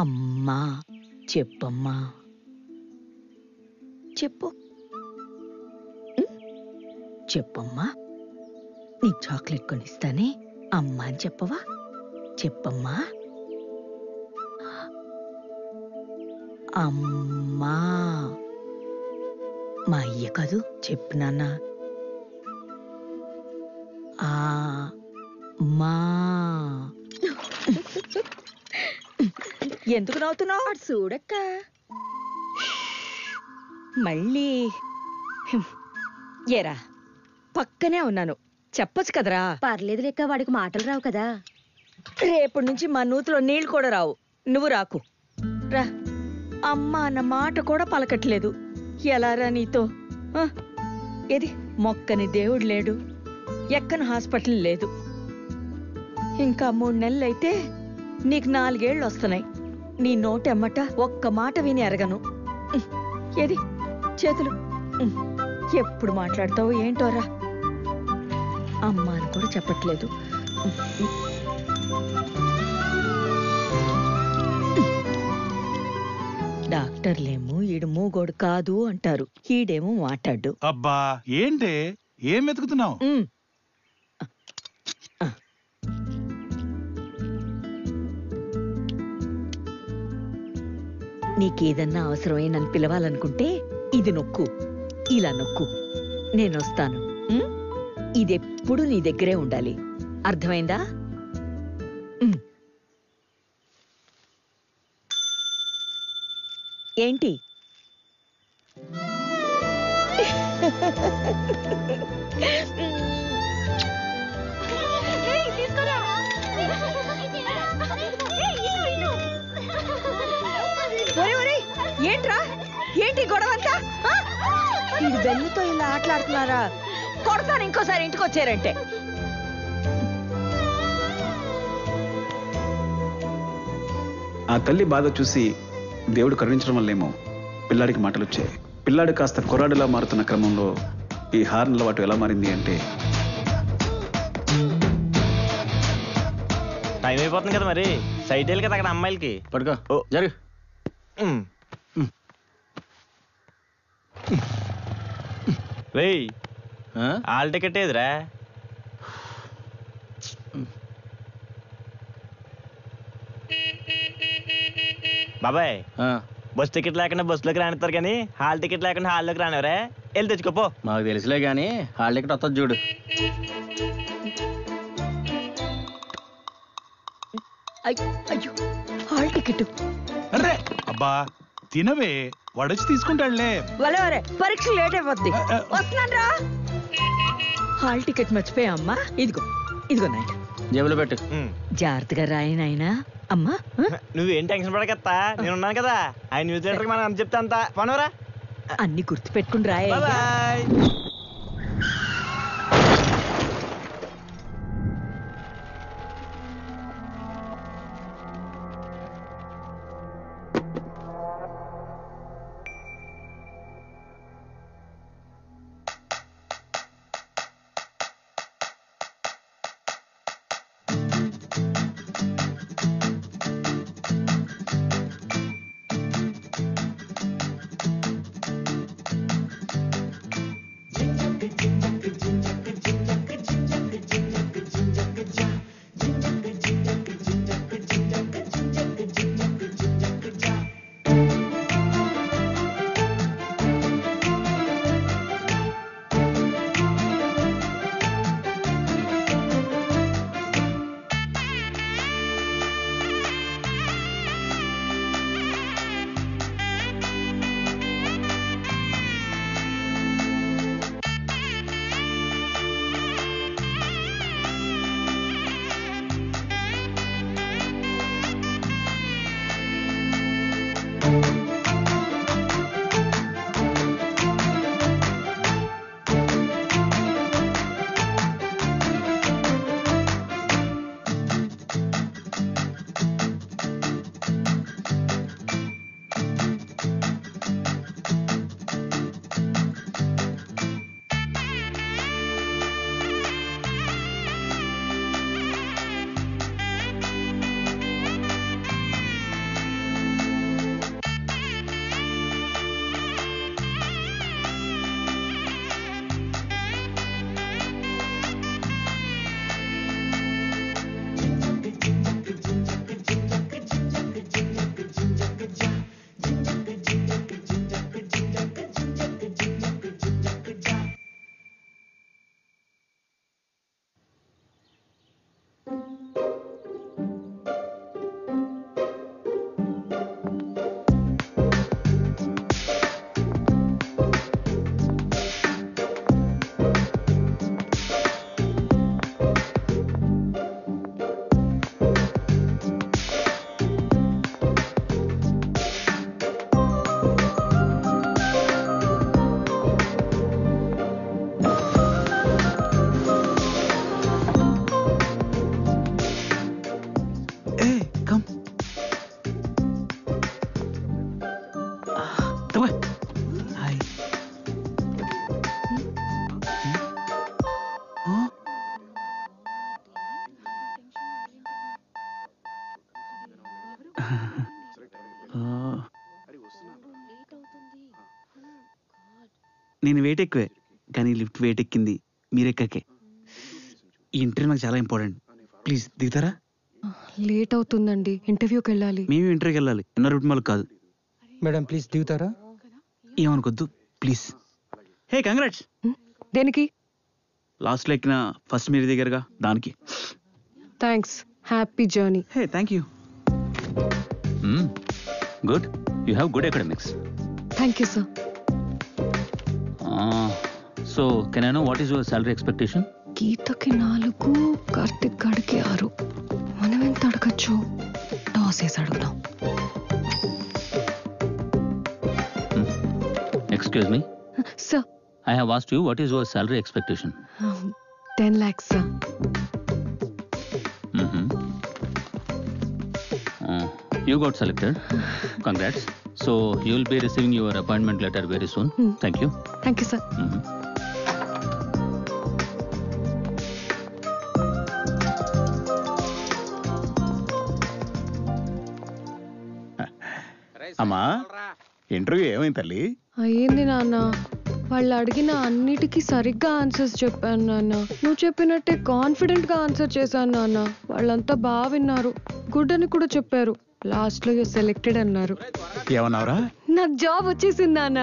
అమ్మా చెప్పమ్మా, చెప్పు చెప్పమ్మా. నీ చాక్లెట్ కొనిస్తానే, అమ్మా అని చెప్పవా? చెప్పమ్మా. అమ్మా మా అయ్య కాదు, చెప్పు నాన్న. మా ఎందుకు నవ్వుతున్నావు? చూడక్క మళ్ళీ ఏరా, పక్కనే ఉన్నాను, చెప్పొచ్చు కదరా. పర్లేదు లెక్క, వాడికి మాటలు రావు కదా. రేపటి నుంచి మా నూతిలో నీళ్లు కూడా రావు. నువ్వు రాకు రా. అమ్మ అన్న మాట కూడా పలకట్లేదు. ఎలారా నీతో? ఏది మొక్కని దేవుడు లేడు, ఎక్కని హాస్పిటల్ లేదు. ఇంకా 3 నెలలైతే నీకు 4 ఏళ్ళు వస్తున్నాయి. నీ నోటెమ్మట ఒక్క మాట విని ఎరగను. ఏది చేతులు? ఎప్పుడు మాట్లాడతావు ఏంటోరా. అమ్మ అని కూడా చెప్పట్లేదు. డాక్టర్లేమో ఈడు మూగోడు కాదు అంటారు, ఈడేమో మాట్లాడు. అబ్బా ఏంటే, ఏం వెతుకుతున్నావు? నీకేదన్నా అవసరమై నన్ను పిలవాలనుకుంటే ఇది నొక్కు, ఇలా నొక్కు, నేనొస్తాను. ఇదెప్పుడు నీ దగ్గరే ఉండాలి, అర్థమైందా? ఏంటి? ఏంట్రా, ఏంటి గొడవంతా? ఇది బెన్నుతో ఇలా ఆటలాడుతున్నారా? కొడతాను ఇంకోసారి ఇంటికి వచ్చారంటే. ఆ తల్లి బాధ చూసి దేవుడు కరుణించడం వల్లేమో పిల్లాడికి మాటలు వచ్చాయి. పిల్లాడు కాస్త కొరాడులా మారుతున్న క్రమంలో ఈ హార్న్ అలవాటు ఎలా మారింది అంటే, టైం అయిపోతుంది కదా, మరి సైట్ వెళ్ళి కదా అక్కడ అమ్మాయిలకి. పడుకో. ఓ జరుగు. రేయ్, హాల్ టికెట్ ఏదిరా? బాబాయ్, బస్ టికెట్ లేకుండా బస్సులోకి రానిస్తారు కానీ హాల్ టికెట్ లేకుండా హాల్లోకి రానివరా? వెళ్ళి తెచ్చుకోపో. మాకు తెలుసులే కానీ హాల్ టికెట్ వస్తుంది చూడు. అయ్యో, హాల్ టికెట్. అరే అబ్బా తినవే, వాడొచ్చి తీసుకుంటాడులే. వరే పరీక్ష లేట్ అయిపోద్ది, వస్తున్నాను రా. హాల్ టికెట్ మర్చిపోయా అమ్మా. ఇదిగో ఇదిగో నాయన, జేబులో పెట్టు. జాగ్రత్తగా రాయి నాయనా. అమ్మా నువ్వేం టెన్షన్ పడకత్తా, నేను ఉన్నాను కదా. ఆయన న్యూస్ థియేటర్కి మనం అంత చెప్తా అంతా పనవరా. అన్ని గుర్తు పెట్టుకుని రాయి. బాయ్. నేను వెయిట్ ఎక్కువే, కానీ లిఫ్ట్ వెయిట్ ఎక్కింది మీరెక్కకే. ఈ ఇంటర్వ్యూ నాకు చాలా ఇంపార్టెంట్, ప్లీజ్ దిగుతారా? లేట్ అవుతుందండి, ఇంటర్వ్యూకి వెళ్ళాలి. మేము ఇంటర్వ్యూకి వెళ్ళాలి, ఎన్నో రూపాయలు కాదు. మేడం ప్లీజ్ దిగుతారా? ఏమనుకోద్దు ప్లీజ్. Hey congrats. దేనికి? లాస్ట్లో ఎక్కిన ఫస్ట్ మీరు దిగారుగా, దానికి. Thanks, happy journey. Hey thank you. Good, you have good academics. Thank you sir. So can I know what is your salary expectation? గీతకి 4, కార్తిక్ గాడికి 6. మనం ఎంత అడగచ్చు? టాస్ వేసి అడుగుదాం. Excuse me, sir, I have asked you what is your salary expectation? 10 lakhs sir. You got selected. Congrats. So you will be receiving your appointment letter very soon. Thank you. Thank you sir. అమ్మా interview ఏమైంది తల్లి? అయ్యింది నాన్న. వాళ్ళు అడిగిన అన్నిటికీ సరిగ్గా answers చెప్పాను నాన్న. నువ్వు చెప్పినట్టే కాన్ఫిడెంట్ గా ఆన్సర్ చేశాను నాన్న. వాళ్ళంతా బాగా విన్నారు, గుడ్ అని కూడా చెప్పారు. లాస్ట్ లో యూర్ సెలెక్టెడ్ అన్నారు. ఏమన్నావురా? నాకు జాబ్ వచ్చేసింది నాన్న.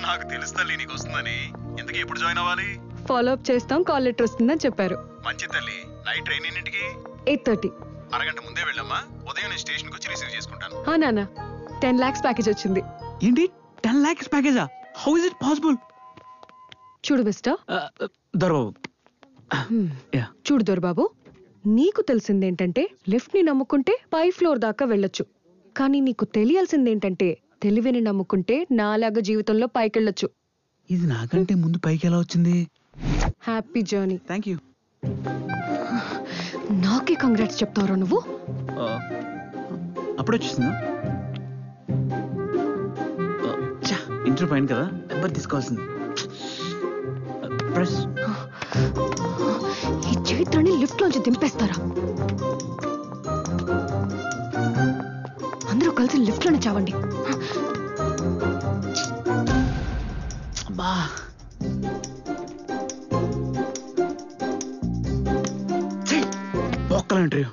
నాకు తెలుసు తల్లి నీకు వస్తుందని. ఎందుకు ఎప్పుడు జాయిన్ అవ్వాలి? ఫాలో అప్ చేస్తాం, కాల్ లెటర్ వస్తుందని చెప్పారు. మంచి తల్లి. నైట్ ట్రైన్ ఎన్నింటికి? 8:30. అరగంట ముందే వెళ్ళమ్మా. ఉదయం నేను స్టేషన్కి వచ్చి రిసీవ్ చేసుకుంటాను. నాన్న 10 lakhs ప్యాకేజ్ వచ్చింది. ఏంటి 10 lakhs ప్యాకేజా? How is it possible? చూడు మిస్టర్, దొరబాబు. చూడు దొరబాబు, నీకు తెలిసిందేంటంటే లిఫ్ట్ ని నమ్ముకుంటే పై ఫ్లోర్ దాకా వెళ్ళొచ్చు. కానీ నీకు తెలియాల్సిందేంటంటే తెలివిని నమ్ముకుంటే నాలాగా జీవితంలో పైకెళ్ళొచ్చు. ఇది నాకంటే ముందు పైకి ఎలా వచ్చింది? Happy journey. Thank you. నాకే కంగ్రాట్స్ చెప్తావురా నువ్వు? అప్పుడు వచ్చేసిందా? ఇంటర్ పైన కదా, నెంబర్ తీసుకోవాల్సింది. ప్రెస్. ఈ చైత్రని లిఫ్ట్ లోంచి దింపేస్తారా? అందరూ కలిసి లిఫ్ట్ లోనే చావండి. బా ఒక్కల ఇంటర్వ్యూ.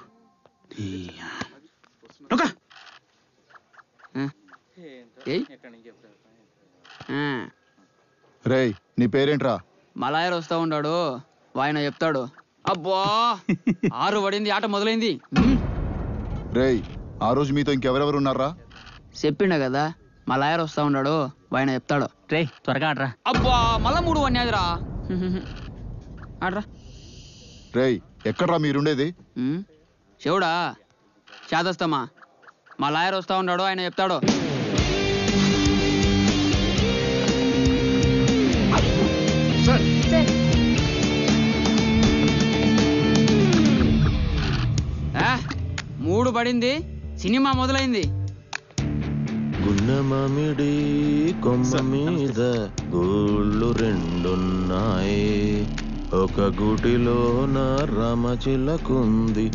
రేయ్ నీ పేరేంట్రా? మలాయర్ వస్తా ఉన్నాడు, ఆయన చెప్తాడు. అబ్బా 6 పడింది, ఆట మొదలైంది. రేయ్ ఆ రోజు మీతో ఇంకెవరెవరు ఉన్నారా? చెప్పిండ కదా, మలాయర్ వస్తా ఉన్నాడు, ఆయన చెప్తాడు. రే త్వరగా ఆడరా. అబ్బా మళ్ళా 3 అన్యాదిరా. ఆడరా. రేయ్ ఎక్కడ్రా మీరుండేది? శివుడా శాదస్తమా, మలాయర్ వస్తా ఉన్నాడు, ఆయన చెప్తాడు. సార్ 3 పడింది, సినిమా మొదలైంది. గున్న మామిడి కొమ్మ మీద గూళ్ళు 2 ఉన్నాయి. ఒక గూటిలో నా రామచిలకుంది,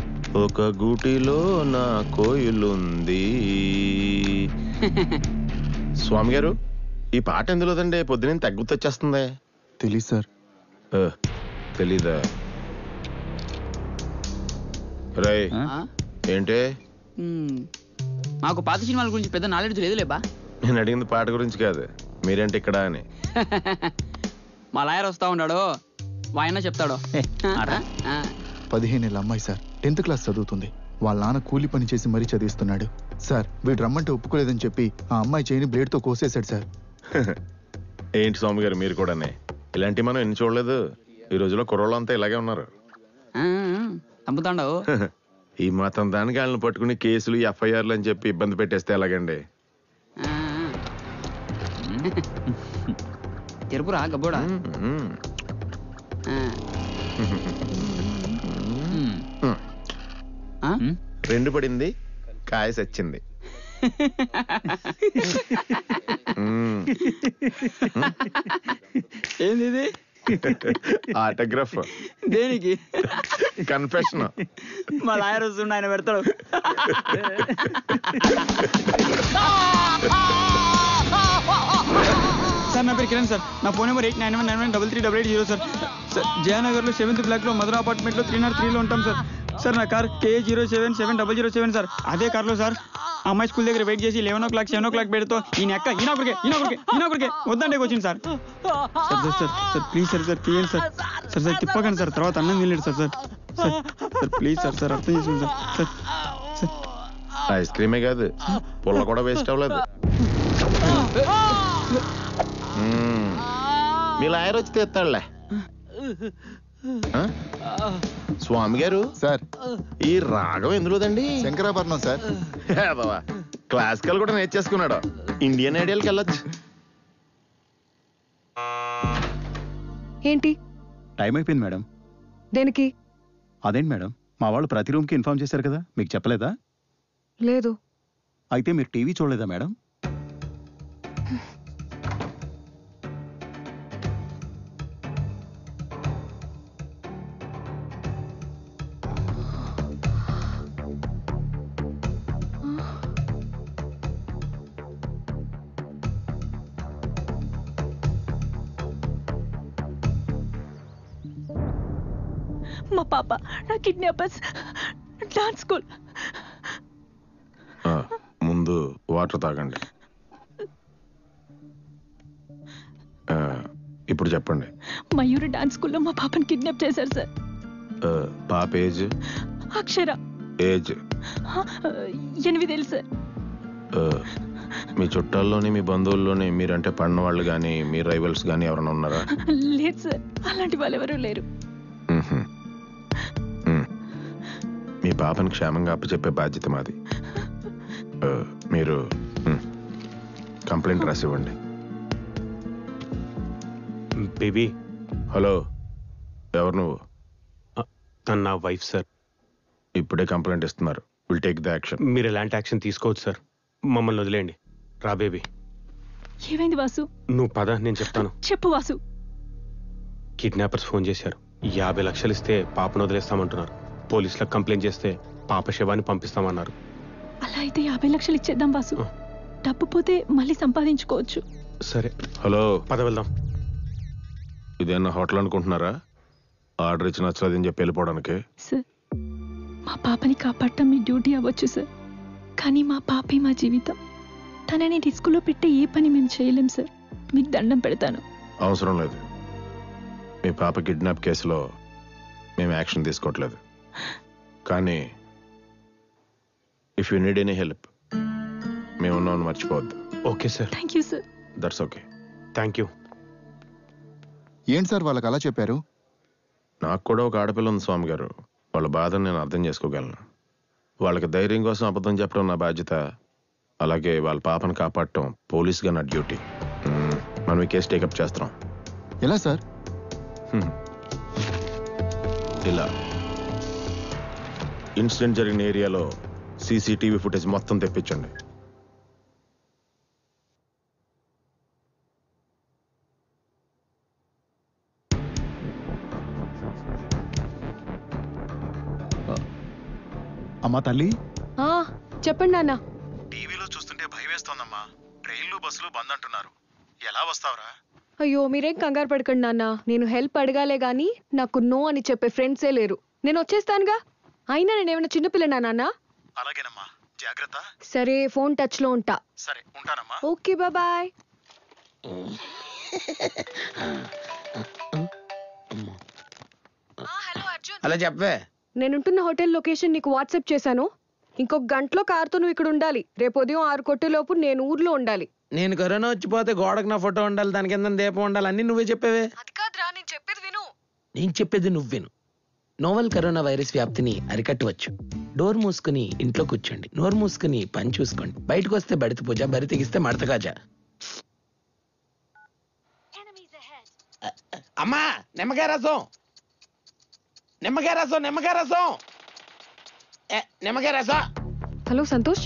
ఒక గూటిలో నా కోయిలుంది. స్వామి గారు ఈ పాట ఎందులోదండి? పొద్దున తగ్గుతొచ్చేస్తుంది. తెలీదు సార్. తెలీదా? రై ఏంటే? మాకు పాత సినిమాల గురించి పెద్ద నాలెడ్జ్ లేదులేబా. నేను అడిగింది పాట గురించి కాదు, మీరేంటి ఇక్కడ అని. మా లాయర్ వస్తా ఉన్నాడు, ఆయన చెప్తాడు. 15 ఏళ్ళ అమ్మాయి సార్, 10th క్లాస్ చదువుతుంది. వాళ్ళ నాన్న కూలి పని చేసి మరీ చదివిస్తున్నాడు సార్. వీడు రమ్మంటే ఒప్పుకోలేదని చెప్పి ఆ అమ్మాయి చేయిని బ్లేడ్తో కోసేశాడు సార్. ఏంటి స్వామి గారు మీరు కూడానే? ఇలాంటివి మనం ఎన్ని చూడలేదు. ఈ రోజులో కుర్రోళ్ళంతా ఇలాగే ఉన్నారు. చంపుతాండవు. ఈ మాత్రం దానికి వాళ్ళని పట్టుకుని కేసులు FIRలు అని చెప్పి ఇబ్బంది పెట్టేస్తే ఎలాగండి? తెరుపురా గబ్బోడా. 2 పడింది, కాయ సచ్చింది. ఏంది ఇది? ఆటోగ్రాఫ్. దేనికి? కన్ఫెషన్. మా లాయర్ వస్తుండే, ఆయన పెడతాడు. సార్ నా పేరు కిరణ్ సార్. నా ఫోన్ నెంబర్ 89199388 సార్. సార్ జయనగర్లో 7th బ్లాక్లో మధుర అపార్ట్మెంట్లో 303లో ఉంటాం సార్. సార్ నా కార్ KA077007 సార్. అదే కార్లో సార్ అమ్మాయి స్కూల్ దగ్గర వెయిట్ చేసి 11 o'clock 7 o'clock పెడితో ఈయనొకరికే వద్దంటే వచ్చింది సార్. సార్ ప్లీజ్ సార్ తీయండి సార్ తిప్పకండి సార్, తర్వాత అన్నం తినలేడు సార్. ప్లీజ్ సార్ అర్థం చేసుకోండి సార్. ఐస్ క్రీమే కాదు పుల్ల కూడా వేస్ట్ అవ్వలేదు. మీ లాయర్ వచ్చి తెస్తాడులే. స్వామి గారు సార్ ఈ రాగం ఎందులోదండి? శంకరాభరణం సార్. క్లాసికల్ కూడా నేర్చేసుకున్నాడు. ఇండియన్ ఐడియల్కి వెళ్ళొచ్చు. ఏంటి టైం అయిపోయింది మేడం. దేనికి? అదేంటి మేడం, మా వాళ్ళు ప్రతి రూమ్కి ఇన్ఫార్మ్ చేశారు కదా, మీకు చెప్పలేదా? లేదు. అయితే మీరు టీవీ చూడలేదా మేడం? మా పాప నా కిడ్నాపర్స్ డాన్స్ స్కూల్. ముందు వాటర్ తాగండి. ఇప్పుడు చెప్పండి. మయూరి డాన్స్ స్కూల్లో మా పాపని కిడ్నాప్ చేశారు సార్. పాప ఏజ్? అక్షర ఏజ్ 8 సార్. మీ చుట్టాల్లోని మీ బంధువుల్లోని మీరంటే పడిన వాళ్ళు కానీ మీ రైవల్స్ కానీ ఎవరైనా ఉన్నారా? లేదు సార్, అలాంటి వాళ్ళు ఎవరూ లేరు. మీ పాపను క్షేమంగా అప్పచెప్పే బాధ్యత మాది. మీరు కంప్లైంట్ రాసివ్వండి. బేబీ. హలో, ఎవరు నువ్వు? తను నా వైఫ్ సార్. ఇప్పుడే కంప్లైంట్ ఇస్తున్నారు. Will take the action. మీరు ఎలాంటి యాక్షన్ తీసుకోవచ్చు సార్, మమ్మల్ని వదిలేయండి. రా బేబీ. ఏమైంది వాసు? నువ్వు పద, నేను చెప్తాను. చెప్పు వాసు. కిడ్నాపర్స్ ఫోన్ చేశారు. 50 లక్షలు ఇస్తే పాపను వదిలేస్తామంటున్నారు. పోలీసులకు కంప్లైంట్ చేస్తే పాప శవాన్ని పంపిస్తామన్నారు. అలా అయితే 50 లక్షలు ఇచ్చేద్దాం వాసు. డబ్బు పోతే మళ్ళీ సంపాదించుకోవచ్చు. సరే. హలో, పద వెళ్దాం. ఇదేనా హోటల్ అనుకుంటున్నారా? ఆర్డర్ ఇచ్చి నచ్చలేదని చెప్పి వెళ్ళిపోవడానికి? సార్, మా పాపని కాపాడటం మీ డ్యూటీ అవ్వచ్చు సార్, కానీ మా పాపే మా జీవితం. తనని డిస్కులో పెట్టే ఏ పని మేము చేయలేం సార్. మీకు దండం పెడతాను. అవసరం లేదు. మీ పాప కిడ్నాప్ కేసులో మేము యాక్షన్ తీసుకోవట్లేదు. కానీ if you need any help మేము ఉన్నామని మర్చిపోవద్దు. Okay sir. Thank you sir. That's okay. Thank you. ఏంటి సార్ వాళ్ళకి అలా చెప్పారు? నాకు కూడా ఒక ఆడపిల్ల ఉంది స్వామి గారు. వాళ్ళ బాధను నేను అర్థం చేసుకోగలను. వాళ్ళకి ధైర్యం కోసం అబద్ధం చెప్పడం నా బాధ్యత. అలాగే వాళ్ళ పాపను కాపాడటం పోలీస్గా నా డ్యూటీ. మనం ఈ కేసు టేకప్ చేస్తాం. ఎలా సార్? ఇలా ఇన్సిడెంట్ జరిగిన ఏరియాలో సీసీటీవీ ఫుటేజ్ మొత్తం తెప్పించండి. అమ్మా తల్లి. చెప్పండి నాన్న. టీవీలో చూస్తుంటే భయం వేస్తోందమ్మా. ట్రైన్లు బస్సులు బంద్ అంటున్నారు. ఎలా వస్తావురా? అయ్యో మీరేం కంగారు పడకండి నాన్న. నేను హెల్ప్ అడగాలే గానీ నాకు నో అని చెప్పే ఫ్రెండ్సే లేరు. నేను వచ్చేస్తానుగా. అయినా నేనేమైనా చిన్నపిల్లనా నాన్న? అలాగేనమ్మా, జాగ్రత్త. సరే, ఫోన్ టచ్ లో ఉంటా. సరే, ఉంటానమ్మా. Okay, bye. అలా చెప్పే. నేనుంటున్న హోటల్ లొకేషన్ నీకు వాట్సాప్ చేశాను. ఇంకొక గంటలో కారుతో నువ్వు ఇక్కడ ఉండాలి. రేపు ఉదయం 6 కొట్టేలోపు నేను ఊర్లో ఉండాలి. నేను కరోనా వచ్చిపోతే గోడకు నా ఫోటో ఉండాలి, దాని కింద దీపం ఉండాలి, అన్ని నువ్వే చెప్పేవే. అది కాదురా, నేను చెప్పేది విను. నేను చెప్పేది నువ్వు విను. నోవల్ కరోనా వైరస్ వ్యాప్తిని అరికట్టవచ్చు. డోర్ మూసుకుని ఇంట్లో కూర్చోండి. నోరు మూసుకుని పని చూసుకోండి. బయటకు వస్తే బడిత పూజ, బరి తెగిస్తే మడతగాజా. అమ్మా, నిమ్మకాయ రసం, నిమ్మకాయ రసం, నిమ్మకాయ రసం, నిమ్మకాయ రసం. హలో సంతోష్.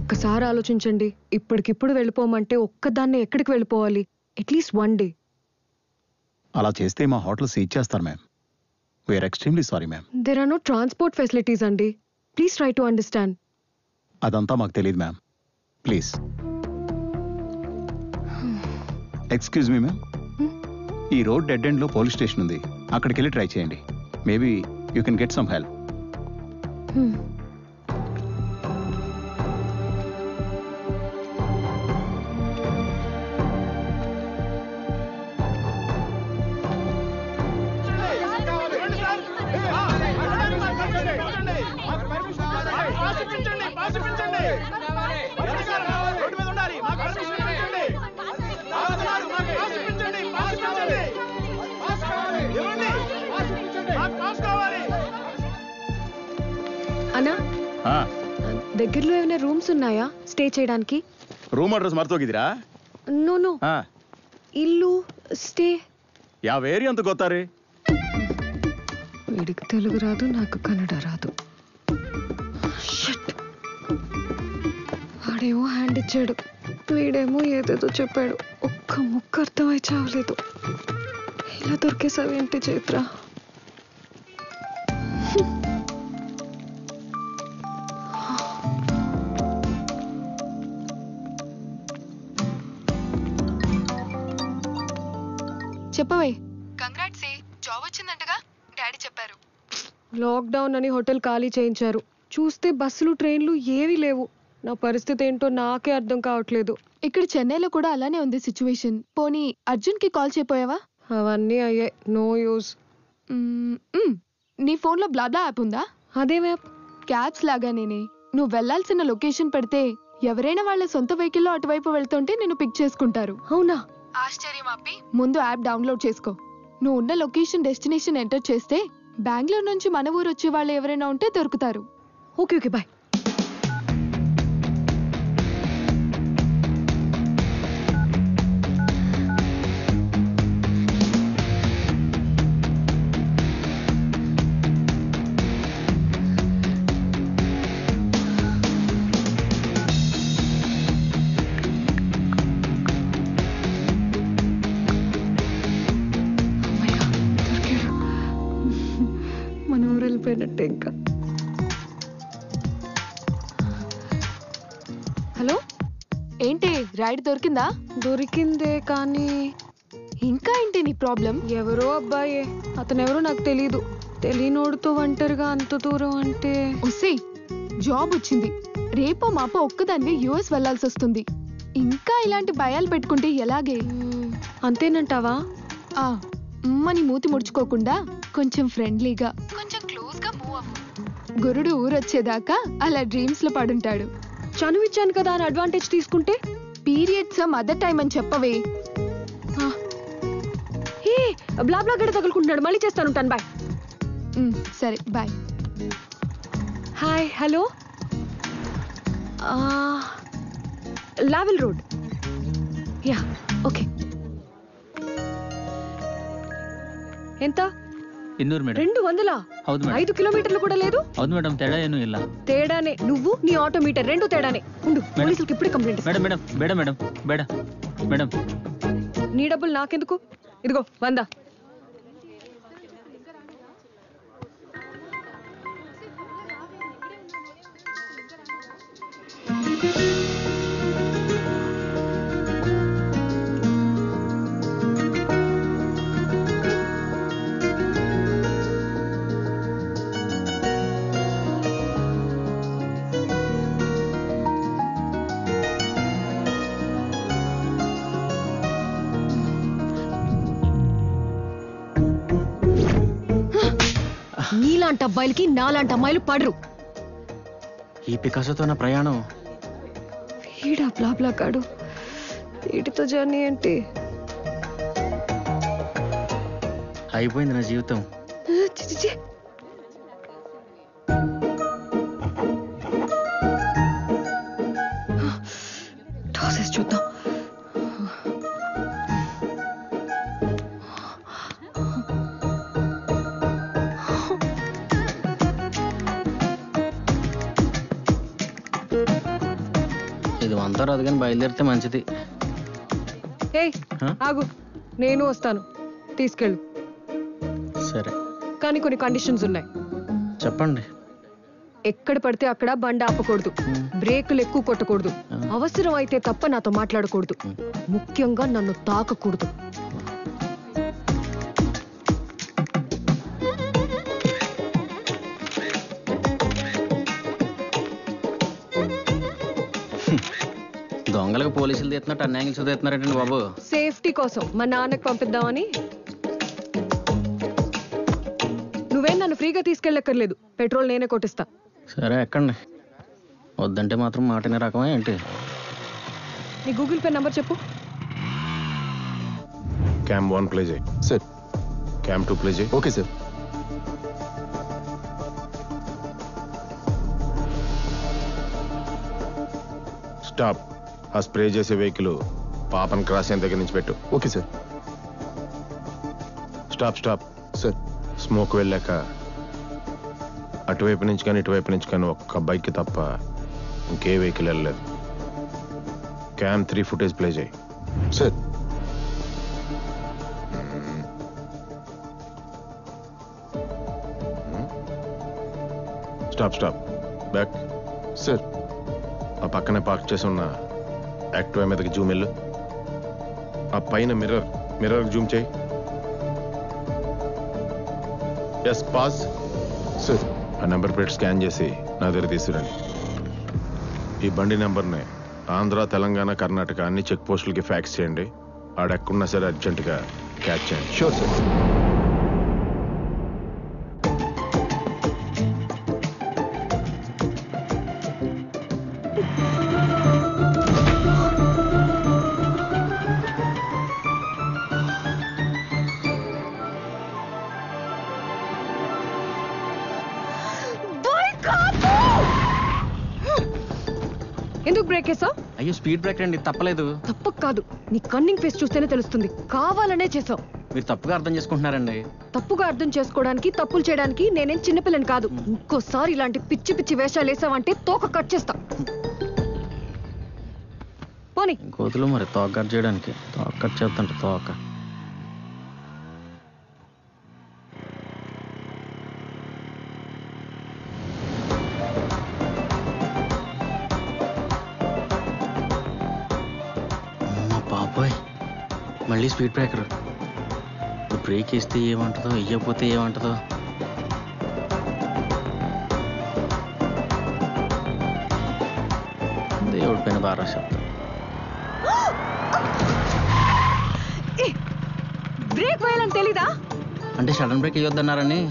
ఒక్కసారి ఆలోచించండి. ఇప్పటికిప్పుడు వెళ్ళిపోమంటే ఒక్కదాన్ని ఎక్కడికి వెళ్ళిపోవాలి? At least 1 day. అలా చేస్తే మా హోటల్ సీజ్ చేస్తారు ma'am. We're extremely sorry ma'am. There are no transport facilities అండి. Please try to understand. అదంతా మాకు తెలియదు ma'am, please. Excuse me ma'am, ఈ రోడ్ డెడ్ ఎండ్లో పోలీస్ స్టేషన్ ఉంది, అక్కడికి వెళ్ళి ట్రై చేయండి. Maybe you can get some help. అన్నా, దగ్గరలో ఏమైనా రూమ్స్ ఉన్నాయా స్టే చేయడానికి? Room address మರ್ತೋಗಿದ್ದೀರಾ? నో నో, ఇల్లు స్టే. ಯಾವ ಏರಿಯಾ ಅಂತ ಗೊತ್ತಾ ರೀ? వీడికి తెలుగు రాదు, నాకు కన్నడ రాదు. వాడేమో హ్యాండ్ ఇచ్చాడు, వీడేమో ఏదేదో చెప్పాడు. ఒక్క ముక్క అర్థమై చావలేదు. ఇలా దొరికేసావేంటి చైత్ర? చెప్పవే. కంగ్రాట్స్, జాబ్ వచ్చిందంటగా డాడీ చెప్పారు. లాక్డౌన్ అని హోటల్ ఖాళీ చేయించారు. చూస్తే బస్సులు ట్రైన్లు ఏవీ లేవు. నా పరిస్థితి ఏంటో నాకే అర్థం కావట్లేదు. ఇక్కడ చెన్నైలో కూడా అలానే ఉంది సిచ్యువేషన్. పోనీ అర్జున్కి కాల్ చేయపోయావా? అవన్నీ అయ్యాయి, నో యూస్. నీ ఫోన్లో బ్లాబ్లా యాప్ ఉందా? అదేం యాప్? క్యాబ్స్ లాగానేనే. నువ్వు వెళ్లాల్సిన లొకేషన్ పెడితే ఎవరైనా వాళ్ళ సొంత వెహికల్లో అటువైపు వెళ్తుంటే నేను పిక్ చేసుకుంటారు. అవునా? ఆశ్చర్యం ఆపి ముందు యాప్ డౌన్లోడ్ చేసుకో. నువ్వు ఉన్న లొకేషన్ డెస్టినేషన్ ఎంటర్ చేస్తే బెంగళూరు నుంచి మన ఊరు వచ్చే వాళ్ళు ఎవరైనా ఉంటే దొరుకుతారు. Okay okay, bye. మన ఊరు వెళ్ళిపోయినట్టే ఇంకా. హలో, ఏంటి రైడ్ దొరికిందా? దొరికిందే, కానీ ఇంకా ఏంటి నీ ప్రాబ్లం? ఎవరో అబ్బాయే, అతనెవరో నాకు తెలీదు. తెలియనోడుతో ఒంటరిగా అంత దూరం అంటే. ఒసేయ్, జాబ్ వచ్చింది. రేపో మాపో ఒక్కదానివి యుఎస్ వెళ్లాల్సి వస్తుంది. ఇంకా ఇలాంటి భయాలు పెట్టుకుంటే ఎలాగే? అంతేనంటావా? అమ్మని మూతి ముడుచుకోకుండా కొంచెం ఫ్రెండ్లీగా, కొంచెం క్లోజ్ గా మూవ్ అవ్వు. గురుడు ఊరొచ్చేదాకా అలా డ్రీమ్స్ లో పడుంటాడు. చనువిచ్చాను కదా అని అడ్వాంటేజ్ తీసుకుంటే? పీరియడ్స్ మదర్ టైం అని చెప్పవే. బ్లాబ్లా గడ తగులుకుంటున్నాడు. మళ్ళీ చేస్తాను, బాయ్. సరే, bye. Hi, hello. Lavelle road. Yeah, okay. ఎంత? 200 మేడం. 200? ಹೌದು ಮೇಡಮ್. 5 ಕಿಲೋಮೀಟರ್లు కూడా లేదు? ಹೌದು ಮೇಡಮ್, తేడా ಏನೂ ಇಲ್ಲ. తేడానే, నువ్వు నీ ఆటోమీటర్ రెండు తేడానే. ఉండు, పోలీసులకు ఇప్పుడే కంప్లైంట్. మేడం మేడం, ಬೇಡ మేడం, ಬೇಡ మేడం. నీ డబ్బులు నాకెందుకు? ఇదిగో 100. నీలాంటి అబ్బాయిలకి నాలాంటి అమ్మాయిలు పడరు. ఈ పికాసోతో నా ప్రయాణం. వీడా బ్లాబ్లా కాడు, వీటితో జర్నీ ఏంటి? అయిపోయింది నా జీవితం. టాసెస్ చూద్దాం. ఇది అంతా రాదు కానీ బయలుదేరితే మంచిది. ఏయ్, ఆగు, నేను వస్తాను, తీసుకెళ్ళు. సరే. కానీ కానీ కొన్ని కండిషన్స్ ఉన్నాయి. చెప్పండి. ఎక్కడ పడితే అక్కడ బండి ఆపకూడదు, బ్రేకులు ఎక్కువ కొట్టకూడదు, అవసరం అయితే తప్ప నాతో మాట్లాడకూడదు, ముఖ్యంగా నన్ను తాకకూడదు. దొంగలకు పోలీసులు తీస్తున్నట్టు అన్ని యాంగిల్స్ తీస్తున్నారంటండి బాబు. సేఫ్టీ కోసం మా నాన్నకి పంపిద్దామని. నువ్వేం నన్ను ఫ్రీగా తీసుకెళ్ళక్కర్లేదు, పెట్రోల్ నేనే కొట్టిస్తా. సరే ఎక్కండి. వద్దంటే మాత్రం మాటనే రకమా ఏంటి? నీ గూగుల్ పే నంబర్ చెప్పు. క్యామ్ 1 ప్లే చేయి సార్. క్యామ్ 2 ప్లే చేయి. Okay sir. స్టాప్. ఆ స్ప్రే చేసే వెహికల్ పాపన్ క్రాస్ అయిన దగ్గర నుంచి పెట్టు. Okay sir. Stop stop sir. Smoke వెళ్ళాక అటువైపు నుంచి కానీ ఇటువైపు నుంచి కానీ ఒక్క బైక్ తప్ప ఇంకే వెహికల్ వెళ్ళలేదు. క్యామ్ 3 ఫుటేజ్ ప్లే చేయి. Sir. Stop stop back. Sir. ఆ పక్కనే పార్క్ చేసి ఉన్న యాక్టివా మీదకి జూమ్ వెళ్ళు. ఆ పైన మిర్రర్ జూమ్ చేయి. Yes pause. సార్. ఆ నెంబర్ ప్లేట్ స్కాన్ చేసి నా దగ్గర తీసుకురండి. ఈ బండి నెంబర్ని ఆంధ్ర, తెలంగాణ, కర్ణాటక అన్ని చెక్ పోస్టులకి ఫ్యాక్స్ చేయండి. ఆడెక్కడున్నా సరే అర్జెంటుగా క్యాచ్ చేయండి. Sure sir. ఎందుకు బ్రేక్ వేసావు? అయ్యో స్పీడ్ బ్రేక్ అండి, తప్పలేదు. తప్పు కాదు, నీ కన్నింగ్ ఫేస్ చూస్తేనే తెలుస్తుంది. కావాలనే చేసావు. మీరు తప్పుగా అర్థం చేసుకుంటున్నారండి. తప్పుగా అర్థం చేసుకోవడానికి, తప్పులు చేయడానికి నేనేం చిన్నపిల్లని కాదు. ఇంకోసారి ఇలాంటి పిచ్చి పిచ్చి వేషాలు వేసావంటే తోక కట్ చేస్తా. పోనీ. కోతులు మరి తోక కట్ చేయడానికి తోక కట్ చేస్తుంట తోక. బాబాయ్ మళ్ళీ స్పీడ్ బ్రేకర్. బ్రేక్ వేస్తే ఏమంటుందో, వేయకపోతే ఏమంటుందో. దేవుడి పైన బాగా శబ్దం. బ్రేక్ వేయాలని తెలీదా? అంటే సడన్ బ్రేక్ వేయొద్దన్నారని.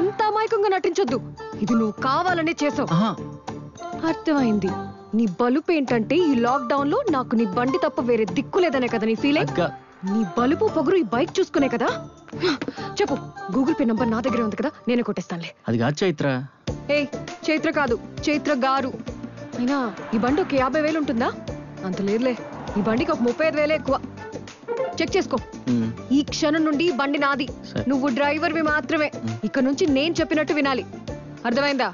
అంత అమాయకంగా నటించొద్దు. ఇది నువ్వు కావాలనే చేసావు. అర్థమైంది. నీ బలుపు ఏంటంటే ఈ లాక్ డౌన్ లో నాకు నీ బండి తప్ప వేరే దిక్కు లేదనే కదా నీ ఫీలింగ్. నీ బలుపు పొగరు ఈ బైక్ చూసుకునే కదా. చెప్పు, గూగుల్ పే నంబర్ నా దగ్గరే ఉంది కదా, నేనే కొట్టేస్తానులే. అది కాదు చైత్ర. ఏ చైత్ర కాదు, చైత్ర గారు. అయినా ఈ బండి ఒక 50,000 ఉంటుందా? అంత లేదులే. ఈ బండికి ఒక 35,000 ఎక్కువ. చెక్ చేసుకో. ఈ క్షణం నుండి ఈ బండి నాది, నువ్వు డ్రైవర్వి మాత్రమే. ఇక్కడ నుంచి నేను చెప్పినట్టు వినాలి, అర్థమైందా?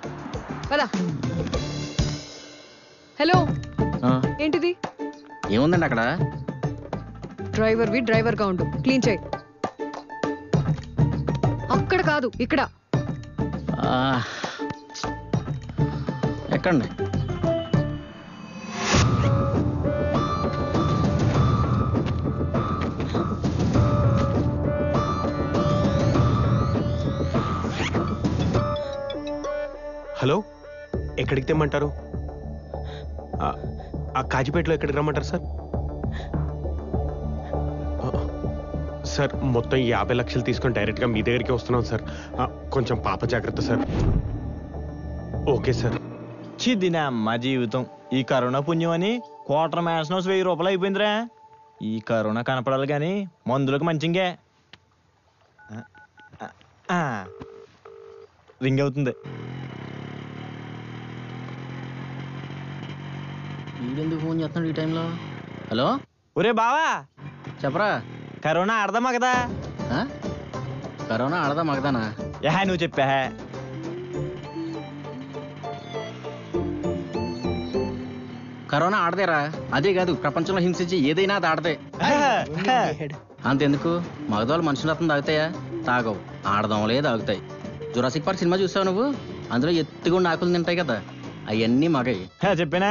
కదా. హలో, ఏంటిది? ఏముందండి అక్కడ? డ్రైవర్వి డ్రైవర్ గా ఉండు, క్లీన్ చేయి. అక్కడ కాదు, ఇక్కడ. ఎక్కండి. హలో, ఎక్కడికి తెమ్మంటారు? ఆ కాజీపేటలో ఎక్కడికి రమ్మంటారు సార్? సార్ మొత్తం 50 లక్షలు తీసుకొని డైరెక్ట్గా మీ దగ్గరికి వస్తున్నాం సార్. కొంచెం పాప జాగ్రత్త సార్. Okay sir. చిదినా అమ్మ జీవితం. ఈ కరోనా పుణ్యం అని క్వార్టర్ మ్యాన్స్ 1000 రూపాయలు అయిపోయిందిరా. ఈ కరోనా కనపడాలి కానీ మందులకు మంచిగా. రింగ్ అవుతుంది. వీడెందుకు ఫోన్ చేస్తున్నాడు ఈ టైంలో? హలో, ఒరే బావా చెప్పరా. కరోనా ఆడదా మగదా? కరోనా ఆడదా మగదానా? నువ్వు చెప్పా. కరోనా ఆడదేరా. అదే కాదు, ప్రపంచంలో హింసించి ఏదైనా అది ఆడదే. అంతెందుకు, మగదోళ్ళు మనుషులు అతను తాగుతాయా? తాగవు, ఆడదోమలే తాగుతాయి. జురాసిక్ పార్క్ సినిమా చూసావు నువ్వు? అందులో ఎత్తుకుండా ఆకులు తింటాయి కదా, అవన్నీ మగయి. చెప్పానా?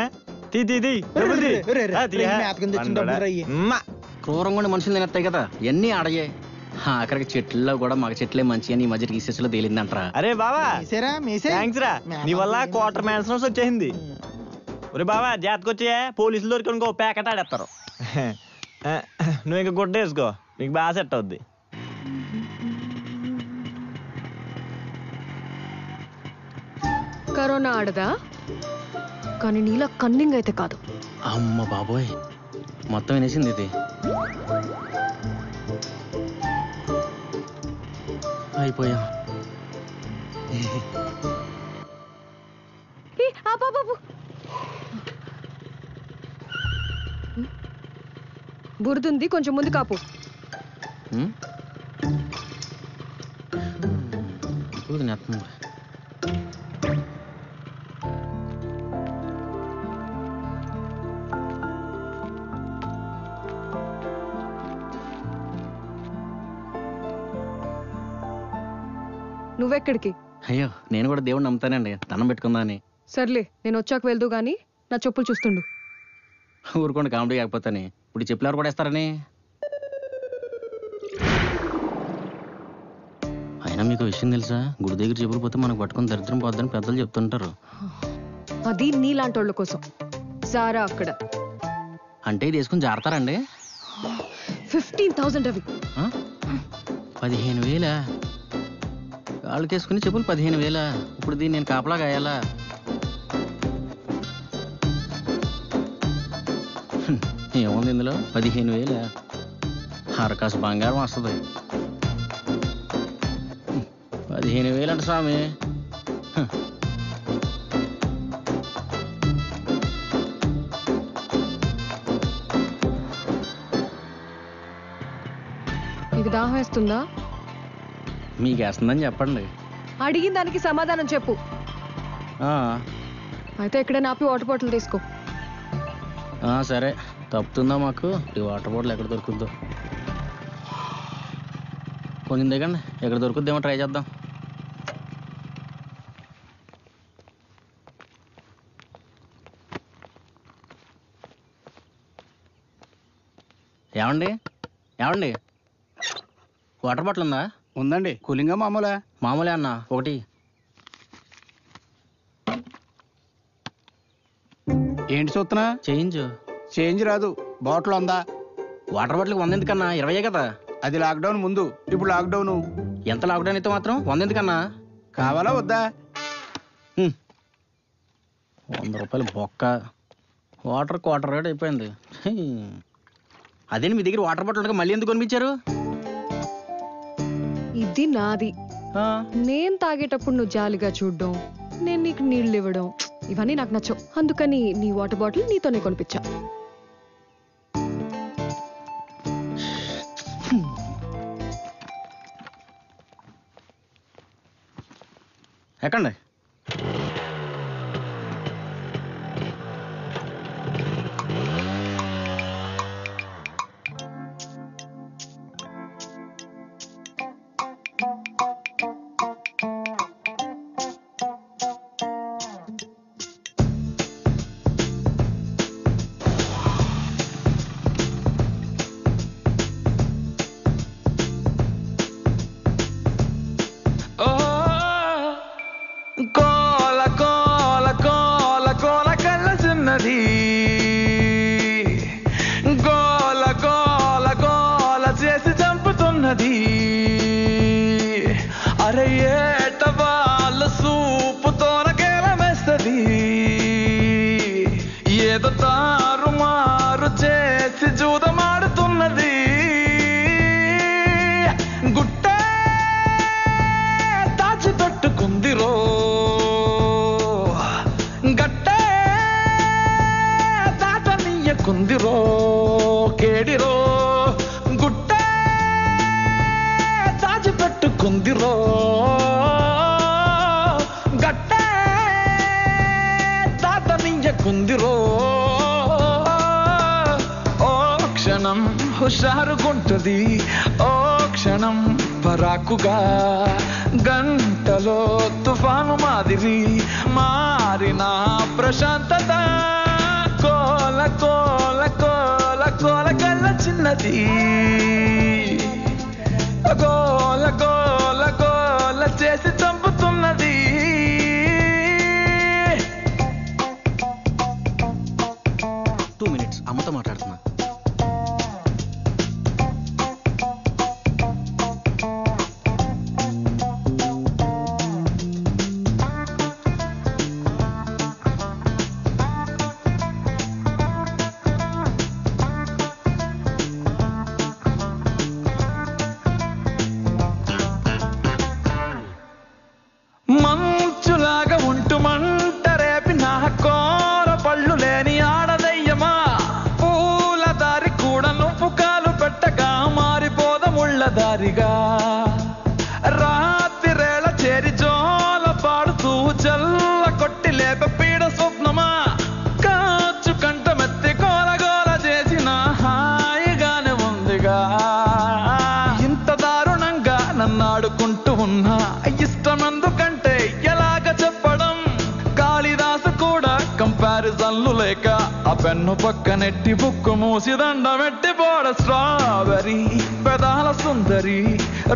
క్రూరంగా మనుషులు తినేస్తాయి కదా, ఇవన్నీ ఆడయ్యే. ఆఖరికి చెట్లలో కూడా మగ చెట్లే మంచి అని ఈ మధ్య రీసెర్చ్ లో తేలిందంటరా. అరే బావా, థాంక్స్ రా, నీ వల్ల క్వార్టర్ మ్యాన్సన్స్ వచ్చేసింది. ఒరే బావా, జాతకొచ్చే పోలీసులు దొరికనుకో ప్యాకెట్ ఆడేస్తారు. నువ్వు ఇంకా గుడ్డ వేసుకో, నీకు బాగా సెట్ అవుద్ది. కరోనా ఆడదా, కానీ నీలా కన్నింగ్ అయితే కాదు. అమ్మ బాబోయ్, మొత్తం వినేసింది ఇది. అయిపోయా. బురదుంది, కొంచెం ముందు కాపు. నువ్వెక్కడికి? అయ్యో, నేను కూడా దేవుడు నమ్ముతానండి, దండం పెట్టుకుందా అని. సర్లే, నేను వచ్చాక వెళ్దు గాని నా చెప్పులు చూస్తుండు. ఊరుకోండి, కామెడీ కాకపోతాని. ఇప్పుడు చెప్పులు ఎవరు పడేస్తారని. అయినా మీకు విషయం తెలుసా, గుడి దగ్గర చెప్పులు పోతే మనకు పట్టుకుని దరిద్రం పోద్దని పెద్దలు చెప్తుంటారు. అది నీలాంటి వాళ్ళ కోసం. సారా అక్కడ అంటే ఇది వేసుకుని జారతారండి? 15,000 అవి. 15,000? వాళ్ళకి వేసుకుని చెప్పులు 15,000? ఇప్పుడు దీన్ని నేను కాపలా కాయాలా? ఏముంది ఇందులో? 15,000 అరకాసు బంగారం వస్తుంది. 15,000 అంట స్వామి. నీకు దాహం వేస్తుందా? మీకు వేస్తుందని చెప్పండి. అడిగిన దానికి సమాధానం చెప్పు. అయితే ఎక్కడైనా ఆపి వాటర్ బాటిల్ తీసుకో. సరే, తప్పుతుందా మాకు? ఈ వాటర్ బాటిల్ ఎక్కడ దొరుకుద్దో కొంచెం దిగండి, ఎక్కడ దొరుకుద్దేమో ట్రై చేద్దాం. ఏమండి ఏమండి, వాటర్ బాటిల్ ఉందా? ఉందండి. కూలింగా మామూలా? మామూలే అన్న, ఒకటి. ఏంటి చూస్తున్నా? చేంజ్ రాదు, బాటిల్ ఉందా? వాటర్ బాటిల్ 100 ఎందుకన్నా? 20 కదా. అది లాక్డౌన్ ముందు, ఇప్పుడు లాక్డౌన్. ఎంత లాక్డౌన్ అయితే మాత్రం 100 ఎందుకన్నా? కావాలా వద్దా? 100 రూపాయలు బొక్క. వాటర్ క్వార్టర్ రేట్ అయిపోయింది. అదే మీ దగ్గర వాటర్ బాటిల్ మళ్ళీ ఎందుకు కొనిపించారు? ఇది నాది. నేను తాగేటప్పుడు నువ్వు జాలిగా చూడడం, నేను నీకు నీళ్ళు ఇవ్వడం, ఇవన్నీ నాకు నచ్చవు. అందుకని నీ వాటర్ బాటిల్ నీతోనే కొనిపించా. ఎక్కండి. గోల గోల గోల చేసి చంపుతున్నది. అరే ఏట వాళ్ళ సూపుతోన కేలమేస్తుంది. ఏదో తారుమారు చేసి జూదమాడుతున్నది. గుట్టే దాచిపెట్టుకుందిరో, గట్టే దాటనీయకుందిరో, కేడిరో గుట్టే దాచిపెట్టుకుందిరో, గట్టే దాటనీయకుందిరో. ఓ క్షణం హుషారుగుంటది, ఓ క్షణం పరాకుగా గంటలో తుఫాను మాదిరి మారిన ప్రశాంతత కోల కోల కోల కోల కళ్ళ చిన్నది గోల గోల గోల చేసి చంపుతున్నది. అమ్మతో మాట్లాడుతున్నా. మంచులాగా ఉంటూ మంట రేపి నా కోర పళ్ళు లేని ఆడదయ్యమా పూల దారి కూడా నువ్వు కాలు పెట్టగా మారిపోదముళ్ళ దారిగా రాత్రిరేళ చేరి జోల పాడుతూ చల్ల కొట్టి లేప పీడ స్వప్నమా కాచు కంటమెత్తి గోల గోల చేసిన హాయిగానే ఉందిగా ఇంత దారుణంగా నన్నాడుకుంటూ ఉన్నా ఇష్టమెందుకంటే ఎలాగ చెప్పడం కాళిదాసు కూడా కంపారిజన్లు లేక ఆ పెన్ను పక్కనెట్టి బుక్కు మూసి దండమెట్టి పోడ స్ట్రాబెరీ పెదాల సుందరి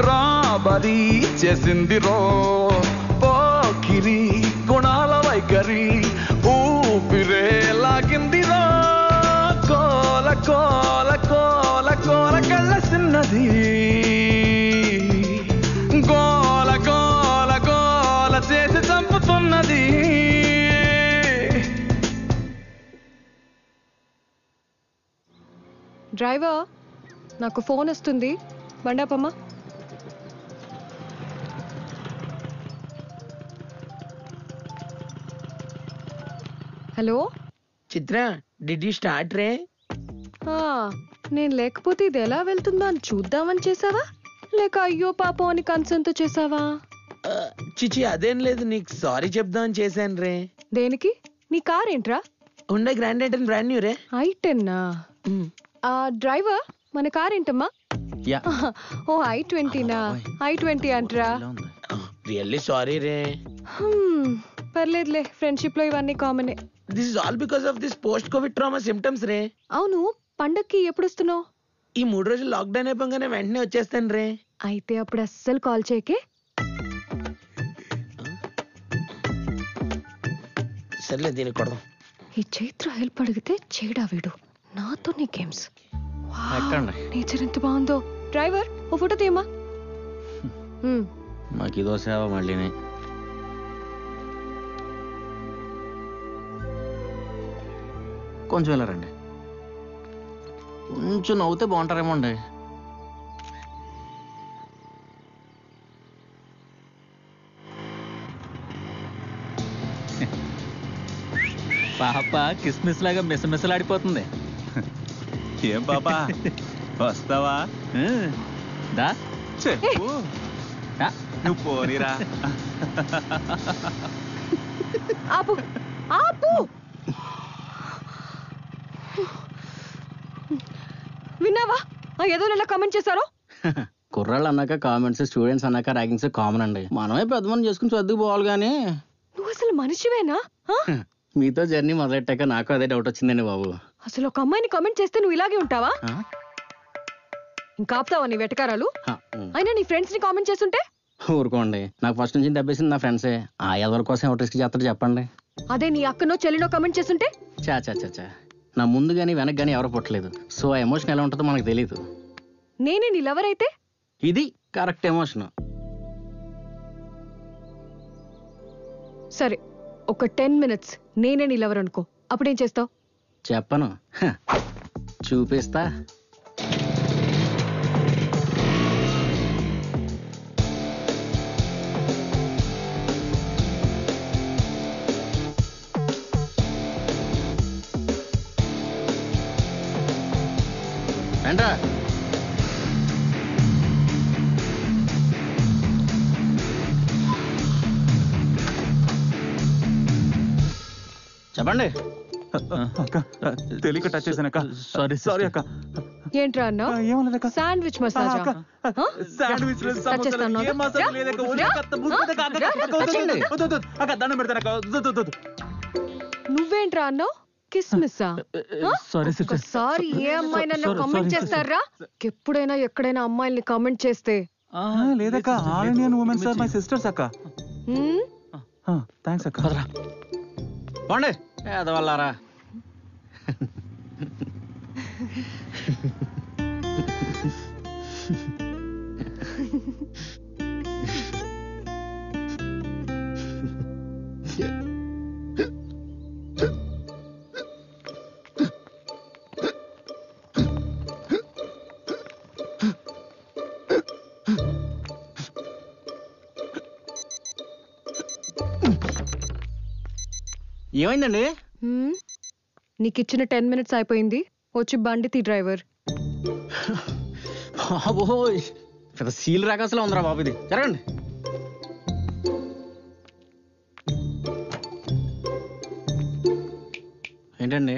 రాబరీ చేసింది రో పోకిరి గుణాల వైఖరి ఊపిరే లాగింది రో కోల కోల కోల కోల కళ్ళ చిన్నది గోల గోల గోల చేసి చంపుతున్నది. డ్రైవర్, నాకు ఫోన్ వస్తుంది, బండాపమ్మా. Hello Chitra, did you start రే? నేను లేకపోతే ఇది ఎలా వెళ్తుందో అని చూద్దామని చేసావా, లేక అయ్యో పాపం అని కన్సర్న్తో చేసావా? చిచి అదేం లేదు, నీకు సారీ చెప్దామని చేశాను రే. దేనికి? నీ కార్ ఏంట్రా? ఉండే గ్రాండ్ ఐటెన్ బ్రాండ్ న్యూ రే. ఐటెన్నా? డ్రైవర్, మన కార్ ఏంటమ్మా? ఓ I20నా? I20 అంటరా? రియల్లీ సారీ రే. పర్లేదులే, ఫ్రెండ్షిప్ లో ఇవన్నీ కామనే. This is all because of this post covid trauma symptoms రే. అవును, పండక్కి ఎప్పుడు వస్తున్నావు? ఈ 3 రోజులు లాక్డౌన్ అయిపోగానే వెంటనే వచ్చేస్తాను రే. అయితే అప్పుడు అస్సలు కాల్ చేయకే. సర్లే, దీనికి కొడదాం. ఈ చైత్ర హెల్ప్ అడిగితే చేయడా వీడు, నాతో నీ గేమ్స్. నేచర్ ఎంత బాగుందో. డ్రైవర్, ఓ ఫోటో తీయమ్మా. మాకు ఇదో సేవ మళ్ళీనే. కొంచెం వెళ్ళారండి, కొంచెం నవ్వుతే బాగుంటారేమో అండి. పాప కిస్మిస్ లాగా మిసమిసలాడిపోతుంది. ఏం పాపా, వస్తావా? దా చెప్పు. నువ్వు పోనీరా. ఆపు ఆపు. విన్నావా ఏదో ఇలా కామెంట్ చేశారో? కుర్రాళ్ళు అన్నాక కామెంట్స్, స్టూడెంట్స్ అన్నాక ర్యాగింగ్స్ కామన్ అండి. మనమే పెద్దమని చేసుకుని చదువు పోవాలి కానీ. నువ్వు అసలు మనిషివేనా? మీతో జర్నీ మొదలెట్టాక నాకు అదే డౌట్ వచ్చిందండి బాబు. అసలు ఒక అమ్మాయిని కామెంట్ చేస్తే నువ్వు ఇలాగే ఉంటావా? ఇంకా ఆపుతావా నీ వెటకారాలు? అయినా నీ ఫ్రెండ్స్ ని కామెంట్ చేస్తుంటే ఊరుకోండి, నాకు ఫస్ట్ నుంచి దెబ్బేసింది నా ఫ్రెండ్సే. ఆ ఎవరి కోసం ఎవరు రిస్క్ చేస్తాడు చెప్పండి. అదే నీ అక్కనో చెల్లినో కామెంట్ చేస్తుంటే? చా చా చా చా, నా ముందు గానీ వెనక్ గానీ ఎవరు పుట్టలేదు. సో ఆ ఎమోషన్ ఎలా ఉంటుందో మనకు తెలియదు. నేనే నీ లవర్ అయితే ఇది కరెక్ట్ ఎమోషన్. సరే, ఒక 10 minutes నేనే నీ లవర్ అనుకో, అప్పుడేం చేస్తావు? చెప్పను, చూపిస్తా. ఏంట్రా? చెప్పండి. అక్క తెలియక టచ్ చేశానక్క. సారీ సారీ అక్క. ఏంట్రా అన్నా శాండ్విచ్ మసాజా శాండ్విచ్ లేదు, సమోసా లేదు, ఏ మసాలా లేదక్క, ఒరే కత్త బుద్ధి అక్క, అక్క, అక్క, వద్దు, వద్దు, అక్క, దండం పెడతాను అక్క, వద్దు, వద్దు, వద్దు. నువ్వేంట్రా అన్నావు కిస్మిస్సా సారీ సిస్టర్. సారీ ఏ అమ్మాయి నన్ను కామెంట్ చేస్తారా? ఎప్పుడైనా ఎక్కడైనా అమ్మాయిల్ని కామెంట్ చేస్తే లేదక్క, all Indian womens are my sisters అక్క. థ్యాంక్స్ అక్క. పోండి ఏదవల్లారా. ఏమైందండి? నీకు ఇచ్చిన 10 minutes అయిపోయింది, వచ్చి బండి తీ డ్రైవర్. బాబోయ్ పెద్ద సీల్ రాకాసలా ఉందిరా బాబు, ఇది జరగండి. ఏంటండి?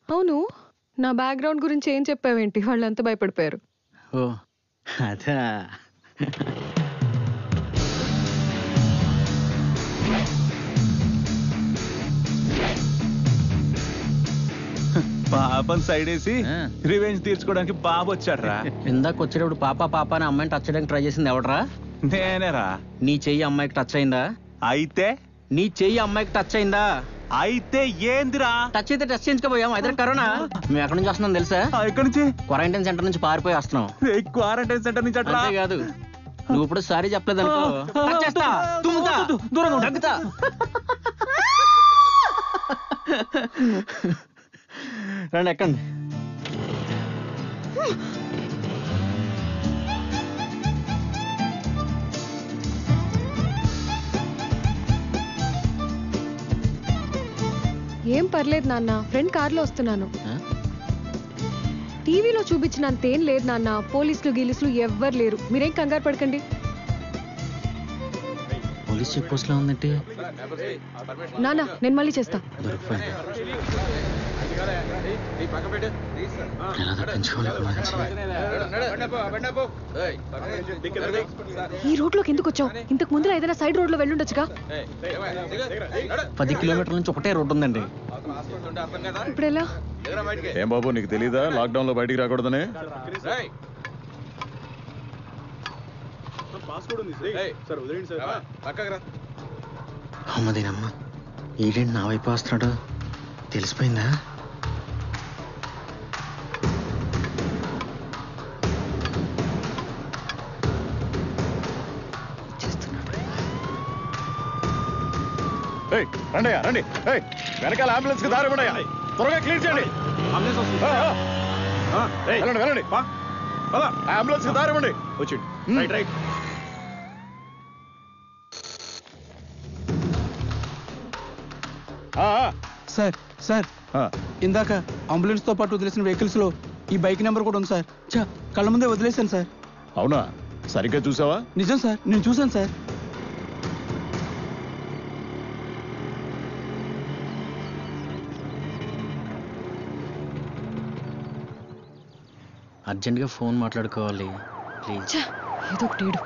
అవును, నా బ్యాక్గ్రౌండ్ గురించి ఏం చెప్పావేంటి? వాళ్ళంతా భయపడిపోయారు. ఓ అదే, పాపం సైడ్ వేసి రివెంజ్ తీర్చుకోవడానికి బాబు వచ్చాడ్రా. ఇందాక వచ్చేటప్పుడు పాప పాప అని అమ్మాయిని టచ్ చేయడానికి ట్రై చేసింది ఎవడరా? నేనేరా. నీ చెయ్యి అమ్మాయికి టచ్ అయిందా? అయితే నీ చెయ్యి అమ్మాయికి టచ్ అయిందా? అయితే ఏందిరా? టచ్ అయితే టచ్ చేయించుకోపోయాం. అయితే కరోనా మేము ఎక్కడి నుంచి వస్తున్నాం తెలుసా? ఎక్కడి నుంచి? క్వారంటైన్ సెంటర్ నుంచి పారిపోయి వస్తున్నాం. క్వారంటైన్ సెంటర్ నుంచి అట్లా కాదు, నువ్వు ఇప్పుడు సారీ చెప్పలేదు అనుకో, టచ్ చేస్తా, తుమ్ముతా, దూరంగా దగ్గుతా. రండి ఎక్కండి. ఏం పర్లేదు నాన్న, ఫ్రెండ్ కార్లో వస్తున్నాను. టీవీలో చూపించినంతేం లేదు నాన్న, పోలీసులు గీలీసులు ఎవ్వరు లేరు, మీరేం కంగారు పడకండి. పోలీస్ చెక్ పోస్ట్ లో ఉందంటే నాన్న నేను మళ్ళీ చేస్తా. ఈ రోడ్ లోకి ఎందుకు వచ్చావు? ఇంతకు ముందు ఏదైనా సైడ్ రోడ్ లో వెళ్ళుండొచ్చుగా. 10 కిలోమీటర్ల నుంచి ఒకటే రోడ్డు ఉందండి. ఇప్పుడు ఎలా? ఏం బాబు నీకు తెలీదా లాక్డౌన్ లో బయటికి రాకూడదని? అమ్మదేనమ్మ, ఈడేంటి నా వైపు వస్తున్నాడు? తెలిసిపోయిందా? రండి రండి, వెనకాల అంబులెన్స్ కి దారి ఉండయా, త్వరగా క్లీన్ చేయండి. వెళ్ళండి వెళ్ళండి, అంబులెన్స్ కి దారి ఇవ్వండి. వచ్చి రైట్. సార్ సార్, ఇందాక అంబులెన్స్ తో పాటు వదిలేసిన వెహికల్స్ లో ఈ బైక్ నెంబర్ కూడా ఉంది సార్. కళ్ళ ముందే వదిలేశాను సార్. అవునా? సరిగ్గా చూసావా? నిజం సార్, నేను చూశాను సార్. అర్జెంట్గా ఫోన్ మాట్లాడుకోవాలి ప్లీజ్. ఏదో ఒకటి ఏడు.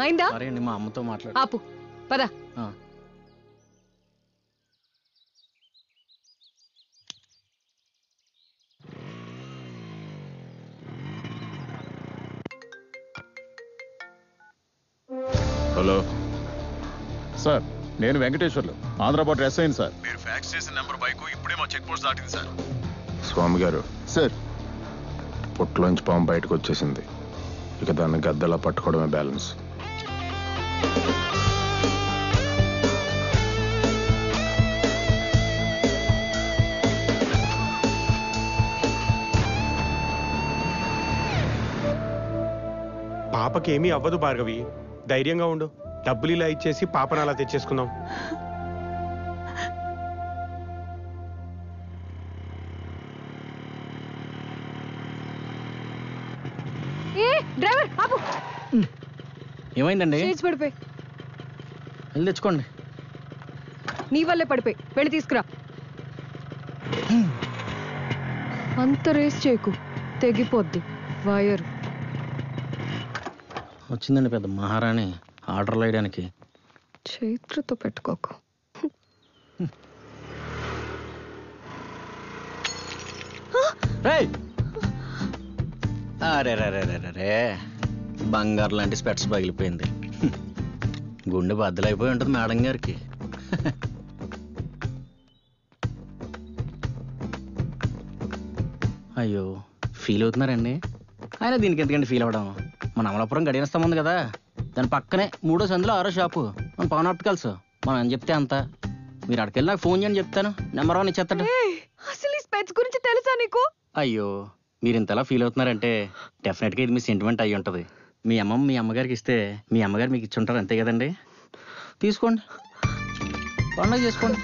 అయిందా? సరే అండి, మా అమ్మతో మాట్లాడు. ఆపు, పద. హలో సార్, నేను Venkateswarlu, Andhra border SI sir. మీరు ఫ్యాక్స్ చేసిన నెంబర్ బైక్ ఇప్పుడే మా చెక్ పోస్ట్ దాటింది సార్. స్వామి గారు సార్, పుట్లోంచి పాము బయటకు వచ్చేసింది, ఇక దాన్ని గద్దలా పట్టుకోవడమే బ్యాలెన్స్. పాపకేమీ అవ్వదు భార్గవి, ధైర్యంగా ఉండు. డబ్బులు ఇలా ఇచ్చేసి పాపను అలా తెచ్చేసుకుందాం. డ్రైవర్ ఆపు. ఏమైందండి? పడిపోయి వెళ్ళి తెచ్చుకోండి. నీ వల్లే పడిపోయి, వెళ్ళి తీసుకురా. అంత రేస్ చేయకు, తెగిపోద్ది వైర్. వచ్చిందండి పెద్ద మహారాణి ఆర్డర్లు వేయడానికి. చైత్రతో పెట్టుకోకు. అరే బంగారు లాంటి స్పెట్స్ పగిలిపోయింది. గుండె బద్దలైపోయి ఉంటుంది మేడం గారికి. అయ్యో, ఫీల్ అవుతున్నారండి? ఆయన దీనికి ఎందుకంటే ఫీల్ అవ్వడం. మన అమలాపురం గడియన స్తంభం ఉంది కదా, దాని పక్కనే 3వ సందులో 6వ షాపు మన పవన్ ఆప్టికల్స్. మనం అని చెప్తే అంత. మీరు అక్కడికి నాకు ఫోన్ చేయని చెప్తాను, నెంబర్ 1 ఇచ్చేస్తాడు. అసలు ఈ స్పెట్స్ గురించి తెలుసా నీకు? అయ్యో, మీరు ఇంతలా ఫీల్ అవుతున్నారంటే డెఫినెట్గా ఇది మీ సెంటిమెంట్ అయ్యి ఉంటుంది. మీ అమ్మమ్మ మీ అమ్మగారికి ఇస్తే మీ అమ్మగారు మీకు ఇచ్చి ఉంటారు, అంతే కదండి? తీసుకోండి, పండుగ చేసుకోండి.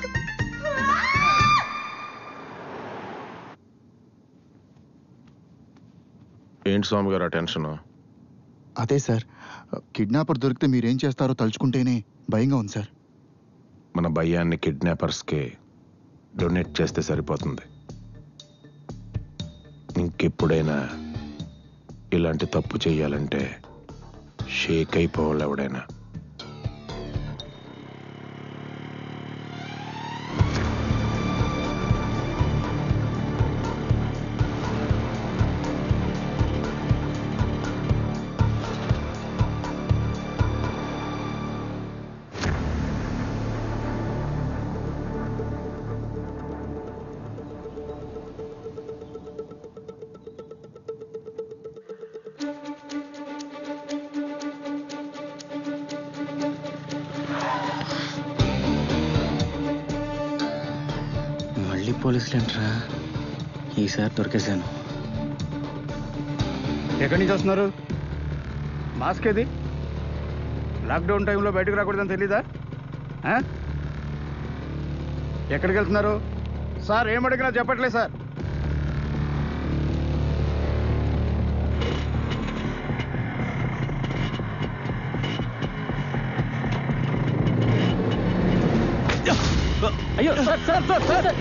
ఏంటి స్వామి గారు ఆ టెన్షన్? అదే సార్, కిడ్నాపర్ దొరికితే మీరేం చేస్తారో తలుచుకుంటేనే భయంగా ఉంది సార్. మన భయాన్ని కిడ్నాపర్స్కి డొనేట్ చేస్తే సరిపోతుంది. ఇంకెప్పుడైనా ఇలాంటి తప్పు చెయ్యాలంటే షేక్ అయిపోవాలి ఎవడైనా. పోలీసులు ఏంట్రా, ఈసారి దొరికేశాను. ఎక్కడి నుంచి వస్తున్నారు? మాస్క్ ఏది? లాక్డౌన్ టైంలో బయటకు రాకూడదని తెలీదా? ఎక్కడికి వెళ్తున్నారు సార్? ఏం అడిగినా చెప్పట్లేదు సార్. అయ్యో సార్ సార్ సార్ సార్,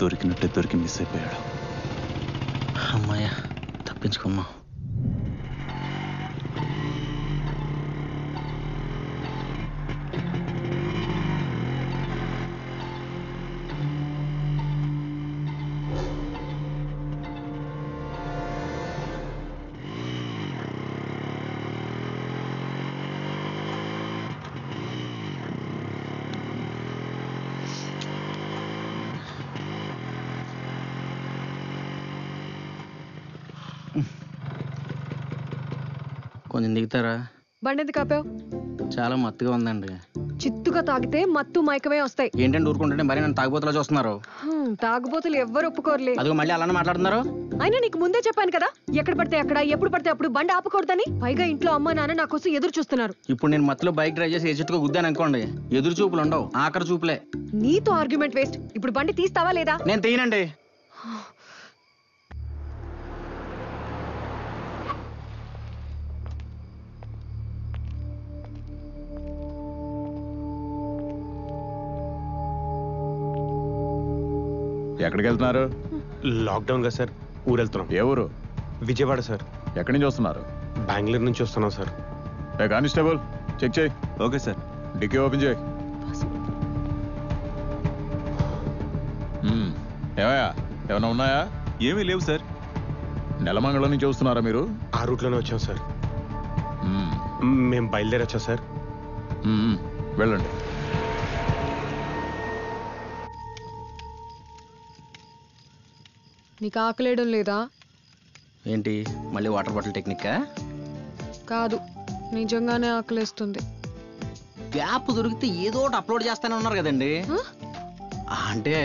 దొరికినట్టే దొరికి మిస్ అయిపోయాడు. అమ్మాయ్యా, తప్పించుకోమ్మా. కొంచెం దిగుతారా? బండి ఎందుకు ఆపావు? చాలా మత్తుగా ఉందండి. చిత్తుగా తాగితే మత్తు మైకమే వస్తాయి. ఏంటంటే ఊరుకుంటుంటే మరి నన్ను తాగుబోతులా చూస్తున్నారు. తాగుబోతులు ఎవ్వరు ఒప్పుకోరులే. అదిగో మళ్ళీ అలానే మాట్లాడుతున్నారు. అయినా నీకు ముందే చెప్పాను కదా, ఎక్కడ పడితే అక్కడ, ఎప్పుడు పడితే అప్పుడు బండి ఆపకూడదని. పైగా ఇంట్లో అమ్మా నాన్న నా కోసం ఎదురు చూస్తున్నారు. ఇప్పుడు నేను మత్తులో బైక్ డ్రైవ్ చేసి ఎజెట్గా గుద్దాను అనుకోండి, ఎదురు చూపులు ఉండవు, ఆఖరి చూపులే. నీతో ఆర్గ్యుమెంట్ వేస్ట్. ఇప్పుడు బండి తీస్తావా లేదా? నేను తీయనండి. ఎక్కడికి వెళ్తున్నారు? లాక్డౌన్ గా సార్, ఊరు వెళ్తున్నాం. ఏ ఊరు? విజయవాడ సార్. ఎక్కడి నుంచి వస్తున్నారు? బెంగళూరు నుంచి వస్తున్నాం సార్. కానిస్టేబుల్ చెక్ చేయి. Okay sir. డిక్కీ ఓపెన్ చేయి. ఏమయ్యా, ఏమైనా ఉన్నాయా? ఏమీ లేవు సార్. నెలమంగళం నుంచి వస్తున్నారా మీరు? ఆ రూట్లోనే వచ్చాం సార్. మేము బయలుదేరి వచ్చాం సార్. వెళ్ళండి. నీకు ఆకలేయడం లేదా? ఏంటి మళ్ళీ వాటర్ బాటిల్ టెక్నిక్కా? కాదు, నిజంగానే ఆకలేస్తుంది. గ్యాప్ దొరికితే ఏదో ఒకటి అప్లోడ్ చేస్తానే ఉన్నారు కదండి. అంటే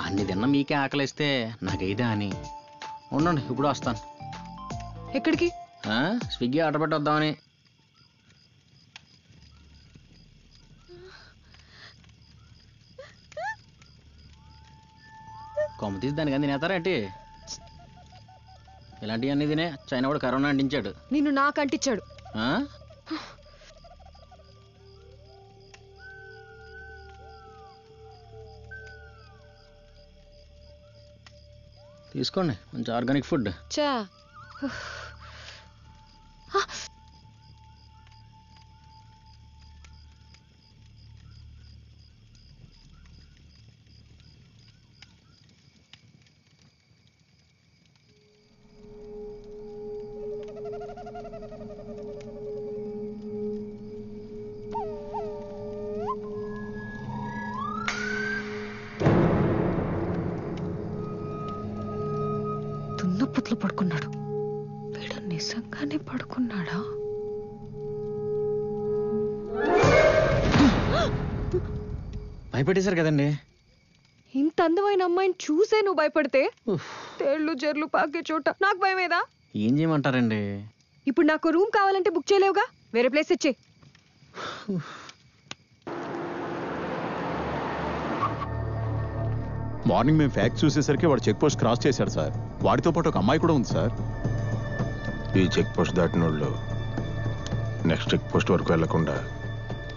అన్ని తిన్నా మీకే ఆకలిస్తే నాకైతే అని. ఉండండి, ఇప్పుడు వస్తాను. ఎక్కడికి? స్విగ్గీ ఆర్డర్ పెట్టి వద్దామని. కొమ్మ తీసి దానికి అన్ని తినేస్తారేంటి? ఇలాంటివి అన్ని తినే చైనా కూడా కరోనా అంటించాడు. నిన్ను నాకు అంటించాడు. తీసుకోండి, మంచి ఆర్గానిక్ ఫుడ్. చా దున్నపుట్లు పడుకున్నాడు. వీడు నిజంగానే పడుకున్నాడా? భయపెట్టేశారు కదండి. ఇంత అందమైన అమ్మాయిని చూసే నువ్వు భయపడితే తేళ్లు జర్లు పాకే చోట నాకు భయమేదా? ఏం చేయమంటారండి? ఇప్పుడు నాకు రూమ్ కావాలంటే బుక్ చేయలేవుగా, వేరే ప్లేస్ ఇచ్చే. మార్నింగ్ మేము ఫ్యాక్ట్ చూసేసరికి వాడు చెక్ పోస్ట్ క్రాస్ చేశాడు సార్. వాడితో పాటు ఒక అమ్మాయి కూడా ఉంది సార్. ఈ చెక్ పోస్ట్ దాటిన వాళ్ళు నెక్స్ట్ చెక్ పోస్ట్ వరకు వెళ్లకుండా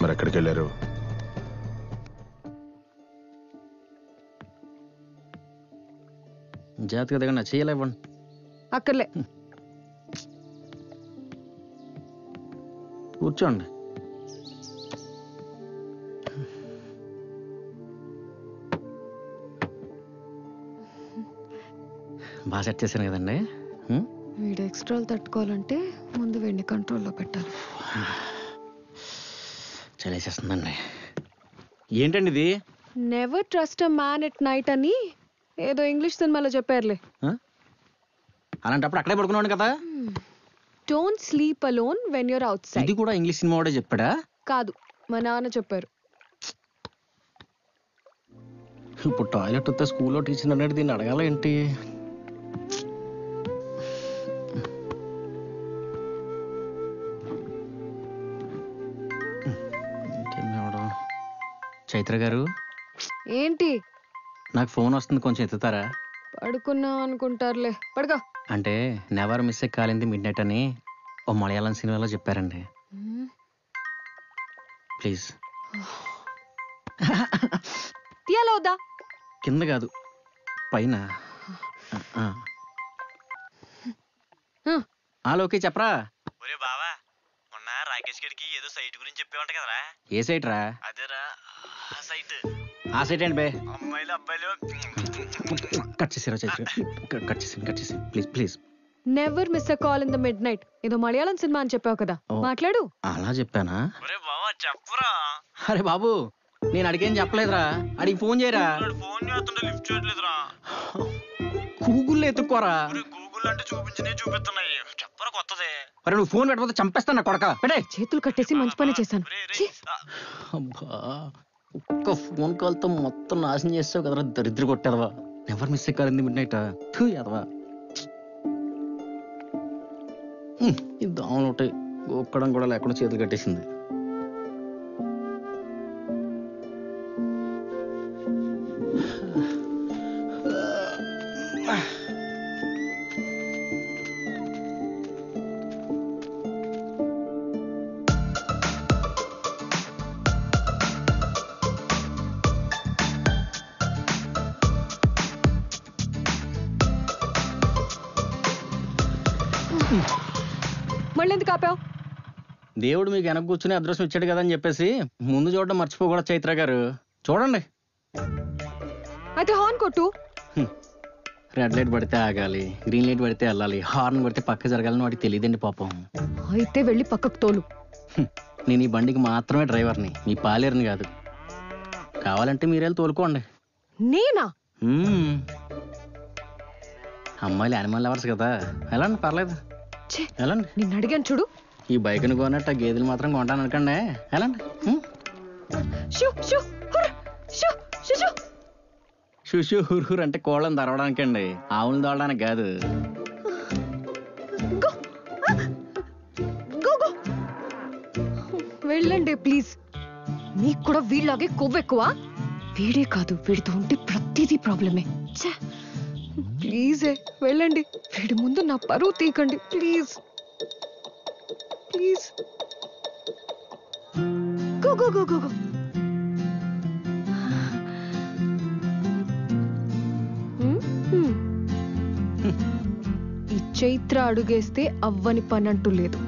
మరి ఎక్కడికి వెళ్ళారు? జాగ్రత్తగా దిగండి, చేయలేవండి. అక్కర్లే, కూర్చోండి. బాగా సెట్ చేశాను కదండి. వీడు ఎక్స్ట్రాలు తట్టుకోవాలంటే ముందు వీడిని కంట్రోల్లో పెట్టాలి. చలేసేస్తుందండి. ఏంటండి ఇది? Never trust a man at night అని ఏదో ఇంగ్లీష్ సినిమాలో చెప్పారులే. అలాంటప్పుడు అక్కడే పడుకున్నాను కదా. Don't sleep alone when you're outside. ఇది కూడా ఇంగ్లీష్ సినిమా వాడే చెప్పాడా? కాదు, మా నాన్న చెప్పారు. ఇప్పుడు టాయిలెట్ వస్తే స్కూల్లో టీచర్ అన్నట్టు దీన్ని అడగాల ఏంటి? చైత్ర గారు, ఏంటి? నాకు ఫోన్ వస్తుంది, కొంచెం ఎత్తుతారా? పడుకున్నా అనుకుంటారులే, పడుకో. అంటే నెవర్ మిస్ ఏ కాలింది మిడ్ నైట్ అని ఓ మలయాళం సినిమాలో చెప్పారండి. ప్లీజ్. తీయాలా వద్దా? కింద కాదు, పైన ఓకే చెప్పరా. ఒరే బావా, మొన్న రాకేష్ గడికి ఏదో సైట్ గురించి చెప్పేవంట కదరా? ఏ సైట్ రా? అదేరా ఆ సైట్. ఆ సైట్ ఏంటి బే? అమ్మాయిలు అబ్బాయిలు కట్ చేసారా? కట్ చేసి please please. Never miss a call in the mid night. ఏదో మలయాళం సినిమా అని చెప్పావు కదా, మాట్లాడు. అలా చెప్పానా? ఒరే బావా చెప్పరా. అరే బాబు, నేను అడిగేం చెప్పలేదురా. అడిగి ఫోన్ చేయరా. ఫోన్ చేస్తుంటే లిఫ్ట్ చేయట్లేదురా. గూగుల్లో ఎత్తుక్కోరా. గూగుల్ అంటే చూపిస్తున్నాయి. చెప్పరా కొత్తదే. అరే నువ్వు ఫోన్ పెట్టకపోతే చంపేస్తాను నా కొడక. పెట్టే. చేతులు కట్టేసి మంచి పని చేశాను. అబ్బా, ఒక్క ఫోన్ కాల్ తో మొత్తం నాశనం చేస్తావు కదరా దరిద్ర కొట్టేదవా. నెవర్ మిస్ కాలింది మిడ్ నైట్. ఎదవా ఇది దోమలు ఉంటాయి. ఒక్కడం కూడా లేకుండా చేతులు కట్టేసింది. మళ్ళీ ఎందుకు ఆపావు? దేవుడు మీకు వెనక కూర్చుని అదృష్టం ఇచ్చాడు కదా అని చెప్పేసి ముందు చూడడం మర్చిపోకూడదు చైత్ర గారు. చూడండి. అయితే హార్న్ కొట్టు. రెడ్ లైట్ పడితే ఆగాలి, గ్రీన్ లైట్ పడితే వెళ్ళాలి, హార్న్ పడితే పక్క జరగాలని వాడికి తెలియదండి పాపం. అయితే వెళ్ళి పక్కకు తోలు. నేను ఈ బండికి మాత్రమే డ్రైవర్ని, మీ పాలేరుని కాదు. కావాలంటే మీరెళ్ళి తోలుకోండి. నేనా? అమ్మాయిలు యానిమల్ లవర్స్ కదా, వెళ్ళండి పర్లేదు. వెళ్ళండి. నిన్ను అడిగాను చూడు. ఈ బైక్ని కొన్నట్టు ఆ గేదెలు మాత్రం కొంటాను అనుకోండి. వెళ్ళండి. షుషు హుర్హుర్ అంటే కోళ్ళని తరవడానికండి, ఆవులను తోలడానికి కాదు. వెళ్ళండి ప్లీజ్. నీకు కూడా వీళ్ళలాగే కొవ్వెక్కువ. వీడే కాదు, వీడితో ఉంటే ప్రతిదీ ప్రాబ్లమే. ప్లీజే వెళ్ళండి. వీడి ముందు నా పరువు తీకండి please please. Go go go go go. ఈ చైత్ర అడుగేస్తే అవ్వని పని అంటూ లేదు.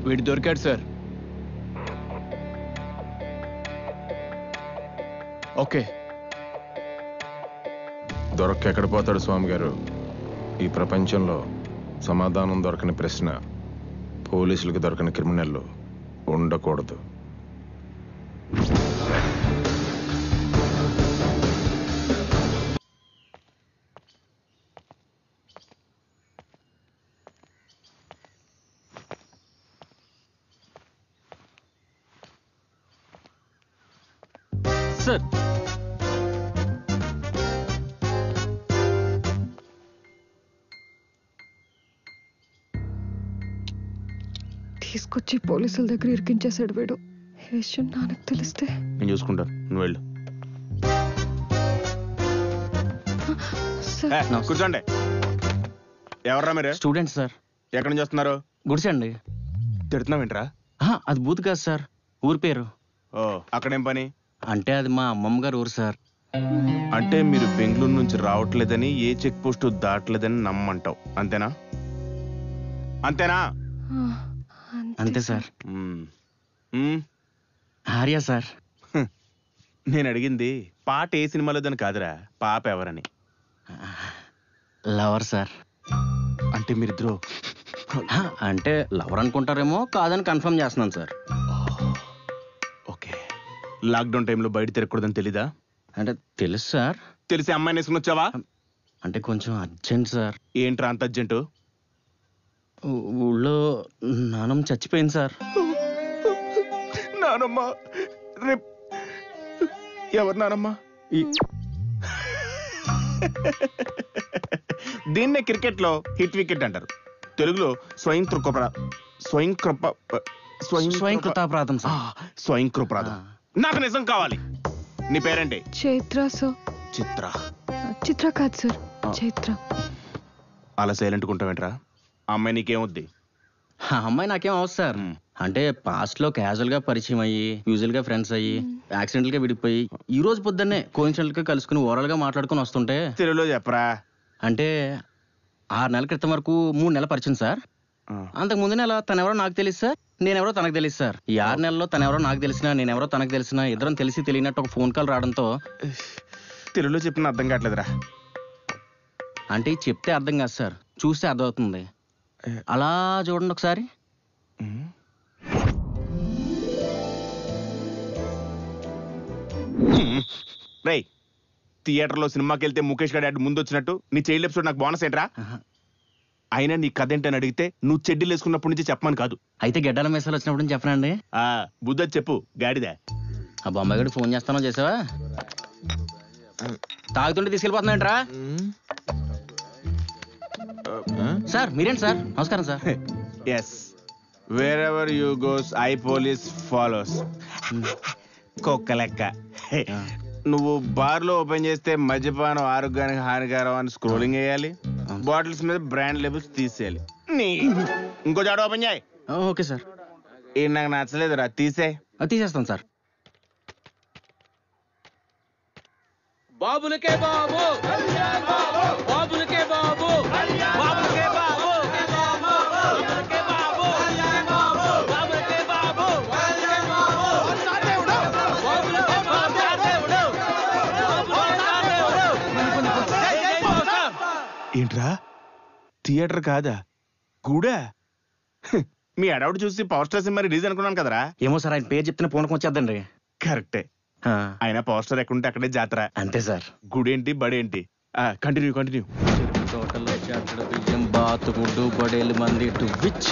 వీడు దొరికాడు సార్. ఓకే. దొరక్క ఎక్కడ పోతాడు స్వామి గారు? ఈ ప్రపంచంలో సమాధానం దొరకని ప్రశ్న పోలీసులకు దొరకని క్రిమినల్ ఉండకూడదు. సార్ తీసుకొచ్చి పోలీసుల దగ్గర ఇరికించేశాడు వీడు. ఈ విషయం నాన్నకు తెలిస్తే నేను చూసుకుంటా, నువ్వు వెళ్ళు. కూర్చోండి. ఎవర్రా మీరు? Students sir. ఎక్కడి నుంచి వస్తున్నారు? గుడిసండి. తిడుతున్నావేంట్రా? అది బూత్ కాదు సార్, ఊరి పేరు. ఓ, అక్కడేం పని? అంటే అది మా అమ్మమ్మ గారు ఊరు సార్. అంటే మీరు బెంగళూరు నుంచి రావట్లేదని ఏ చెక్ పోస్ట్ దాటలేదని నమ్మంటావు అంతేనా? అంతేనా? అంతే సార్. ఆర్య సార్. నేను అడిగింది పాట ఏ సినిమాలోదని కాదురా, పాప ఎవరని. Lover sir. అంటే మీరిద్దరు అంటే లవర్ అనుకుంటారేమో, కాదని కన్ఫర్మ్ చేస్తున్నాను సార్. ఓకే. లాక్డౌన్ టైంలో బయట తిరగకూడదని తెలీదా? అంటే తెలుసు సార్. తెలిసి అమ్మాయిని వేసుకుని వచ్చావా? అంటే కొంచెం అర్జెంట్ సార్. ఏంట్రా అంత అర్జెంటు? ఊళ్ళో నానమ్మ చచ్చిపోయింది సార్. నానమ్మ? రేపు ఎవరు నానమ్మ? దీన్నే క్రికెట్ లో హిట్ వికెట్ అంటారు, తెలుగులో స్వయంకృతాపరాధం సార్. స్వయంకృతాపరాధం. నాకు నిజం కావాలి. నీ పేరేంటి? చైత్ర సార్. చిత్ర? చిత్ర కాదు సార్, చైత్ర. అలా సైలెంట్ ఉంటావేంట్రా? అమ్మాయి నీకేమొద్ది? అమ్మాయి నాకేం అవసరం సార్. అంటే పాస్ట్ లో క్యాజువల్ గా పరిచయం అయ్యి, యూజువల్ గా ఫ్రెండ్స్ అయ్యి, యాక్సిడెంటల్ గా విడిపోయి, ఈ రోజు పొద్దున్నే కోయిన్సిడెంటల్ గా కలుసుకుని ఓవరాల్ గా మాట్లాడుకుని వస్తుంటే. తెలుగులో చెప్పరా? అంటే 6 నెలల క్రితం వరకు 3 నెలల పరిచయం సార్. అంతకు ముందు నెల తనెవరో నాకు తెలియదు సార్, నేనెవరో తనకు తెలియదు సార్. ఈ 6 నెలల్లో తనెవరో నాకు తెలిసినా, నేనెవరో తనకు తెలిసినా, ఇద్దరం తెలిసి తెలియనట్టు ఒక ఫోన్ కాల్ రావడంతో. తెలుగులో చెప్పిన అర్థం కావట్లేదురా. అంటే చెప్తే అర్థం కాదు సార్, చూస్తే అర్థమవుతుంది. అలా చూడండి ఒకసారి. రేయ్, థియేటర్లో సినిమాకి వెళ్తే ముఖేష్ గారి ముందు వచ్చినట్టు నీ చైల్డ్ ఎపిసోడ్ నాకు బోనస్ ఏంట్రా? అయినా నీ కథ ఏంటని అడిగితే నువ్వు చెడ్డీలు వేసుకున్నప్పటి నుంచి చెప్పమని కాదు. అయితే గడ్డల మెసేజ్ వచ్చినప్పుడు నుంచి చెప్పనండి. బుద్ధ చెప్పు గాడిదా. ఆ బొమ్మాయి గడి ఫోన్ చేస్తానో చేసావా? తాగుతుంటే తీసుకెళ్ళిపోతున్నాయంట్రా సార్. మీరేంటి సార్? నమస్కారం sir. Yes, wherever you goes I police follows. కుక్క లెక్క. నువ్వు బార్ లో ఓపెన్ చేస్తే మద్యపానం ఆరోగ్యానికి హానికరం అని స్క్రోలింగ్ వేయాలి, బాటిల్స్ మీద బ్రాండ్ లేబుల్స్ తీసేయాలి. ఇంకో చాట ఓపెన్ చేయి. Okay sir. నాకు నచ్చలేదురా, తీసేస్తాను సార్. బాబులకే బాబు, బాబులకే బాబు, బాబులకే బాబు, ఏంట్రా థియేటర్ కాదా కూడా? మీ అడవుడు చూసి పవర్ స్టార్ సినిమా రిలీజ్ అనుకున్నాను కదరా. ఏమో సార్, ఆయన పేరు చెప్తే పూనకం వచ్చేద్దండి. కరెక్టే. ఆయన పవర్ స్టార్ ఎక్కడుంటే అక్కడే జాతర. అంతే సార్. గుడేంటి బడేంటి? కంటిన్యూ. టోటల్ చాటడు బియ్యం బాతుకుడు బడేలు మంది టు విచ్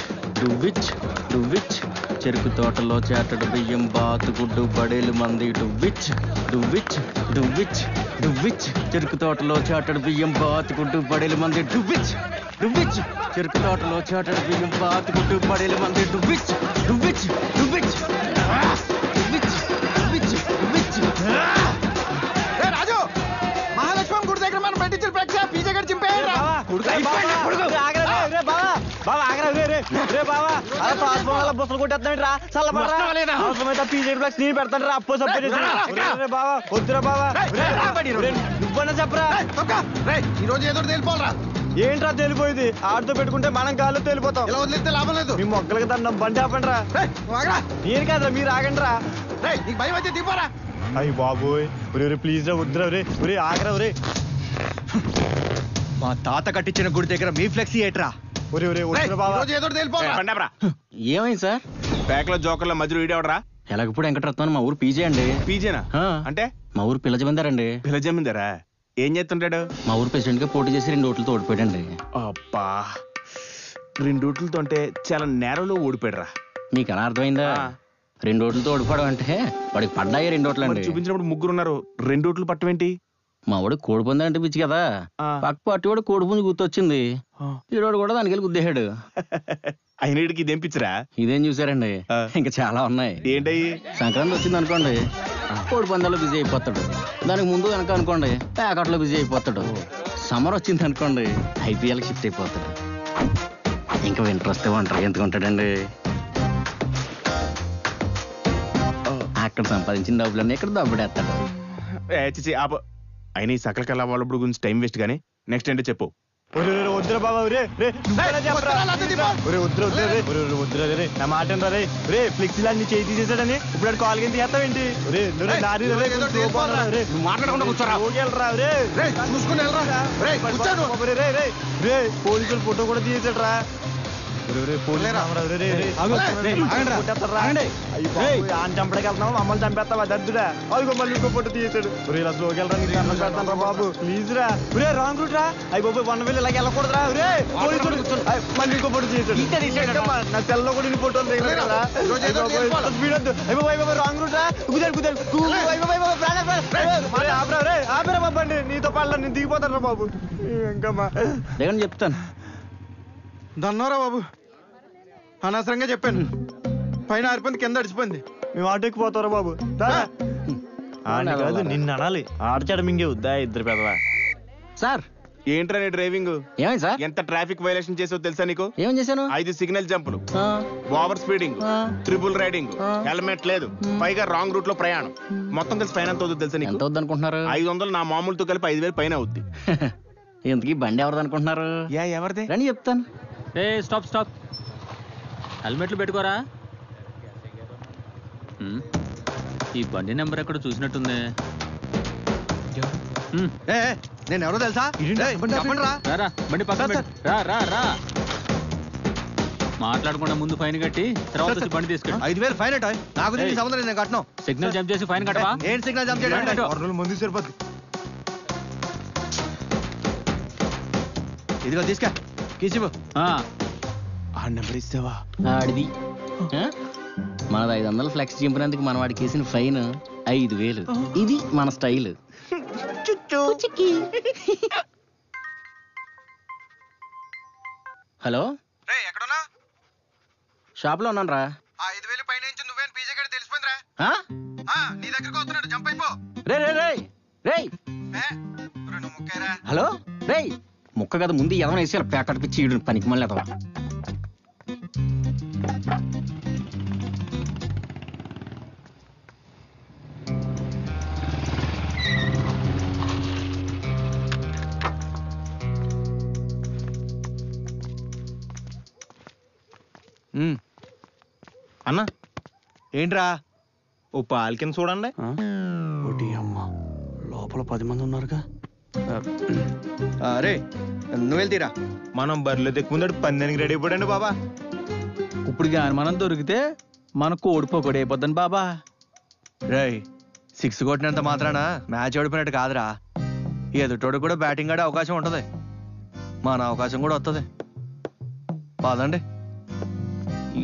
చెరుకు తోటలో చాటడు బియ్యం బాతుకుడు బడేలు మంది టు విచ్ చెరుకు తోటలో చాటడు బియ్యం బాతుకుడు బడేలు మంది టు విచ్ చెరుకు తోటలో చాటడు బియ్యం బాతుకుడు బడేలు మంది టు విచ్ రాజు, మహాలక్ష్మి గుడి దగ్గర మనం పెట్టించిన ప్రేక్ష పీజే గడి చింపేయండి. బుసలు కొట్టేస్తానండి రా, చల్లబడరా. పీజే ఫ్లెక్స్ నేను పెడతాను రా. అప్పో సపోర్ట్ బావా, వద్దురా బావా. నువ్వన్నా చెప్పరా. ఈ రోజు ఏదో తెలిపోరా. ఏంట్రా తెలిపోయింది? ఆడితో పెట్టుకుంటే మనం గాల్లో తెలిపోతాం. ఇలా వదిలేస్తే లాభం లేదు. మీ మొక్కలకి దండం, బండి ఆపండి రా. నేను కాదురా, మీరు ఆగండి రా. నీకు భయం అయితే దిగిపోరా. అయ్యి బాబోయ్, ఒరే ప్లీజ్ రా, వద్దురా. ఒరే ఆగరా. మా తాత కట్టించిన గుడి దగ్గర మీ ఫ్లెక్సీ ఏట్రా? ఏమైంది సార్? బ్యాక్ లో జోకర్ల మధ్యలో వీడేవడరా? ఎలాగప్పుడు వెంకటరత్నం, మా ఊరు పీజే అండి. పీజేనా? అంటే మా ఊరు పిల్ల జమీందారండి. పిల్ల జమీందారా? ఏం చేస్తుంటాడు? మా ఊరు ప్రెసిడెంట్ గా పోటీ చేసి 2 ఓట్లతో ఓడిపోయాడండి. అబ్బా, 2 ఓట్లతో అంటే చాలా నేరలో ఓడిపోయాడురా. మీకు ఎలా అర్థమైందా? 2 ఓట్లతో ఓడిపోవడం అంటే వాడికి పడ్డాయి 2 ఓట్లు అండి. చూపించినప్పుడు 3 ఉన్నారు, 2 ఓట్లు పట్టమేంటి? మా వాడు కోడిపుంది అంటే పిచ్చి కదా, పక్క పార్టీ వాడు కోడిపుంది గుర్తొచ్చింది, ఈరోడు కూడా దానికి వెళ్ళి గుద్దేశాడు. అయినడికి ఇదేం పిచ్చిరా? ఇదేం చూసారండి, ఇంకా చాలా ఉన్నాయి. ఏంటయ్యి? సంక్రాంతి వచ్చింది అనుకోండి, కోడి పందాల్లో బిజీ అయిపోతాడు. దానికి ముందు కనుక అనుకోండి ప్యాకెట్లో బిజీ అయిపోతాడు. సమ్మర్ వచ్చింది అనుకోండి IPL షిఫ్ట్ అయిపోతాడు. ఇంకా వింటర్ వస్తే ఒంటరి ఎందుకు ఉంటాడండి? అక్కడ సంపాదించిన డబ్బులన్నీ ఇక్కడ దబ్బుడేస్తాడు. చిచి ఆప. అయినా ఈ సకల కళ వాళ్ళ గురించి టైం వేస్ట్ గానీ నెక్స్ట్ ఏంటో చెప్పు. వద్దురా బాబా వద్దురా నా మాట రే రే ఫ్లెక్సీలు అన్ని చేయి తీసేసాడని ఇప్పుడు కాల్ కింద చేస్తావేంటి? మాట్లాడకుండా కూర్చోరా. పోలీసులు ఫోటో కూడా తీసేసాడు రా. చంపడానికి వెళ్తున్నావు మమ్మల్ని చంపేస్తావా దద్దురా? అదిగో మళ్ళీ ఇంకో ఫోటో తీసాడు. ఇలా స్లోకి వెళ్ళరా నీకు అన్నం పెడతాను రా బాబు ప్లీజ్ రా. రే రాంగ్ రూట్ రా. అయ్యి బాబు 1 వీల్ ఇలాగ వెళ్ళకూడదురా. రే మళ్ళీ ఇంకో ఫోటో తీసాడు. నా సెల్లో కూడా ఇన్ని ఫోటోలు దిగలేరా? స్పీడ్ వద్దు. అయ్యి బాబు రాంగ్ రూట్ రా. ఆపరా బాబు అండి నీతో పాడలా నేను దిగిపోతాను రా బాబు. ఇంకమ్మా లేదని చెప్తాను. దన్నోరా బాబు అనవసరంగా చెప్పాను. పైన ఆరిపోయింది కింద అడిచిపోయింది. మేము ఆటోకి పోతారా బాబు? కాదు నిన్ను అనాలి. ఆడచాడు మింగే వద్దా ఇద్దరు పెదవా. సార్ ఏంట్రా నీ డ్రైవింగ్? ఏమైంది సార్? ఎంత ట్రాఫిక్ వైలేషన్ చేసావు తెలుసా నీకు? ఏం చేశాను? 5 సిగ్నల్ జంపులు, over speeding, triple riding, helmet లేదు, పైగా రాంగ్ రూట్ లో ప్రయాణం. మొత్తం కలిసి పైన ఎంత అవుతుంది తెలుసా నీకు? ఎంత అవుద్ది అనుకుంటున్నారు? 500 నా మామూలుతో కలిపి 5000 పైన అవుద్ది. ఇంతకీ బండి ఎవరిది అనుకుంటున్నారు? ఎవరిదే రండి చెప్తాను. Stop stop. హెల్మెట్లు పెట్టుకోరా. ఈ బండి నెంబర్ ఎక్కడ చూసినట్టుంది. నేను ఎవరో తెలుసా? రా బండి పక్కన పెట్టు. రా రా మాట్లాడకుండా ముందు ఫైన్ కట్టి తర్వాత బండి తీసుకెళ్ళి. 5000 ఫైన్ అంటే నాకు దీనికి సంబంధం లేదు. నేను కట్టను. సిగ్నల్ జంప్ చేసి ఫైన్ కట్టవా? ఏంటి సిగ్నల్ జంప్ చేయడం? ముందు సరిపోద్ది. ఇదిగో తీసుకా కీచిపో. ఆ నెంబర్ ఇస్తావా? ఆడిది మనది 500 ఫ్లెక్స్ చింపినందుకు మన వాడికి వేసిన ఫైన్ 5000. ఇది మన స్టైల్. హలో షాప్ లో ఉన్నాను రా. 5000 పైన నువ్వేం పీజే గడి తెలిసిపోయిందిరా. నీ దగ్గరకు వస్తున్నాడు. జంప్ అయిపో. రే రే రే రే హలో రే ముక్క కదా ముందు ఎవరైనా వేసి ప్యాకెట్ పిచ్చి ఈడు పనికి మళ్ళీ ఎదవా. అన్నా ఏంట్రా? ఓ పాలు కింద చూడండి. అమ్మ లోపల 10 మంది ఉన్నారుగా. అరే నువ్వు వెళ్తీరా. మనం బరిలో దిక్కుందడు పందానికి రెడీ అయిపోయాడు బాబా. ఇప్పుడు కానీ మనం దొరికితే మనకు ఓడిపోకూడదు అయిపోద్దని బాబా. రేయ్ 6 కొట్టినంత మాత్రాన మ్యాచ్ ఓడిపోయినట్టు కాదురా. ఎదుటోడు కూడా బ్యాటింగ్ ఆడే అవకాశం ఉంటది. మన అవకాశం కూడా వస్తుంది. పదండి.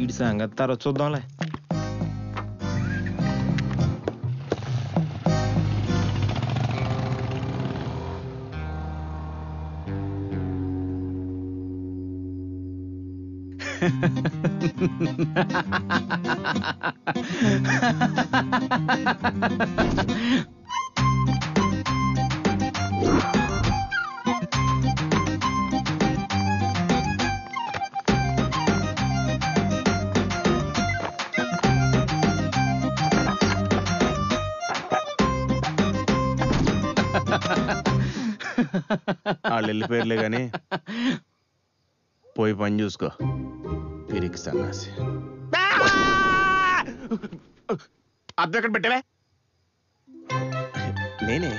ఈడి సంగతి తర్వాత చూద్దాంలే. వాళ్ళు వెళ్ళిపోయారులే గాని పోయి పని చూసుకో. తిరిగి సన్నాసి అద్దె ఎక్కడ పెట్టావే? నేనే.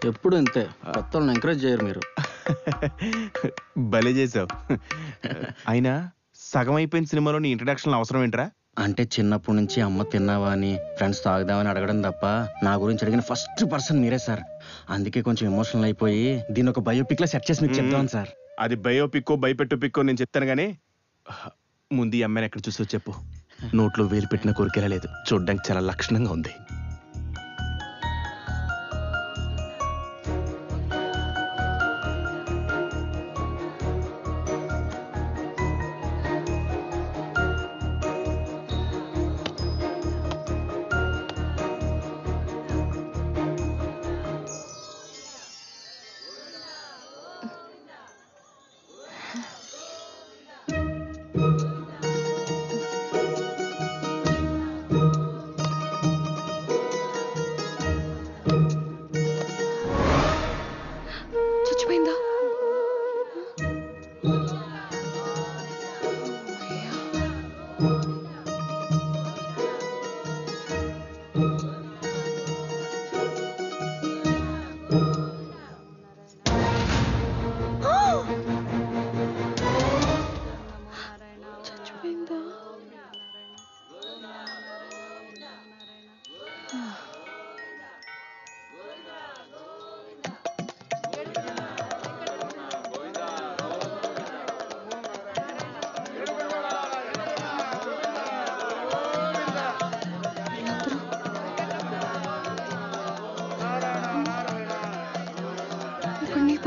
ఎప్పుడు ఇంతే కొత్తలను ఎంకరేజ్ చేయరు మీరు. భలే చేసావు. అయినా సగం అయిపోయిన సినిమాలో నీ ఇంట్రడక్షన్ అవసరం ఏంట్రా? అంటే చిన్నప్పటి నుంచి అమ్మ తిన్నావా అని ఫ్రెండ్స్ తాగుదామని అడగడం తప్ప నా గురించి అడిగిన ఫస్ట్ పర్సన్ మీరే సార్. అందుకే కొంచెం ఎమోషనల్ అయిపోయి దీని ఒక బయోపిక్ లో సెట్ చేసి మీకు చెప్తాను సార్. అది బయోపిక్కో భయపెట్టు పిక్కో నేను చెప్తాను గానీ ముందు ఈ అమ్మాయిని ఎక్కడ చూసో చెప్పు. నోట్లో వేలు పెట్టిన కోరికెలా లేదు, చూడ్డానికి చాలా లక్షణంగా ఉంది.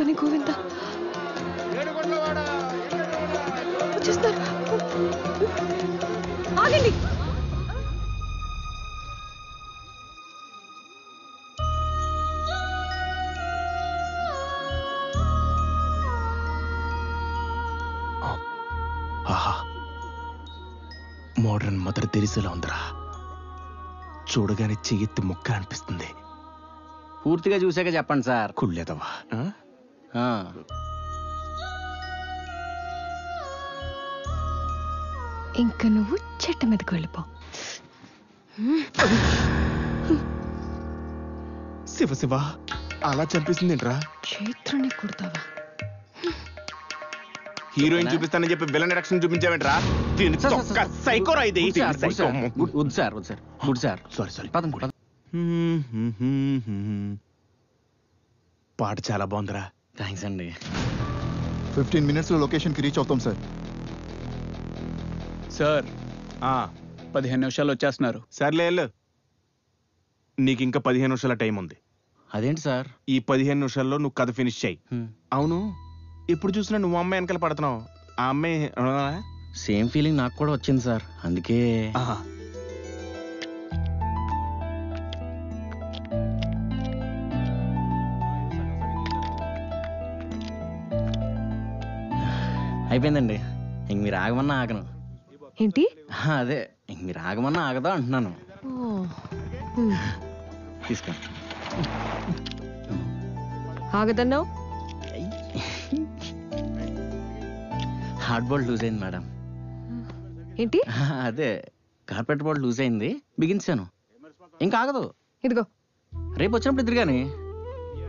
పని గోవింద వచ్చేస్తారు. ఆగండి. ఆహా, మోడర్న్ మదర్ తెరిసేలా ఉందిరా. చూడగానే చెయ్యెత్తి మొక్క అనిపిస్తుంది. పూర్తిగా చూసాక చెప్పండి సార్. కుళ్ళేదవా? ఇంకా నువ్వు చెట్టు మీదకి వెళ్ళిపో. శివ శివ, అలా చంపేసిందేంట్రా? చైత్రుని కొడతావా? హీరోయిన్ చూపిస్తానని చెప్పి విలన్ డైరెక్షన్ చూపించావేంట్రా? దీని తొక్క సైకోరా ఇది. సారీ. పాట చాలా బాగుందిరా. థ్యాంక్స్ అండి. 15 minutes లో లొకేషన్ కి రీచ్ అవుతాం సార్. సార్ 15 నిమిషాలు వచ్చేస్తున్నారు. సర్లే వెళ్ళు. నీకు ఇంకా 15 నిమిషాల టైం ఉంది. అదేంటి సార్? ఈ 15 నిమిషాల్లో నువ్వు కథ ఫినిష్ చేయి. అవును, ఎప్పుడు చూసినా నువ్వు అమ్మాయి వెనకాల పడుతున్నావు. ఆ అమ్మాయి సేమ్ ఫీలింగ్ నాకు కూడా వచ్చింది సార్, అందుకే. అయిపోయిందండి. ఇంక మీరు ఆగమన్నా ఆగను. ఏంటి? అదే ఇంక మీరు ఆగమన్నా ఆగదా అంటున్నాను. తీసుకో. ఆగదన్నావు? హార్డ్ బోల్ట్ లూజ్ అయింది మేడం. ఏంటి? అదే కార్పెట్ బోల్ట్ లూజ్ అయింది, బిగించాను. ఇంకా ఆగదు. ఇదిగో రేపు వచ్చినప్పుడు ఇద్దరు గాని.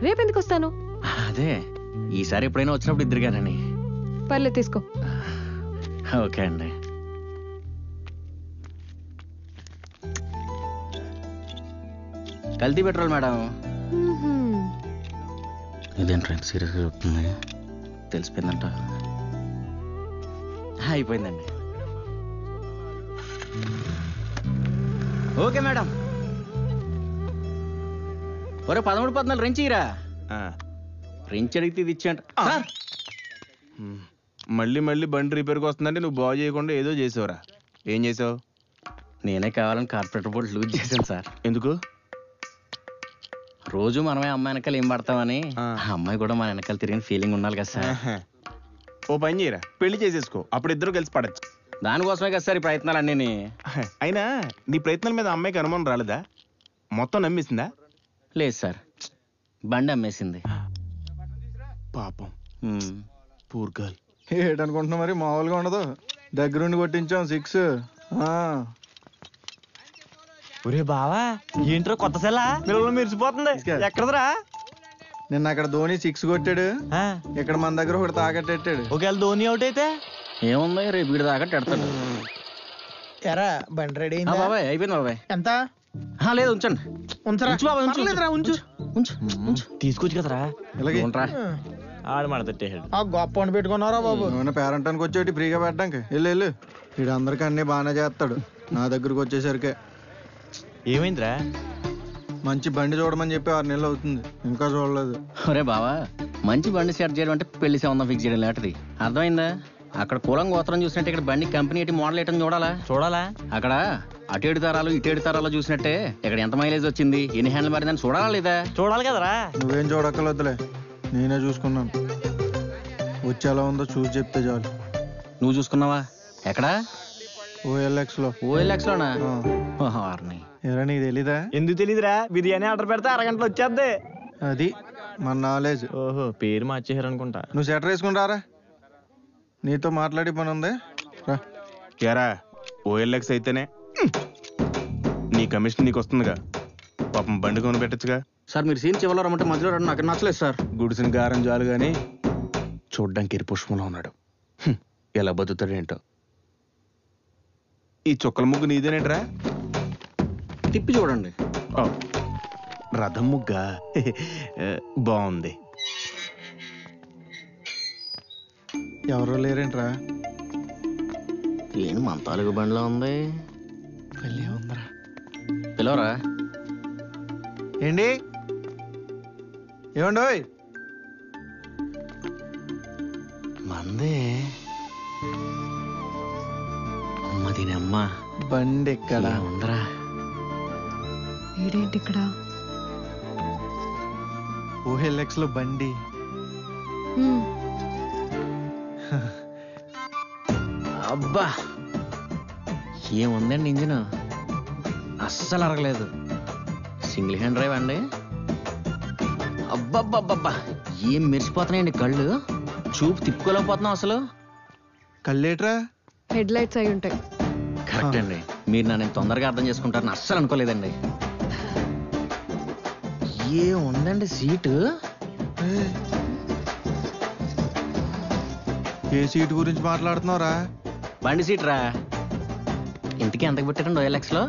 రేపు ఎందుకు వస్తాను? అదే ఈసారి ఎప్పుడైనా వచ్చినప్పుడు ఇద్దరు గానని. పర్లేదు, తీసుకో. ఓకే అండి. కల్తీ పెట్రోల్ మేడం. ఇదేంట్రా సీరియస్గా చెప్తుంది? తెలిసిపోయిందంట. అయిపోయిందండి. Okay madam. ఒరే 13-14 రెంచ్ ఇరా. రెంచ్ అడిగితే ఇది ఇచ్చాంట. మళ్ళీ బండి రిపేర్కి వస్తుందంటే నువ్వు బాగు చేయకుండా ఏదో చేసావురా. ఏం చేసావు? నేనే కావాలని కార్పొరేటర్ బోర్డు లూజ్ చేశాను సార్. ఎందుకు? రోజు మనమే అమ్మాయి వెనకాల ఏం పడతామని. ఆ అమ్మాయి కూడా మన వెనకాల తిరిగిన ఫీలింగ్ ఉండాలి కదా సార్. ఓ పని చేయరా, పెళ్లి చేసేసుకో. అప్పుడు ఇద్దరు కలిసి పడచ్చు. దానికోసమే కదా సార్ ఈ ప్రయత్నాలు అన్నీ. అయినా నీ ప్రయత్నాల మీద అమ్మాయికి అనుమానం రాలేదా? మొత్తం నమ్మేసిందా? లేదు సార్, బండి అమ్మేసింది. పాపం, పూర్ గర్ల్. ఏటనుకుంటున్నా మరి, మామూలుగా ఉండదు. దగ్గరుండి కొట్టించాం 6. ఒరే బావా, ఏంట్రా కొత్త సెల్ల పిల్లలు మెరిసిపోతుంది. ఎక్కడదరా? నిన్న అక్కడ ధోని 6 కొట్టాడు, ఇక్కడ మన దగ్గర ఒకటి తాకట్టెట్టాడు. ఒకవేళ ధోని అవుట్ అయితే ఏముంది, రేపు వీడి తాకట్టెడతాడు. ఎరా బండి రెడీ అయిందా? బాబాయ్ అయిపోయింది బాబాయ్. ఎంత? లేదు ఉంచండి. తీసుకొచ్చు కదరా. ఆడు మాట తట్టేసాడు. గొప్ప అని పెట్టుకున్నారా బాబు? నువ్వు పేరెంటానికి వచ్చేటి ఫ్రీగా పెట్టడానికి. వెళ్ళు. వీడు అందరికి అన్ని బాగానే చేస్తాడు, నా దగ్గరకు వచ్చేసరికి. ఏమైందిరా? మంచి బండి చూడమని చెప్పి 6 నెలలు అవుతుంది, ఇంకా చూడలేదు. ఒరే బావా, మంచి బండి సెట్ చేయడం అంటే పెళ్లి సంబంధం ఫిక్స్ చేయడం లాంటిది. అర్థమైందా? అక్కడ కులం గోత్రం చూసినట్టే ఇక్కడ బండి కంపెనీ ఏంటి మోడల్ ఏంటని చూడాలా. అక్కడ అటు 7 తరాలు ఇటు 7 తరాలు చూసినట్టే ఇక్కడ ఎంత మైలేజ్ వచ్చింది, ఎన్ని హ్యాండిల్ మారిందని చూడాలా లేదా? చూడాలి కదరా. నువ్వేం చూడక్కర్లేదులే, నేనే చూసుకున్నాను. వచ్చేలా ఉందో చూసి చెప్తే చాలు. నువ్వు చూసుకున్నావా? ఎక్కడా? OLX లో. OLX లోనా? ఎరా నీకు తెలీదా? ఎందుకు తెలీదురా? బిర్యానీ ఆర్డర్ పెడితే అరగంటలో వచ్చేద్ది. అది మన నాలెడ్జ్. ఓహో, పేరు మార్చేసారు అనుకుంటా. నువ్వు షట్టర్ వేసుకుని రారా, నీతో మాట్లాడి పని ఉంది. ఎరా OLX అయితేనే నీ కమిషన్ నీకు వస్తుందిగా. పాపం బండి కొని పెట్టచ్చుగా. సార్ మీరు సీన్ చివరిలో రమ్మంటే మధ్యలో రండి, నాకు నచ్చలేదు సార్. గుడిసిన గారం చాలు గాని చూడ్డానికి ఎరిపుష్పంలో ఉన్నాడు. ఎలా బతుకుతాడేంటో. ఈ చుక్కల ముగ్గు నీదేనేట్రా? తిప్పి చూడండి. రథం ముగ్గా బాగుంది. ఎవరో లేరేంట్రా? ఏం మన తాలూకు బండిలో ఉంది. పెళ్ళి ఉందరా, పిలవరా. ఏంటి? ఏమండోయ్, మందే అమ్మ దీని అమ్మ బండి ఎక్కడ ఉందరా. వీడేంటి ఇక్కడ? ఓఎల్ఎక్స్ లో బండి. అబ్బా ఏముందండి ఇంజిన్, అస్సలు అరగలేదు. సింగిల్ హ్యాండ్ డ్రైవ్ అండి. అబ్బబ్బబ్బబ్బా ఏం మెరిసిపోతున్నాయండి కళ్ళు, చూపు తిప్పుకోలేకపోతున్నాం అసలు. కళ్ళేట్రా? హెడ్ లైట్స్ అయి ఉంటాయి. కరెక్ట్ అండి, మీరు నన్ను తొందరగా అర్థం చేసుకుంటారని అస్సలు అనుకోలేదండి. ఏముందండి సీటు, ఏ సీటు గురించి మాట్లాడుతున్నావురా? బండి సీట్ రా. ఇంటికి ఎంతకు పెట్టారండి OLX లో?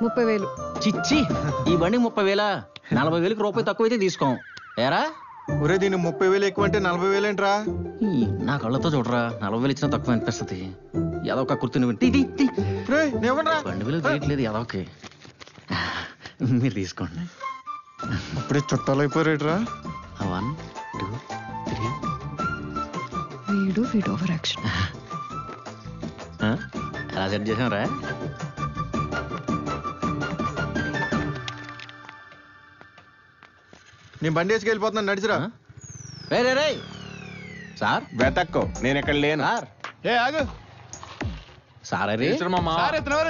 30,000. చిచ్చి ఈ బండి 30,000? 40,000కి రూపాయి తక్కువైతే తీసుకోం ఏరా. ఒరే దీన్ని 30,000 ఎక్కువ అంటే 40,000 ఏంట్రా? నా కళ్ళతో చూడరా, 40,000 ఇచ్చినా తక్కువ అనిపిస్తుంది. ఏదో ఒక కుర్తిని బండి విలువ తీయట్లేదు ఏదోకే. మీరు తీసుకోండి. అప్పుడే చుట్టాలు అయిపోయారేట్రా? 1 2 3. వీడు ఓవర్ యాక్షన్. ఎలా సెట్ చేసాం రా? నేను బండి వేసుకు వెళ్ళిపోతున్నాను, నడిచిరా. రే రే రే సార్ వెతక్కో, నేను ఇక్కడ లేను. ఏ ఆగు సార్. అది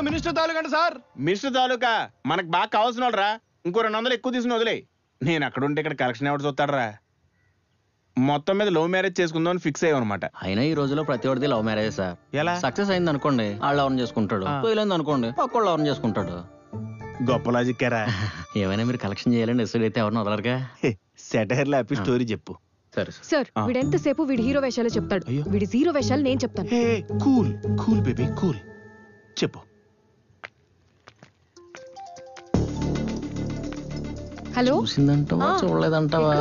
మినిస్టర్ తాలూకా అండి సార్. మినిస్టర్ తాలూకా మనకు బాగా కావాల్సిన వాళ్ళు రా. ఇంకో 200 ఎక్కువ తీసుకుని వదిలే. నేను అక్కడ ఉంటే ఇక్కడ కలెక్షన్ ఎవరు చూస్తాడరా? మొత్తం మీద లవ్ మ్యారేజ్ చేసుకుందాం అని ఫిక్స్ అయ్యాం అనమాట. అయినా ఈ రోజులో ప్రతి ఒక్కటి లవ్ మ్యారేజ్ సార్. ఎలా సక్సెస్ అయింది అనుకోండి వాళ్ళు ఎవరిని చేసుకుంటాడు, పోయలేదు అనుకోండి పక్కోళ్ళు ఎవరిని చేసుకుంటాడు. గొప్ప లాజిక్ రా. ఏమైనా మీరు కలెక్షన్ చేయాలని డిసైడ్ అయితే ఎవరిని వదలరుగా. సెటైర్ లో స్టోరీ చెప్పు. సరే సార్, వీడు ఎంతసేపు వీడి హీరో వేషాలు చెప్తాడు. వీడి జీరో వేషాలు నేను చెప్తాను. కూల్ కూల్ బేబీ కూల్, చెప్పు. హలో, చూసిందంటావా చూడలేదంటావా?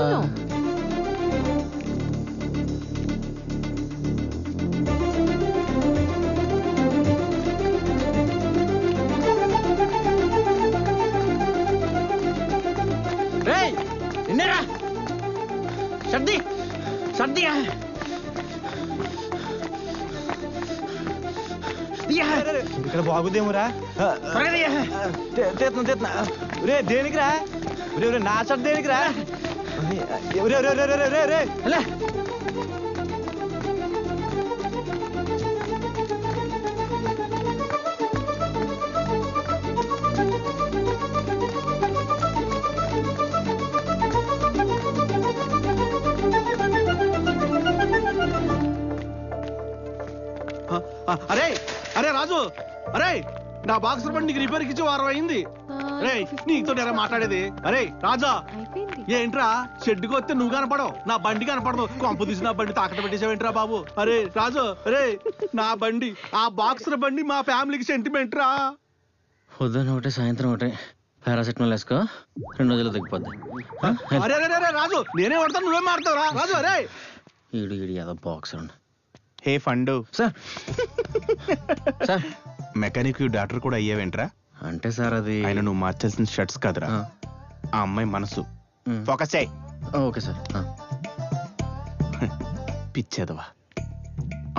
సర్ది సర్ది ఇక్కడ బాగుదేమురా? రే దేనికిరా? నా షర్ట్ దేనికిరా? అరే అరే రాజు, అరే నా బాక్సర్ బండి నీకు రిపేర్కి ఇచ్చి వారం అయింది. అరే నీతో ఎలా మాట్లాడేది? అరే రాజా, ఏంట్రా షెడ్కి వస్తే నువ్వు కనపడవు, నా బండి కనపడదు. కొంపు తీసి నా బండి తాకట పెట్టేసావేంట్రా బాబు? అరే రాజు, అరే నా బండి, ఆ బాక్సర్ బండి మా ఫ్యామిలీకి సెంటిమెంట్ రా. పొద్దున్న ఒకటే సాయంత్రం ఒకటే. పారాసెటమాల్ వేసుకో, 2 రోజులు తగ్గిపోద్ది. అరే అరే రాజు, నేనే పడతాను నువ్వే మారుతావు రా రాజు. అరే ఈడు ఏదో బాక్సర్. హే ఫండు సార్. సార్ మెకానిక్ డాక్టర్ కూడా అయ్యావేంట్రా? అంటే సార్ అది ఆయన నువ్వు మార్చాల్సిన షర్ట్స్ కాదురా, ఆ అమ్మాయి మనసు. ఫోకస్ చేయి. Okay sir. పిచ్చేదవా.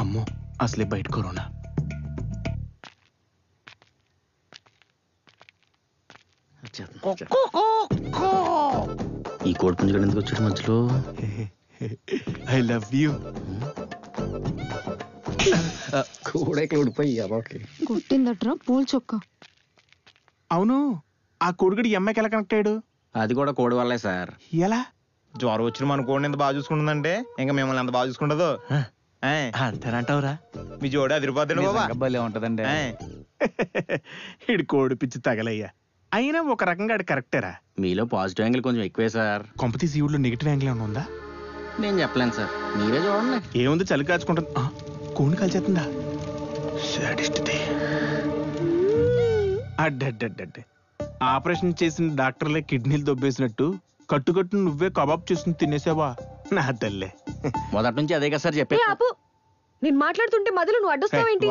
అమ్మో అసలే బయట కరోనా. ఈ కోడి పుంజుగాడు ఎందుకు వచ్చాడు మధ్యలో? I love you. కూడా ఇక్కడ ఊడిపోయి కొట్టిందట్రా పూల చొక్క. అవును, ఆ కోడిగడి అమ్మాయికి ఎలా కనెక్ట్ అయ్యాడు? అది కూడా కోడి వల్లే సార్. ఎలా? జ్వరం వచ్చిన మన కోడిని ఎంత బాగా చూసుకుంటుందంటే ఇంకా మిమ్మల్ని ఎంత బాగా చూసుకుంటుందో. అంతేనంటావురా? మీ జోడి అదిరిపోద్దండి బాబా. భలే ఉంటదండి. ఇడు కోడి పిచ్చి తగలయ్యా. అయినా ఒక రకంగా అది కరెక్టేరా. మీలో పాజిటివ్ యాంగిల్ కొంచెం ఎక్కువే సార్. కొంపతీసి ఈవిడలో నెగిటివ్ యాంగిల్ ఏమైనా ఉందా? నేను చెప్పలేను సార్, మీరే చూడండి. ఏముంది, చలి కాచుకుంటుంది. కోడిని కలిసేస్తుందా? అడ్డడ్డడ్డే. ఆపరేషన్ చేసిన డాక్టర్లే కిడ్నీలు దొబ్బేసినట్టు కట్టుకట్టు నువ్వే కబాబ్ చేసుకుని తినేసావా నా తల్లే. మొదటి నుంచి అదే కదా సార్ చెప్పే. నేను మాట్లాడుతుంటే మధ్యలో నువ్వు అడ్డొస్తావేంటి?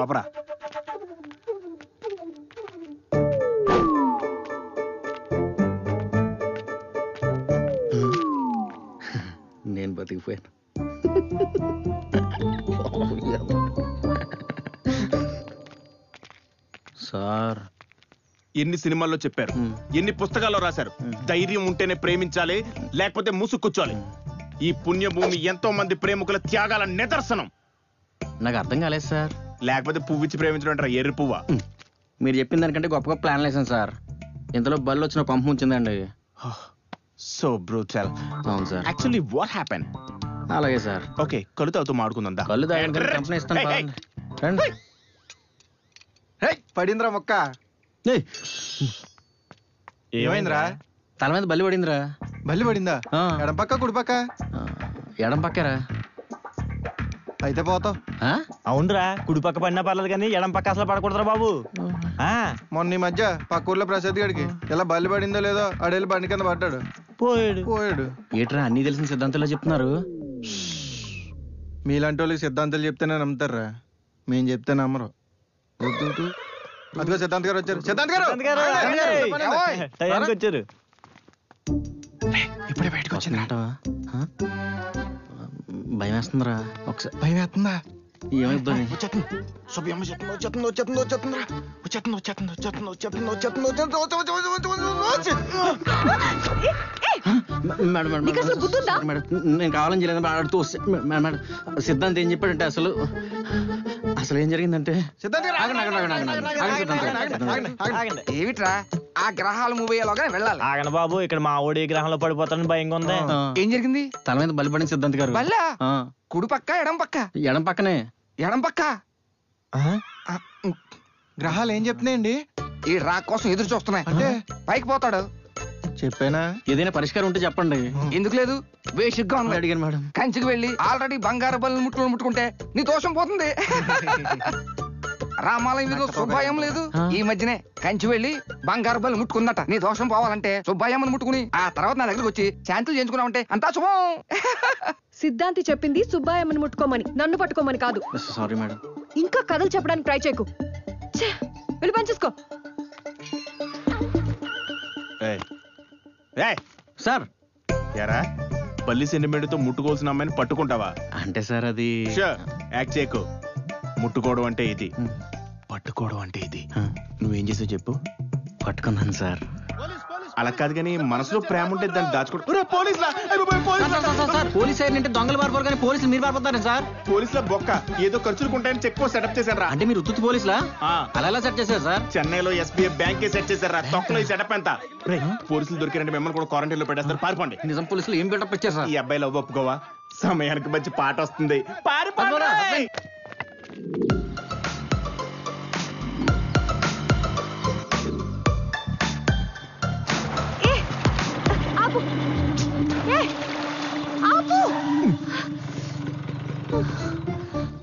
నేను బతికిపోయాను. సార్ ఎన్ని సినిమాల్లో చెప్పారు, ఎన్ని పుస్తకాల్లో రాశారు, ధైర్యం ఉంటేనే ప్రేమించాలి, లేకపోతే మూసుకూర్చోాలి. ఈ పుణ్యభూమి ఎంతో మంది ప్రేమికుల త్యాగాల నిదర్శనం. నాకు అర్థం కాలేదు సార్. లేకపోతే పువ్విచ్చి ప్రేమించడం అంటారా, ఎర్రి పువ్వా? మీరు చెప్పిన దానికంటే గొప్పగా ప్లాన్ వేసాను సార్. ఇంతలో బళ్ళు వచ్చిన పంపు ఉంచిందండి. So brutal. అవును సార్. Actually what happen? అలాగే సార్. ఓకే, కళ్ళు తాగుతూ మాడుకుందా? కళ్ళు తాగిన కంపెనీ ఇస్తాను. రండి. పడిందిరా మొక్క. ఏమైందిరా? తల మీద బల్లి పడిందిరా. బల్లి పడిందా? ఎడం పక్క కుడి పక్క? ఎడం పక్కరా. అయితే పోతావు. అవునరా, కుడి పక్క పడినా పర్లేదు కానీ ఎడం పక్క అసలు పడకూడదురా బాబు. మొన్న ఈ మధ్య పక్క ఊర్లో ప్రసాద్ గడికి ఇలా బల్లి పడిందో లేదో అడేళ్ళు బండి కింద పడ్డాడు, పోయాడు. ఏట్రా అన్ని తెలిసిన సిద్ధాంతంలో చెప్తున్నారు? మీలాంటి వాళ్ళకి సిద్ధాంతాలు చెప్తేనే నమ్ముతారా, మేం చెప్తే నమ్మరు. అదిగో సిద్ధాంత్ గారు వచ్చారు. సిద్ధాంత్ గారు వచ్చారు. ఇప్పుడే బయటకు వచ్చిందా? భయం వేస్తుందిరా. ఒకసారి భయం వేస్తుందా? ఏమైంది? నేను కావాలని చేయలేదు. ఆడుతూ మేడం సిద్ధాంత్ ఏం చెప్పాడంటే అసలు ఏం జరిగిందంటే, ఏమిట్రా ఆ గ్రహాలు మూవ్ అయ్యేలాగా వెళ్ళాలి. ఆగండి బాబు, ఇక్కడ మా ఓడి గ్రహంలో పడిపోతానని భయంగా ఉంది. ఏం జరిగింది? తల మీద బలి పడింది సిద్ధాంత్ గారు. బల్లా? కుడి పక్క ఎడం పక్క? ఎడం పక్కనే. ఎడం పక్క గ్రహాలు ఏం చెప్తున్నాయండి? ఈ రా కోసం ఎదురు చూస్తున్నాయి. అంటే పైకి పోతాడు. చెప్పానా? ఏదైనా పరిష్కారం ఉంటే చెప్పండి. ఎందుకు లేదు? వేషిగ్గా ఉంది. అడిగాను మేడం. కంచికి వెళ్ళి ఆల్రెడీ బంగారు బల్లి ముట్టుకుంటే నీ దోషం పోతుంది. రామాలయం మీద శుభాయం లేదు. ఈ మధ్యనే కంచి వెళ్ళి బంగారు బల్లి ముట్టుకుందట. నీ దోషం పోవాలంటే శుభాయమ్మని ముట్టుకుని ఆ తర్వాత నా దగ్గరకు వచ్చి శాంతులు చేయించుకున్నావంటే అంతా శుభం. సిద్ధాంతి చెప్పింది సుబ్బాయమ్మని ముట్టుకోమని, నన్ను పట్టుకోమని కాదు. Sorry madam. ఇంకా కథలు చెప్పడానికి ట్రై చేయకు. వెళ్ళి పనిచేసుకో. సార్ యారా, బల్లి సెంటిమెంట్తో ముట్టుకోవాల్సిన అమ్మాయిని పట్టుకుంటావా? అంటే సార్ అది యాక్ట్ చేయకు. ముట్టుకోవడం అంటే ఇది, పట్టుకోవడం అంటే ఇది. నువ్వేం చేసావు చెప్పు? పట్టుకున్నాను సార్. అలా కాదు కానీ మనసులో ప్రేమ ఉంటే దాన్ని దాచుకోవడం. పోలీస్ అంటే దొంగలు పారిపోరు కానీ పోలీసులు మీరు పారిపోతారు సార్. పోలీసుల బొక్క ఏదో ఖర్చులు ఉంటాయని చెక్ పోస్ట్ సెటప్ చేశారా? అంటే మీరు ఉత్తు పోలీసులా? అలా ఎలా సెట్ చేశారు సార్? చెన్నైలో ఎస్బీఐ బ్యాంక్ సెట్ చేశారా? తొక్కలో ఈ సెటప్ ఎంత? పోలీసులు దొరికారంటే మిమ్మల్ని కూడా క్వారంటైన్ లో పెట్టేస్తారు. పారిపోండి. నిజం పోలీసులు ఏం బిల్డప్ ఇచ్చారు సార్? ఈ అబ్బాయి లవ్ ఒప్పుకోవా? సమయానికి మంచి పాట వస్తుంది. పారిపోండి.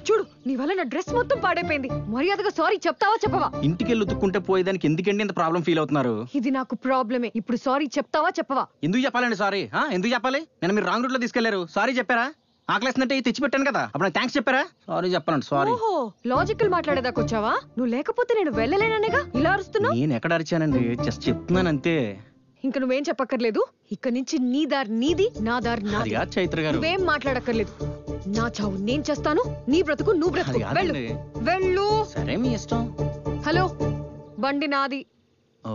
చూడు, నీ వల్ల నా డ్రెస్ మొత్తం పాడైపోయింది. మర్యాదగా సారీ చెప్తావా చెప్పవా? ఇంటికి వెళ్ళి ఉతుక్కుంటే పోయేదానికి ఎందుకండి ఇంత ప్రాబ్లం ఫీల్ అవుతున్నారు? ఇది నాకు ప్రాబ్లమే. ఇప్పుడు సారీ చెప్తావా చెప్పవా? ఎందుకు చెప్పాలండి సారీ? ఎందుకు చెప్పాలి? నేను మీరు రాంగ్ రూట్ లో తీసుకెళ్లారు, సారీ చెప్పారా? ఆకలేస్తుందంటే తెచ్చి పెట్టాను కదా, అప్పుడు నాకు థ్యాంక్స్ చెప్పారా? సారీ చెప్పాలండి. సారీ. ఓహో, లాజికల్ మాట్లాడేదాకా వచ్చావా? నువ్వు లేకపోతే నేను వెళ్ళలేననేగా ఇలా అరుస్తున్నావు. నేను ఎక్కడ అరిచానండి? జస్ట్ చెప్తున్నాను అంతే. ఇంక నువ్వేం చెప్పక్కర్లేదు. ఇక్కడి నుంచి నీ దారి నీది, నా దారి నాది. చైత్ర గారు నువ్వేం మాట్లాడక్కర్లేదు. నా చావు నేను చేస్తాను, నీ బ్రతుకు నువ్వు బ్రతుకు. వెళ్ళు వెళ్ళు. సరే మీ ఇష్టం. హలో, బండి నాది. ఓ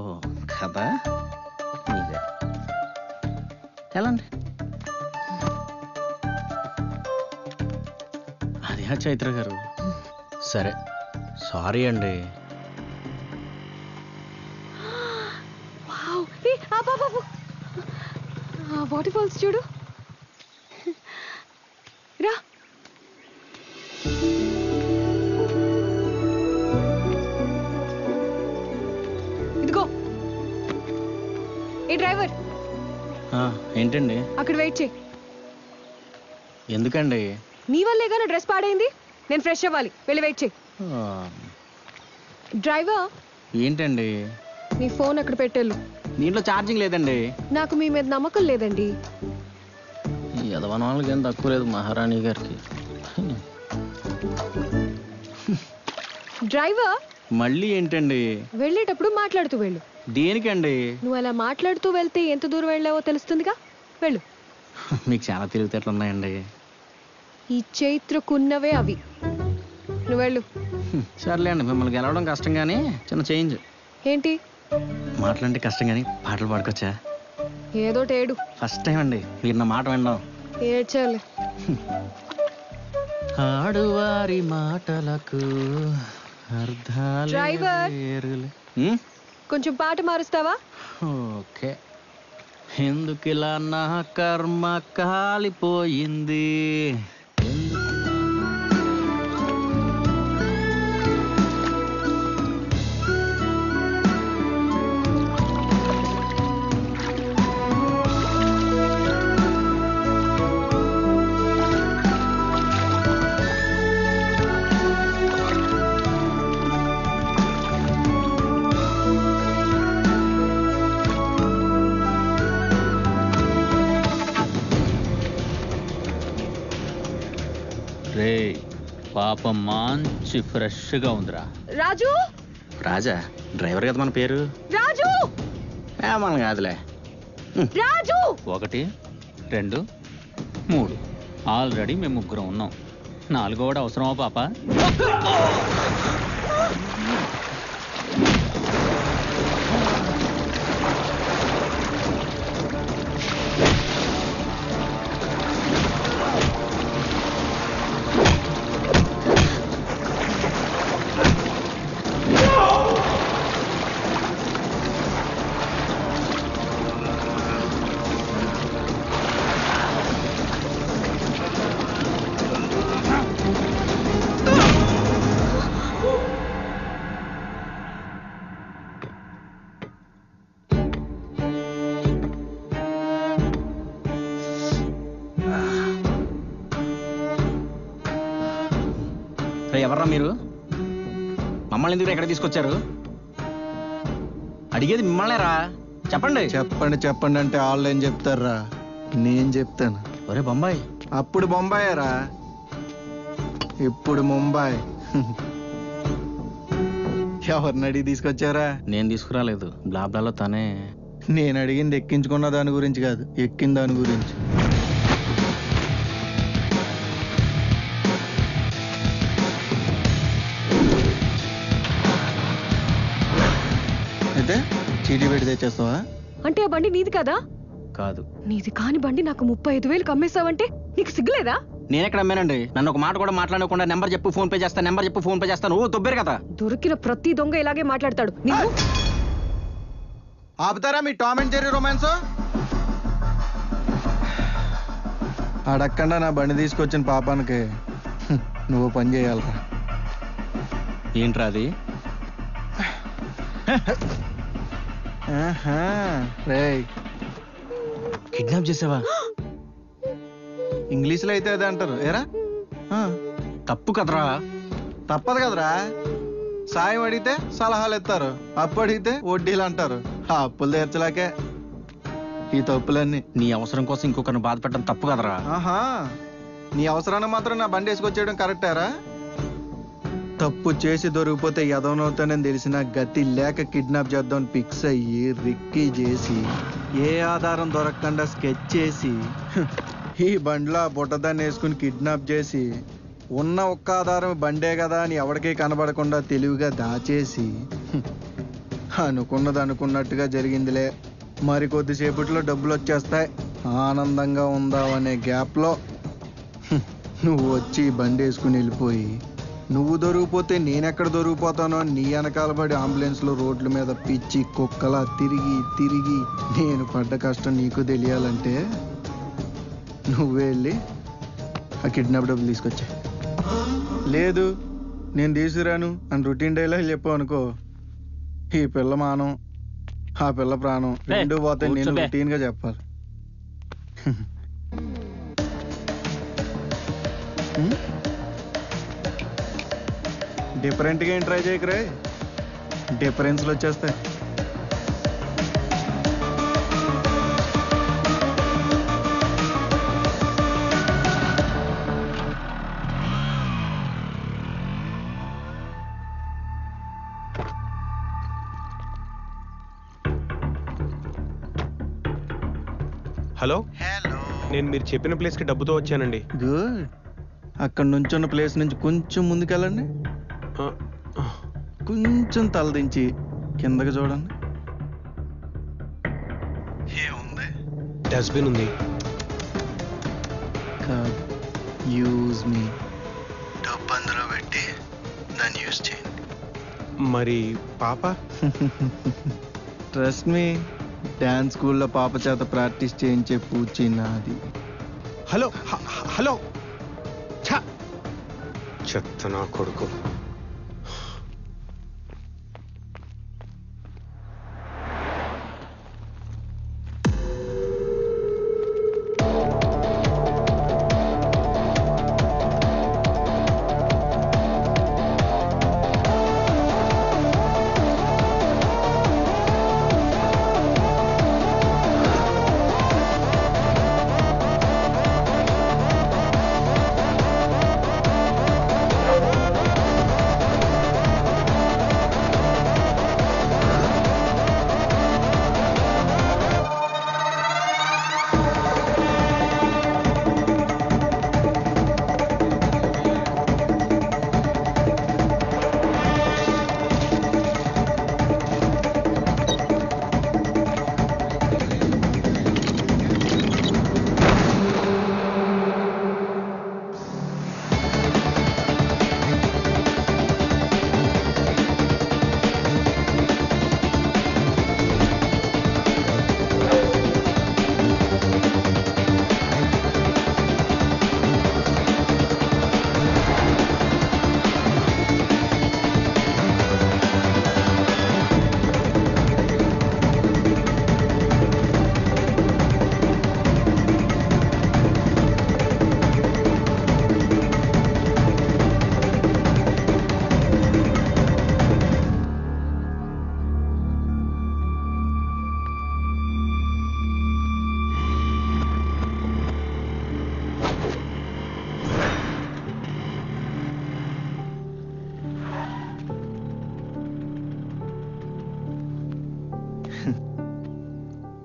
కదా, మీదే. ఎలాండి? అది చైత్ర గారు. సరే సారీ అండి. వాటర్ ఫాల్స్ చూడు. రా. ఇదిగో. ఏ డ్రైవర్, ఏంటండి? అక్కడ వెయిట్ చేయి. ఎందుకండి? నీ వల్లేగా నా డ్రెస్ పాడైంది. నేను ఫ్రెష్ అవ్వాలి, వెళ్ళి వెయిట్ చేయి. డ్రైవర్. ఏంటండి? నీ ఫోన్ అక్కడ పెట్టేళ్ళు. దీంట్లో ఛార్జింగ్ లేదండి. నాకు మీ మీద నమ్మకం లేదండి. యదవనాలకి ఏం తక్కువ లేదు మహారాణి గారికి. డ్రైవర్. మళ్ళీ ఏంటండి? వెళ్ళేటప్పుడు మాట్లాడుతూ వెళ్ళు. దేనికండి? నువ్వు అలా మాట్లాడుతూ వెళ్తే ఎంత దూరం వెళ్ళావో తెలుస్తుందిగా, వెళ్ళు. మీకు చాలా తెలివితేటలు ఉన్నాయండి. ఈ చైత్రకున్నవే అవి. నువ్వు వెళ్ళు. సర్లేండి, మిమ్మల్ని గెలవడం కష్టం కానీ చిన్న చేంజ్. ఏంటి? మాటలంటే కష్టం కానీ పాటలు పాడుకోవచ్చా? ఏదో ఏడు. ఫస్ట్ టైం అండి మీరు నా మాట వినడం. ఏడ్చాలి. ఆడువారి మాటలకు అర్థాలు డ్రైవర్, కొంచెం పాట మారుస్తావా? ఓకే. ఎందుకిలా నా కర్మ కాలిపోయింది, రే పాపం మంచి ఫ్రెష్గా ఉందిరా. రాజు. రాజా డ్రైవర్ కదా మన పేరు. రాజు మన కాదులే. రాజు. 1 2 3 ఆల్రెడీ మేము 3 ఉన్నాం. 4వ అవసరమా పాప? ఎవర్రా మీరు? మమ్మల్ని ఎందుకు ఎక్కడ తీసుకొచ్చారు? అడిగేది మిమ్మల్నేరా, చెప్పండి. చెప్పండి చెప్పండి అంటే ఆన్లైన్ చెప్తారా? నేను చెప్తాను. ఒరే బొంబాయి. అప్పుడు బొంబాయేరా, ఇప్పుడు ముంబై. ఎవరిని అడిగి తీసుకొచ్చారా? నేను తీసుకురాలేదు, బ్లాబ్లాలో తనే. నేను అడిగింది ఎక్కించుకున్న దాని గురించి కాదు, ఎక్కిన దాని గురించి. అయితే చీటీ పెట్టి తెచ్చేస్తావా? అంటే ఆ బండి నీది కదా? కాదు. నీది కాని బండి నాకు 35,000 అమ్మేస్తావంటే నీకు సిగ్గులేదా? నేను ఎక్కడ అమ్మానండి? నన్ను ఒక మాట కూడా మాట్లాడకుండా నెంబర్ చెప్పు ఫోన్ పే చేస్తాను, నెంబర్ చెప్పు ఫోన్ పే చేస్తాను. ఓ దొబ్బేరు కదా. దొరికిన ప్రతి దొంగ ఇలాగే మాట్లాడతాడు. ఆపుతారా మీ టామ్ అండ్ జెర్రీ రొమాన్స్? అడగకుండా నా బండి తీసుకొచ్చిన పాపానికి నువ్వు పని చేయాలరా. ఏంట్రా అది? రేయ్, కిడ్నాప్ చేసావా? ఇంగ్లీష్లో అయితే అదే అంటారు. ఏరా తప్పు కదరా. తప్పదు కదరా. సాయం అడిగితే సలహాలు ఇస్తారు, అప్పు అడిగితే వడ్డీలు అంటారు. ఆ అప్పులు తీర్చలేకే ఈ తప్పులన్నీ. నీ అవసరం కోసం ఇంకొకరిని బాధ పెట్టడం తప్పు కదరా. ఆహా, నీ అవసరాన్ని మాత్రం నా బండి వేసుకొచ్చేయడం కరెక్టారా? తప్పు చేసి దొరికిపోతే ఎదవనవుతానని తెలిసిన గతి లేక కిడ్నాప్ చేద్దామని ఫిక్స్ అయ్యి రిక్కీ చేసి ఏ ఆధారం దొరకకుండా స్కెచ్ చేసి ఈ బండిలో బుట్టదాన్ని వేసుకుని కిడ్నాప్ చేసి ఉన్న ఒక్క ఆధారం బండే కదా అని ఎవరికీ కనబడకుండా తెలివిగా దాచేసి అనుకున్నది అనుకున్నట్టుగా జరిగిందిలే, మరి కొద్దిసేపట్లో డబ్బులు వచ్చేస్తాయి, ఆనందంగా ఉందామనే గ్యాప్లో నువ్వు వచ్చి బండి వేసుకుని వెళ్ళిపోయి, నువ్వు దొరికిపోతే నేనెక్కడ దొరికిపోతానో నీ వెనకాల పడి అంబులెన్స్లో రోడ్ల మీద పిచ్చి కుక్కలా తిరిగి తిరిగి నేను పడ్డ కష్టం నీకు తెలియాలంటే నువ్వే వెళ్ళి ఆ కిడ్నాప్ డబ్బులు తీసుకొచ్చా. లేదు నేను తీసుకురాను అని రొటీన్ డైలాగ్ చెప్పావు అనుకో, ఈ పిల్ల మానం ఆ పిల్ల ప్రాణం రెండు పోతే నేను రొటీన్గా చెప్పాలి. డిఫరెంట్గా ఏం ట్రై చేయకరే, డిఫరెన్స్లు వచ్చేస్తాయి. హలో, నేను మీరు చెప్పిన ప్లేస్కి డబ్బుతో వచ్చానండి. గుడ్. అక్కడ నుంచి ఉన్న ప్లేస్ నుంచి కొంచెం ముందుకెళ్ళండి. కొంచెం తలదించి కిందకి చూడండి. ఏముంది? డస్ట్బిన్ ఉంది. యూజ్ మీ. డబ్బు అందులో పెట్టి దాన్ని యూజ్ చేయండి. మరి పాప? ట్రస్ట్ మీ, డాన్స్ స్కూల్లో పాప చేత ప్రాక్టీస్ చేయించే పూచి నాది. హలో హలో, చెత్త నా కొడుకు.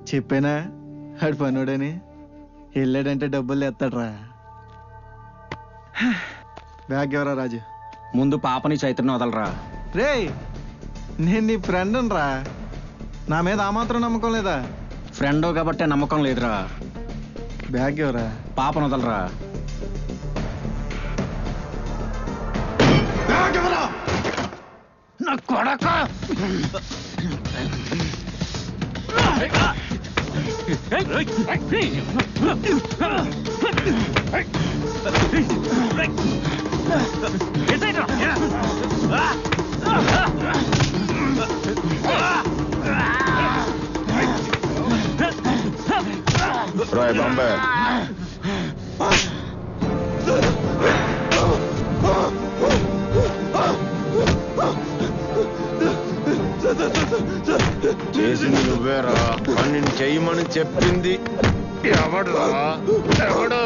చెప్పానా ఆడు పనుడని? వెళ్ళాడంటే డబ్బులు తెస్తాడ్రా. బ్యాగ్ ఎవరా రాజు? ముందు పాపని చైతన్యం వదలరా. రే, నేను నీ ఫ్రెండ్ రా, నా మీద ఆ మాత్రం నమ్మకం లేదా? ఫ్రెండ్ కాబట్టి నమ్మకం లేదురా. బ్యాగ్ ఎవరా? పాపను వదలరా. బ్యాగ్ ఎవరా? నా కొడక! రాయ్ బాంబే. చేసింది నువ్వేరా, పని చెయ్యమని చెప్పింది ఎవడురా? ఎవడు?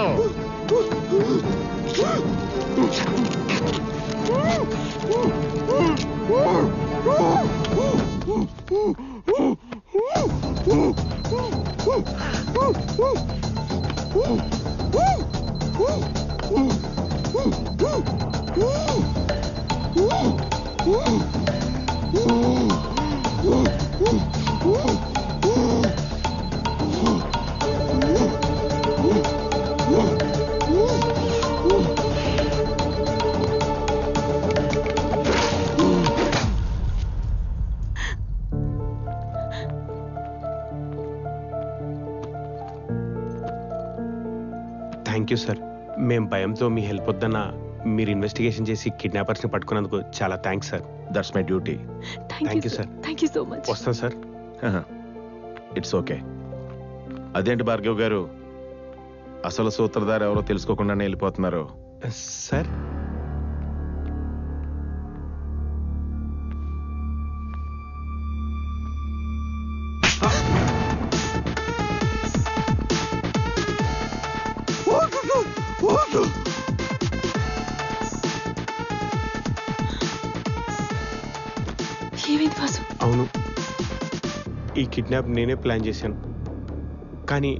Thank you sir. మేము భయంతో మీ హెల్ప్ వద్దన్నా మీరు ఇన్వెస్టిగేషన్ చేసి కిడ్నాపర్స్ని పట్టుకున్నందుకు చాలా thanks sir. That's my duty. Thank you sir. Thank you so much. వస్తాం సార్. It's okay. అదేంటి భార్గవ్ గారు, అసలు సూత్రధారి ఎవరో తెలుసుకోకుండానే వెళ్ళిపోతున్నారు? సార్, అవును, ఈ కిడ్నాప్ నేనే ప్లాన్ చేశాను. కానీ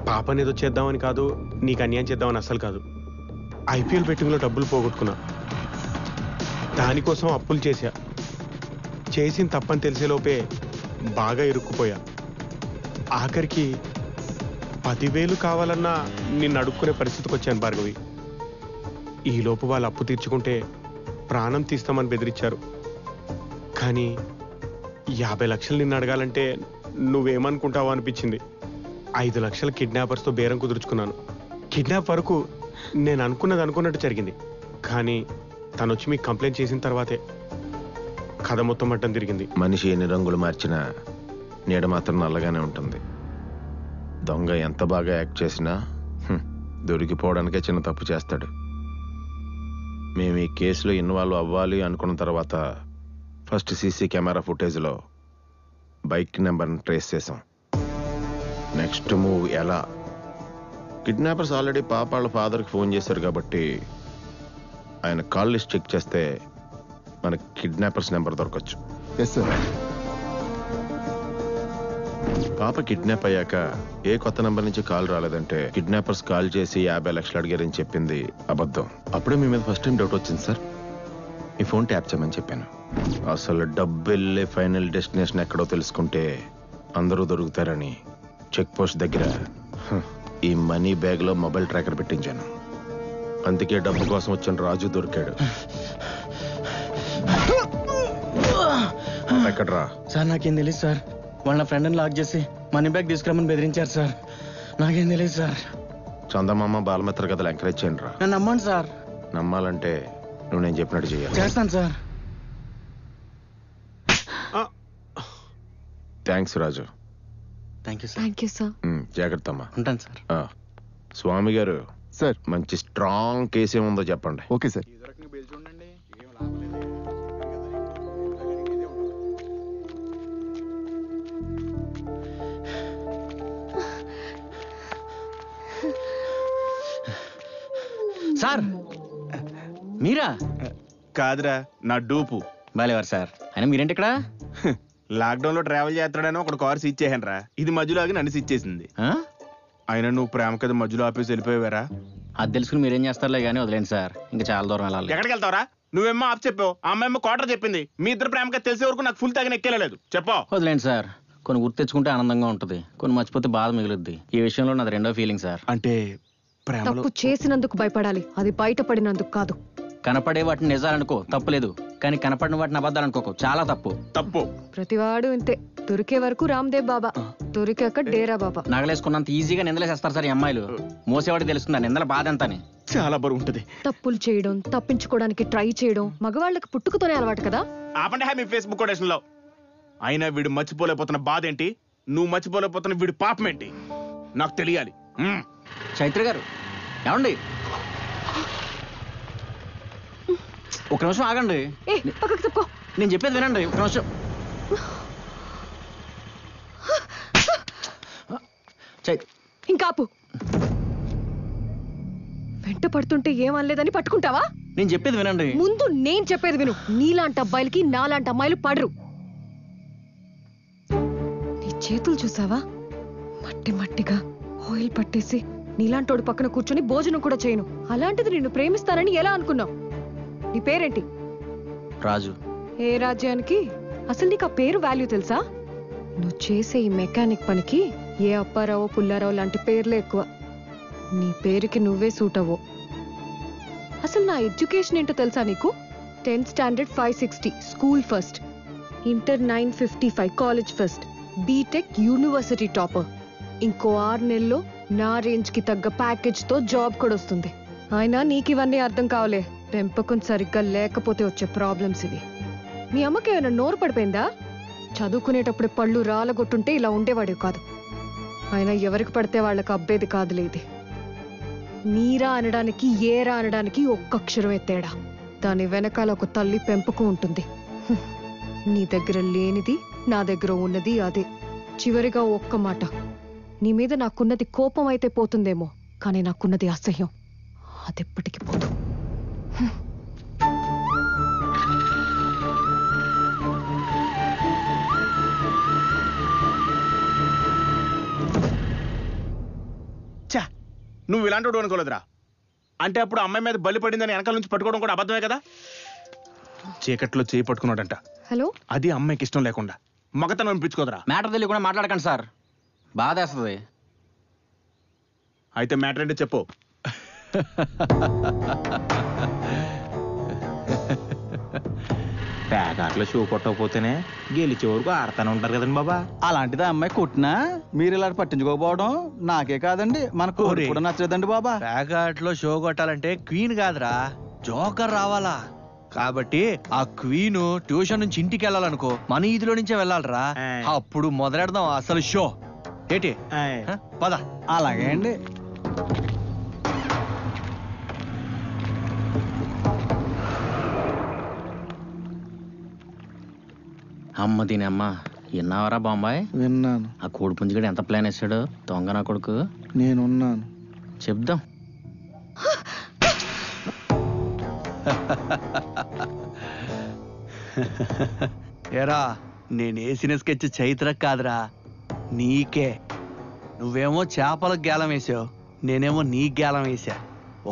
పాపనేదో చేద్దామని కాదు, నీకు అన్యాయం చేద్దామని అస్సలు కాదు. ఐపీఎల్ బెట్టింగ్లో డబ్బులు పోగొట్టుకున్నా. దానికోసం అప్పులు చేసిన తప్పని తెలిసేలోపే బాగా ఇరుక్కుపోయా. ఆఖరికి 10,000 కావాలన్నా నిన్ను అడుక్కునే పరిస్థితికి వచ్చాను భార్గవి. ఈలోపు వాళ్ళు అప్పు తీర్చుకుంటే ప్రాణం తీస్తామని బెదిరించారు. కానీ 50 లక్షలు నిన్ను అడగాలంటే నువ్వేమనుకుంటావో అనిపించింది. 5 లక్షలు కిడ్నాపర్స్తో బేరం కుదుర్చుకున్నాను. కిడ్నాప్ వరకు నేను అనుకున్నట్టు జరిగింది. కానీ తను వచ్చి మీకు కంప్లైంట్ చేసిన తర్వాతే కథ మొత్తం అడ్డం తిరిగింది. మనిషి ఎన్ని రంగులు మార్చినా నీడ మాత్రం నల్లగానే ఉంటుంది. దొంగ ఎంత బాగా యాక్ట్ చేసినా దొరికిపోవడానికే చిన్న తప్పు చేస్తాడు. మేము ఈ కేసులో ఇన్వాల్వ్ అవ్వాలి అనుకున్న తర్వాత ఫస్ట్ సీసీ కెమెరా ఫుటేజ్లో బైక్ నెంబర్ని ట్రేస్ చేసాం. నెక్స్ట్ మూవ్ ఎలా? కిడ్నాపర్స్ ఆల్రెడీ పాప వాళ్ళ ఫాదర్కి ఫోన్ చేశారు కాబట్టి ఆయన కాల్ లిస్ట్ చెక్ చేస్తే మన కిడ్నాపర్స్ నెంబర్ దొరకచ్చు. Yes sir. పాప కిడ్నాప్ అయ్యాక ఏ కొత్త నెంబర్ నుంచి కాల్ రాలేదంటే కిడ్నాపర్స్ కాల్ చేసి 50 లక్షలు అడిగారని చెప్పింది అబద్ధం. అప్పుడే మీ మీద ఫస్ట్ టైం డౌట్ వచ్చింది సార్. మీ ఫోన్ ట్యాప్ చేయమని చెప్పాను. అసలు డబ్బు వెళ్ళే ఫైనల్ డెస్టినేషన్ ఎక్కడో తెలుసుకుంటే అందరూ దొరుకుతారని చెక్ పోస్ట్ దగ్గర ఈ మనీ బ్యాగ్లో మొబైల్ ట్రాకర్ పెట్టించాను. అందుకే డబ్బు కోసం వచ్చిన రాజు దొరికాడు. ఎక్కడ్రా? సార్ నాకేం తెలియదు సార్. వాళ్ళ నా ఫ్రెండ్ని లాక్ చేసి మనీ బ్యాగ్ తీసుకురామని బెదిరించారు సార్. నాకేం తెలియదు సార్. చందమామ బాలమిత్ర కథలు ఎంకరేజ్ చేయండి రా. నన్ను నమ్మండి సార్. నమ్మాలంటే నువ్వు నేను చెప్పినట్టు చేయాలి. చేస్తాను sir. Thanks Raju. Thank you sir. జాగ్రత్త అమ్మా. ఉంటాను సార్. స్వామి గారు సార్ మంచి స్ట్రాంగ్ కేసు ఏముందో చెప్పండి. Okay sir. సార్ మీరా? కాదురా, నా డూపు. బాలేవారు సార్. అయినా మీరేంటి ఇక్కడ? లాక్డౌన్ లో ట్రావెల్ చేస్తాడని ఒకటి కారు సీజ్ చేశాను రా. ఇది మధ్యలో ఆగి నన్ను సీజ్ చేసింది. అయినా నువ్వు ప్రేమ కదా మధ్యలో ఆపేసి వెళ్ళిపోయావారా? అది తెలుసుకుని మీరేం చేస్తారులే కానీ వదిలేండి సార్. ఇంకా చాలా దూరం వెళ్ళాలి. ఎక్కడికి వెళ్తావరా? నువ్వేమో ఆప్ చెప్పావు, ఆ అమ్మాయి క్వార్టర్ చెప్పింది. మీ ఇద్దరు ప్రేమ కథ తెలిసే వరకు నాకు ఫుల్ తగిన ఎక్కేలేదు. చెప్పు. వదిలేండి సార్. కొన్ని గుర్తు తెచ్చుకుంటే ఆనందంగా ఉంటుంది, కొన్ని మర్చిపోతే బాధ మిగులుద్ది. ఈ విషయంలో నాది రెండో ఫీలింగ్ సార్. అంటే తప్పు చేసినందుకు భయపడాలి, అది బయటపడినందుకు కాదు. కనపడే వాటిని నిజాలనుకో తప్పులేదు, కానీ కనపడిన వాటిని అబద్ధాలు అనుకోకు చాలా తప్పు. తప్పు. ప్రతివాడు ఇంతే. దొరికే వరకు రామ్దేవ్ బాబా, దొరికాక డేరా బాబా. నగలేసుకున్నంత ఈజీగా నిందలేసేస్తారు సార్ ఈ అమ్మాయిలు. మోసేవాడికి తెలుస్తుందా నిందల బాధ ఎంత అని? చాలా బరువు ఉంటది. తప్పులు చేయడం, తప్పించుకోవడానికి ట్రై చేయడం మగవాళ్ళకి పుట్టుకతోనే అలవాటు కదా. ఆపండి మీ ఫేస్బుక్ కొటేషన్ లో. అయినా వీడు మర్చిపోలేకపోతున్న బాధ ఏంటి, నువ్వు మర్చిపోలేకపోతున్న వీడి పాపం ఏంటి నాకు తెలియాలి. చైత్ర గారు ఏమండి, ఒక నిమిషం ఆగండి. నేను చెప్పేది వినండి ఒక నిమిషం. ఇంకాపు. వెంట పడుతుంటే ఏమనలేదని పట్టుకుంటావా? నేను చెప్పేది వినండి. ముందు నేను చెప్పేది విను. నీలాంటి అబ్బాయిలకి నాలాంటి అమ్మాయిలు పడరు. నీ చేతులు చూసావా? మట్టి మట్టిగా ఆయిల్ పట్టేసి నీలాంటోడు పక్కన కూర్చొని భోజనం కూడా చేయను. అలాంటిది నిన్ను ప్రేమిస్తానని ఎలా అనుకున్నావు? నీ పేరేంటి? రాజు. ఏ రాజ్యానికి? అసలు నీకు ఆ పేరు వాల్యూ తెలుసా? నువ్వు చేసే ఈ మెకానిక్ పనికి ఏ అప్పారావో పుల్లారావు లాంటి పేర్లే ఎక్కువ. నీ పేరుకి నువ్వే సూట్ అవ్వో. అసలు నా ఎడ్యుకేషన్ ఏంటో తెలుసా నీకు? 10th standard 560, school first. Inter 955, college first. BTech university topper. ఇంకో 6 నెలల్లో నా రేంజ్ కి తగ్గ ప్యాకేజ్ తో జాబ్ కూడా వస్తుంది. అయినా నీకు ఇవన్నీ అర్థం కావలే. పెంపకం సరిగ్గా లేకపోతే వచ్చే ప్రాబ్లమ్స్ ఇవి. మీ అమ్మకి ఏమైనా నోరు పడిపోయిందా? చదువుకునేటప్పుడు పళ్ళు రాలగొట్టుంటే ఇలా ఉండేవాడు కాదు. అయినా ఎవరికి పడితే వాళ్ళకి అబ్బేది కాదులే ఇది. నీరా అనడానికి ఏరా అనడానికి ఒక్క అక్షరమే తేడా. దాని వెనకాల ఒక తల్లి పెంపకం ఉంటుంది. నీ దగ్గర లేనిది నా దగ్గర ఉన్నది అదే. చివరిగా ఒక్క మాట, నీ మీద నాకున్నది కోపం అయితే పోతుందేమో, కానీ నాకున్నది అసహ్యం. అదెప్పటికీ పోదు. చా, నువ్వు ఇలాంటి అనుకోలేదురా. అంటే అప్పుడు అమ్మాయి మీద బలి పడిందని వెనకాల నుంచి పట్టుకోవడం కూడా అబద్ధమే కదా. చీకట్లో చేయి పట్టుకున్నాడంట. హలో, అది అమ్మాయికి ఇష్టం లేకుండా మగతనం అనిపించుకోదరా. మ్యాటర్ తెలియకుండా మాట్లాడకండి సార్, బాధేస్తుంది. అయితే మ్యాటర్ ఏంటో చెప్పు. ప్యాకాట్లో షూ కొట్టకపోతేనే గెలిచే వరకు ఆడతానే ఉంటారు కదండి బాబా. అలాంటిది అమ్మాయి కొట్టినా మీరు ఇలా పట్టించుకోకపోవడం నాకే కాదండి మన కోరి కూడా నచ్చలేదండి బాబా. ప్యాకాట్లో షో కొట్టాలంటే క్వీన్ కాదురా, జోకర్ రావాలా. కాబట్టి ఆ క్వీన్ ట్యూషన్ నుంచి ఇంటికి వెళ్ళాలనుకో, మన ఈదిలో నుంచే వెళ్ళాలరా. అప్పుడు మొదలెడదాం అసలు షో. ఏంటి పద. అలాగే అండి. అమ్మ దీని అమ్మ, విన్నావరా బాంబాయ్? విన్నాను. ఆ కోడి పుంజుగడు ఎంత ప్లాన్ వేసాడు, దొంగ నా కొడుకు. నేనున్నాను, చెప్దాం. ఏరా, నేను వేసిన స్కెచ్ చైత్ర కాదురా, నీకే. నువ్వేమో చేపలకు గేలం వేసావు, నేనేమో నీ గేలం వేసా.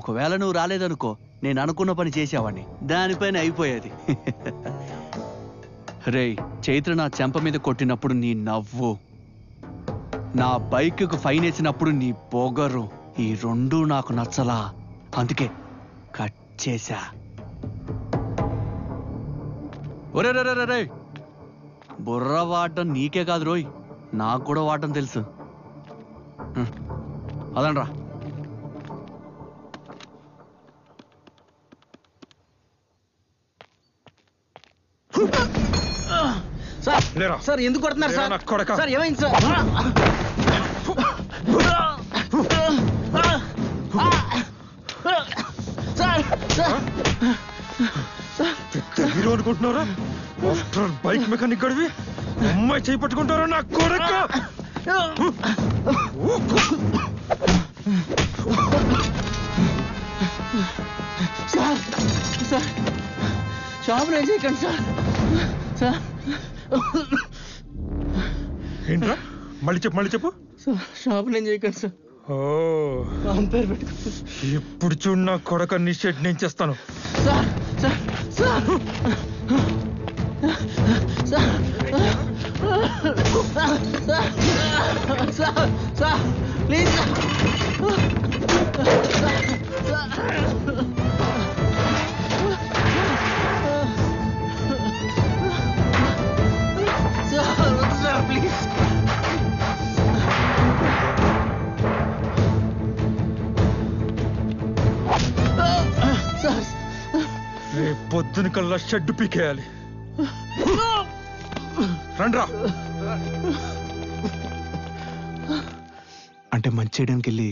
ఒకవేళ నువ్వు రాలేదనుకో, నేను అనుకున్న పని చేసావాడిని, దానిపైన అయిపోయేది. రేయ్, చైత్ర నా చెంప మీద కొట్టినప్పుడు నీ నవ్వు, నా బైక్కు ఫైన్ వేసినప్పుడు నీ పొగరు, ఈ రెండూ నాకు నచ్చలా. అందుకే కట్ చేశా. ఒరే రే రే రే, బుర్ర వాడటం నీకే కాదు రోయ్, నాకు కూడా వాడటం తెలుసు. అదనరా. సార్ ఎందుకు కొడుతున్నారు సార్? సార్ ఏమైంది సార్? హీరో అనుకుంటున్నారా? ఆఫ్టర్ బైక్ మెకానిక్ గడివి అమ్మాయి చేయి పట్టుకుంటారా నా కొడుకు? సార్ సార్ షాప్ ఏం చేయకండి సార్. సార్ ఏంట్రా? మళ్ళీ చెప్పు. షాప్ నేను చేయకండి సార్. ఓ, ఇప్పుడు చూడు నా కొడక, నీ షెడ్ నేను చేస్తాను. Sir sir sir sir sir sir please sir please. రేపు పొద్దున కల్లా షెడ్ పీకేయాలి. రండ్రా. అంటే మంచి చేయడానికి వెళ్ళి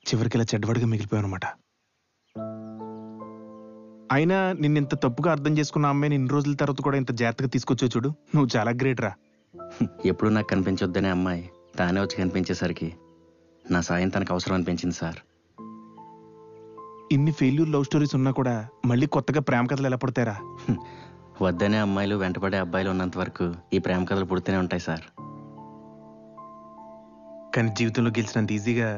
చివరికి ఇలా చెడ్డవాడిగా మిగిలిపోయావు అనమాట. అయినా నిన్నింత తప్పుగా అర్థం చేసుకున్న అమ్మాయిని ఇన్ని రోజుల తర్వాత కూడా ఇంత జాగ్రత్తగా తీసుకొచ్చావు చూడు, నువ్వు చాలా గ్రేట్ రా. ఎప్పుడు నాకు కనిపించొద్దనే అమ్మాయి తానే వచ్చి కనిపించేసరికి నా సాయం తనకు అవసరం అనిపించింది సార్. ఇన్ని ఫెయిల్యూర్ లవ్ స్టోరీస్ ఉన్నా కూడా మళ్ళీ కొత్తగా ప్రేమ కథలు ఎలా పడతారా? వద్దనే అమ్మాయిలు వెంటపడే అబ్బాయిలు ఉన్నంత వరకు ఈ ప్రేమ కథలు పుడుతూనే ఉంటాయి సార్. కానీ జీవితంలో గెలిచినంత ఈజీగా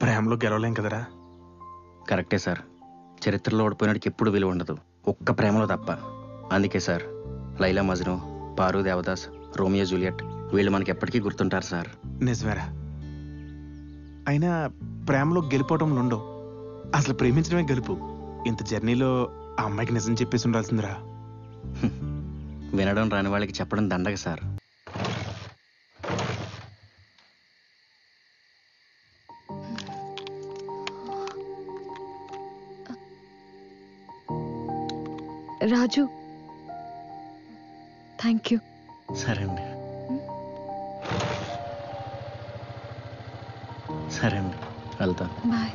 ప్రేమలో గెలవలేం కదరా. కరెక్టే సార్, చరిత్రలో ఓడిపోయినడికి ఎప్పుడు విలువ ఉండదు, ఒక్క ప్రేమలో తప్ప. అందుకే సార్ లైలా మజ్ను, పారు దేవదాస్, రోమియో జూలియట్ వీళ్ళు మనకి ఎప్పటికీ గుర్తుంటారు సార్. నిజమేరా. అయినా ప్రేమలో గెలిపోవటంలో ఉండవు, అసలు ప్రేమించడమే గెలుపు. ఇంత జర్నీలో ఆ అమ్మాయికి నిజం చెప్పేసి ఉండాల్సిందిరా. వినడం రాని వాళ్ళకి చెప్పడం దండగ సార్. Raju, thank you. సరే అండి, సరే అండి, వెళ్తా. బాయ్.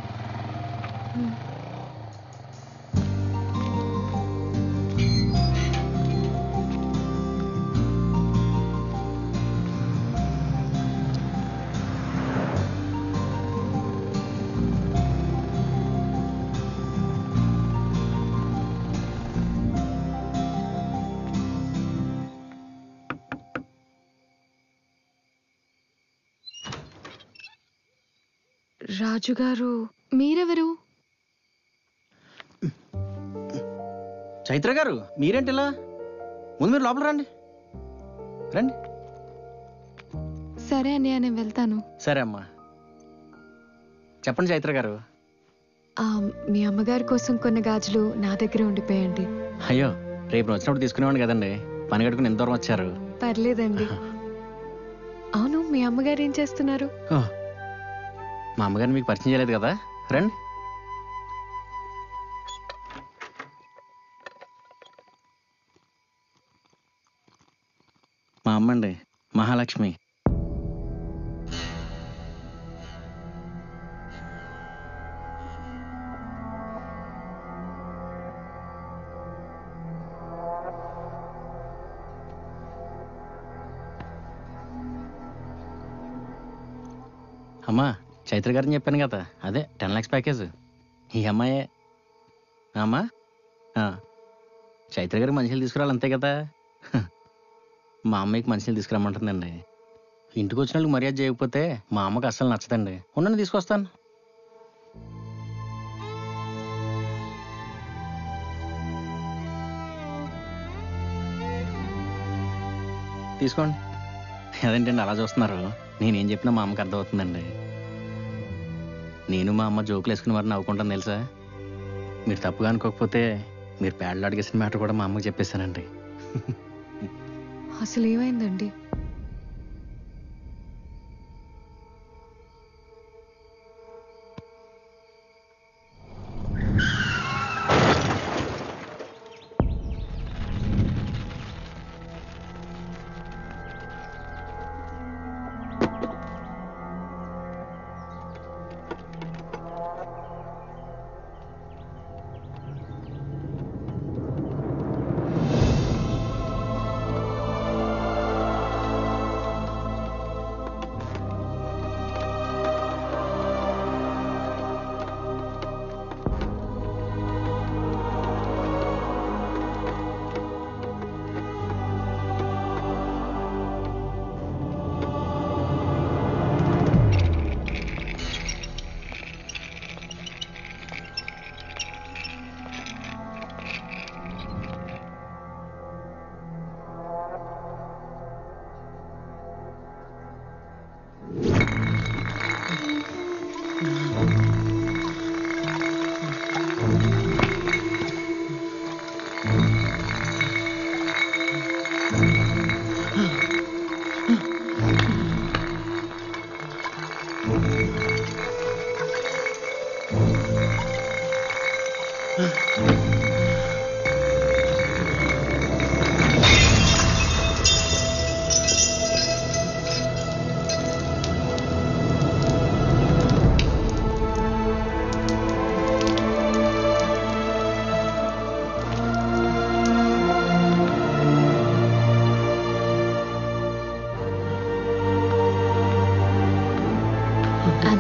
రాజుగారు, మీరెవరు? చైత్ర గారు మీరేంటి ఇలా? ముందు మీరు లోపల రండి రండి. సరే అన్నయ్య, నేను వెళ్తాను. సరే అమ్మా. చెప్పండి చైత్ర గారు. మీ అమ్మగారి కోసం కొన్ని గాజులు నా దగ్గర ఉండిపోయండి. అయ్యో, రేపు వచ్చినప్పుడు తీసుకునేవాడిని కదండి. పని కట్టుకుని ఎంత దూరం వచ్చారు? పర్లేదండి. అవును, మీ అమ్మగారు ఏం చేస్తున్నారు? మా అమ్మగారిని మీకు పరిచయం చేయలేదు కదా, రండి. మా అమ్మ అండి, మహాలక్ష్మి. అమ్మా, చైత్ర గారిని చెప్పాను కదా, అదే 10 lakhs ప్యాకేజ్. ఈ అమ్మాయే అమ్మా. చైత్ర గారికి మనుషులు తీసుకురావాలి అంతే కదా. మా అమ్మాయికి మనుషులు తీసుకురమ్మంటుందండి. ఇంటికి వచ్చిన వాళ్ళకి మర్యాద చేయకపోతే మా అమ్మకి అస్సలు నచ్చదండి. ఉండండి, తీసుకొస్తాను. తీసుకోండి. అదేంటండి అలా చూస్తున్నారు? నేనేం చెప్పినా మా అమ్మకి అర్థమవుతుందండి. నేను మా అమ్మ జోకులు వేసుకుని మరి నవ్వుకుంటాను తెలుసా. మీరు తప్పుగా అనుకోకపోతే మీరు పేడలు అడిగేసిన మ్యాటర్ కూడా మా అమ్మకి చెప్పేశానండి. అసలు ఏమైందండి?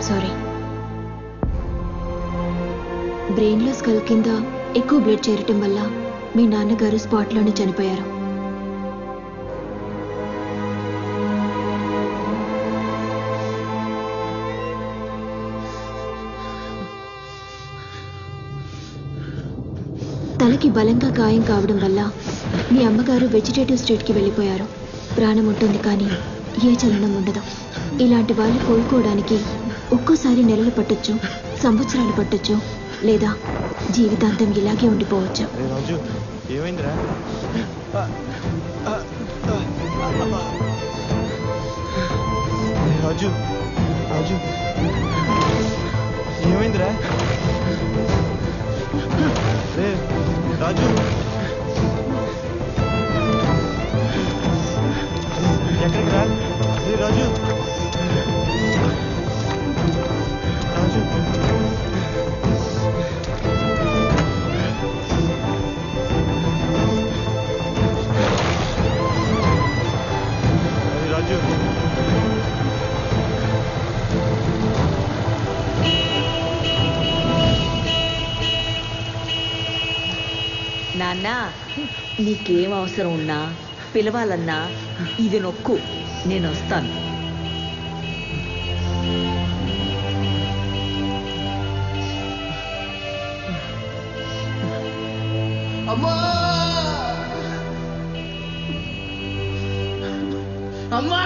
సారీ. బ్రెయిన్లో స్కల్ కింద ఎక్కువ బ్లడ్ చేరటం వల్ల మీ నాన్నగారు స్పాట్లోనే చనిపోయారు. తలకి బలంగా గాయం కావడం వల్ల మీ అమ్మగారు వెజిటేటివ్ స్టేట్కి వెళ్ళిపోయారు. ప్రాణం ఉంటుంది కానీ ఏ చలనం ఉండదు. ఇలాంటి వాళ్ళు కోలుకోవడానికి ఒక్కోసారి నెలలు పట్టొచ్చు, సంవత్సరాలు పట్టొచ్చు, లేదా జీవితాంతం ఇలాగే ఉండిపోవచ్చు. ఏమైందిరా? రాజు రాజు ఏమైందిరా? రే రాజు, ఎక్కడికి రా? రే రాజు రాజు రాజు నాన్న, నీకేం అవసరం ఉన్నా పిలవాలన్నా ఇది నొక్కు, నేను వస్తాను. అమ్మా అమ్మా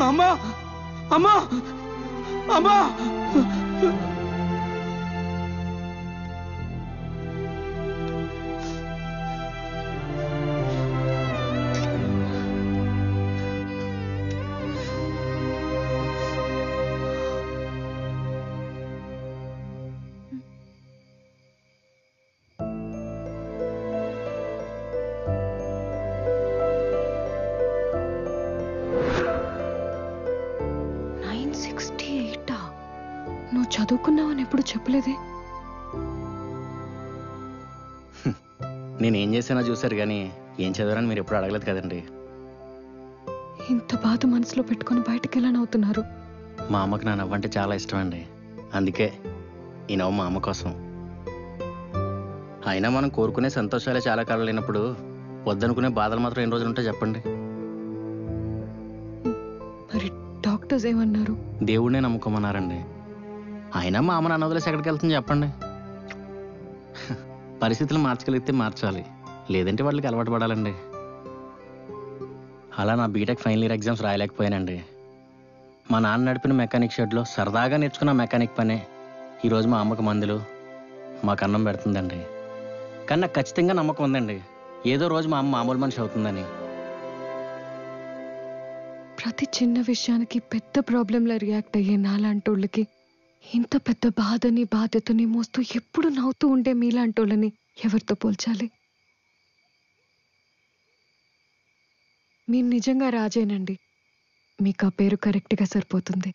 అమ్మా అమ్మా అమ్మా నువ్వు చదువుకున్నావని ఎప్పుడు చెప్పలేదే. నేనేం చేశానో చూశారు కానీ ఏం చదివారని మీరు ఎప్పుడు అడగలేదు కదండి. ఇంత బాధ మనసులో పెట్టుకుని బయటకు ఎలా నవ్వుతున్నారు? మా అమ్మకి నా నవ్వంటే చాలా ఇష్టం అండి. అందుకే ఈ నవ్వు మా అమ్మ కోసం. అయినా మనం కోరుకునే సంతోషాలే చాలా కాలం లేనప్పుడు వద్దనుకునే బాధలు మాత్రం ఎన్ని రోజులు ఉంటాయి చెప్పండి. మరి డాక్టర్స్ ఏమన్నారు? దేవుడినే నమ్ముకోమన్నారండి. అయినా మా అమ్మ నన్ను వదిలేసి ఎక్కడికి వెళ్తుంది చెప్పండి. పరిస్థితులు మార్చగలిగితే మార్చాలి, లేదంటే వాళ్ళకి అలవాటు పడాలండి. అలా నా బీటెక్ ఫైనల్ ఇయర్ ఎగ్జామ్స్ రాయలేకపోయానండి. మా నాన్న నడిపిన మెకానిక్ షెడ్లో సరదాగా నేర్చుకున్న మెకానిక్ పనే ఈరోజు మా అమ్మకు మందులు, మాకు అన్నం పెడుతుందండి. కానీ నాకు ఖచ్చితంగా నమ్మకం ఉందండి, ఏదో రోజు మా అమ్మ మామూలు మనిషి అవుతుందని. ప్రతి చిన్న విషయానికి పెద్ద ప్రాబ్లంలో రియాక్ట్ అయ్యే నాలాంటోళ్ళకి ఇంత పెద్ద బాధని బాధ్యతని మోస్తూ ఎప్పుడు నవ్వుతూ ఉండే మీలాంటోళ్ళని ఎవరితో పోల్చాలి? మీరు నిజంగా రాజేనండి. మీకు ఆ పేరు కరెక్ట్గా సరిపోతుంది.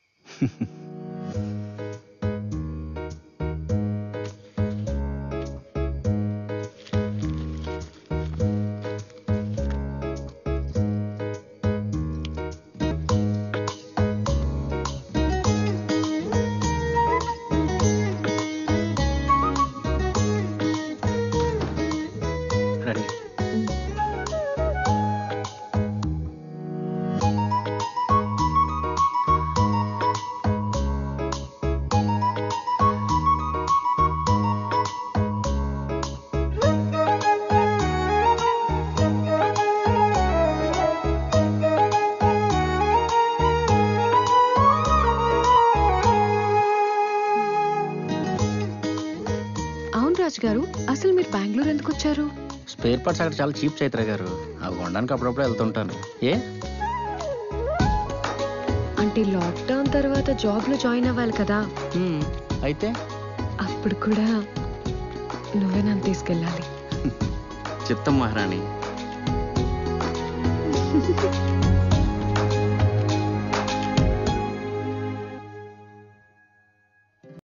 గారు, అసలు మీరు బెంగళూరు ఎందుకు వచ్చారు? స్పేర్ పార్ట్స్ అక్కడ చాలా చీప్ చైత్ర గారు, అవి కొనడానికి అప్పుడప్పుడు వెళ్తుంటాను. ఏ అంటే లాక్డౌన్ తర్వాత జాబ్ లో జాయిన్ అవ్వాలి కదా, అయితే అప్పుడు కూడా నువ్వే నన్ను తీసుకెళ్ళాలి. చిత్తం మహారాణి.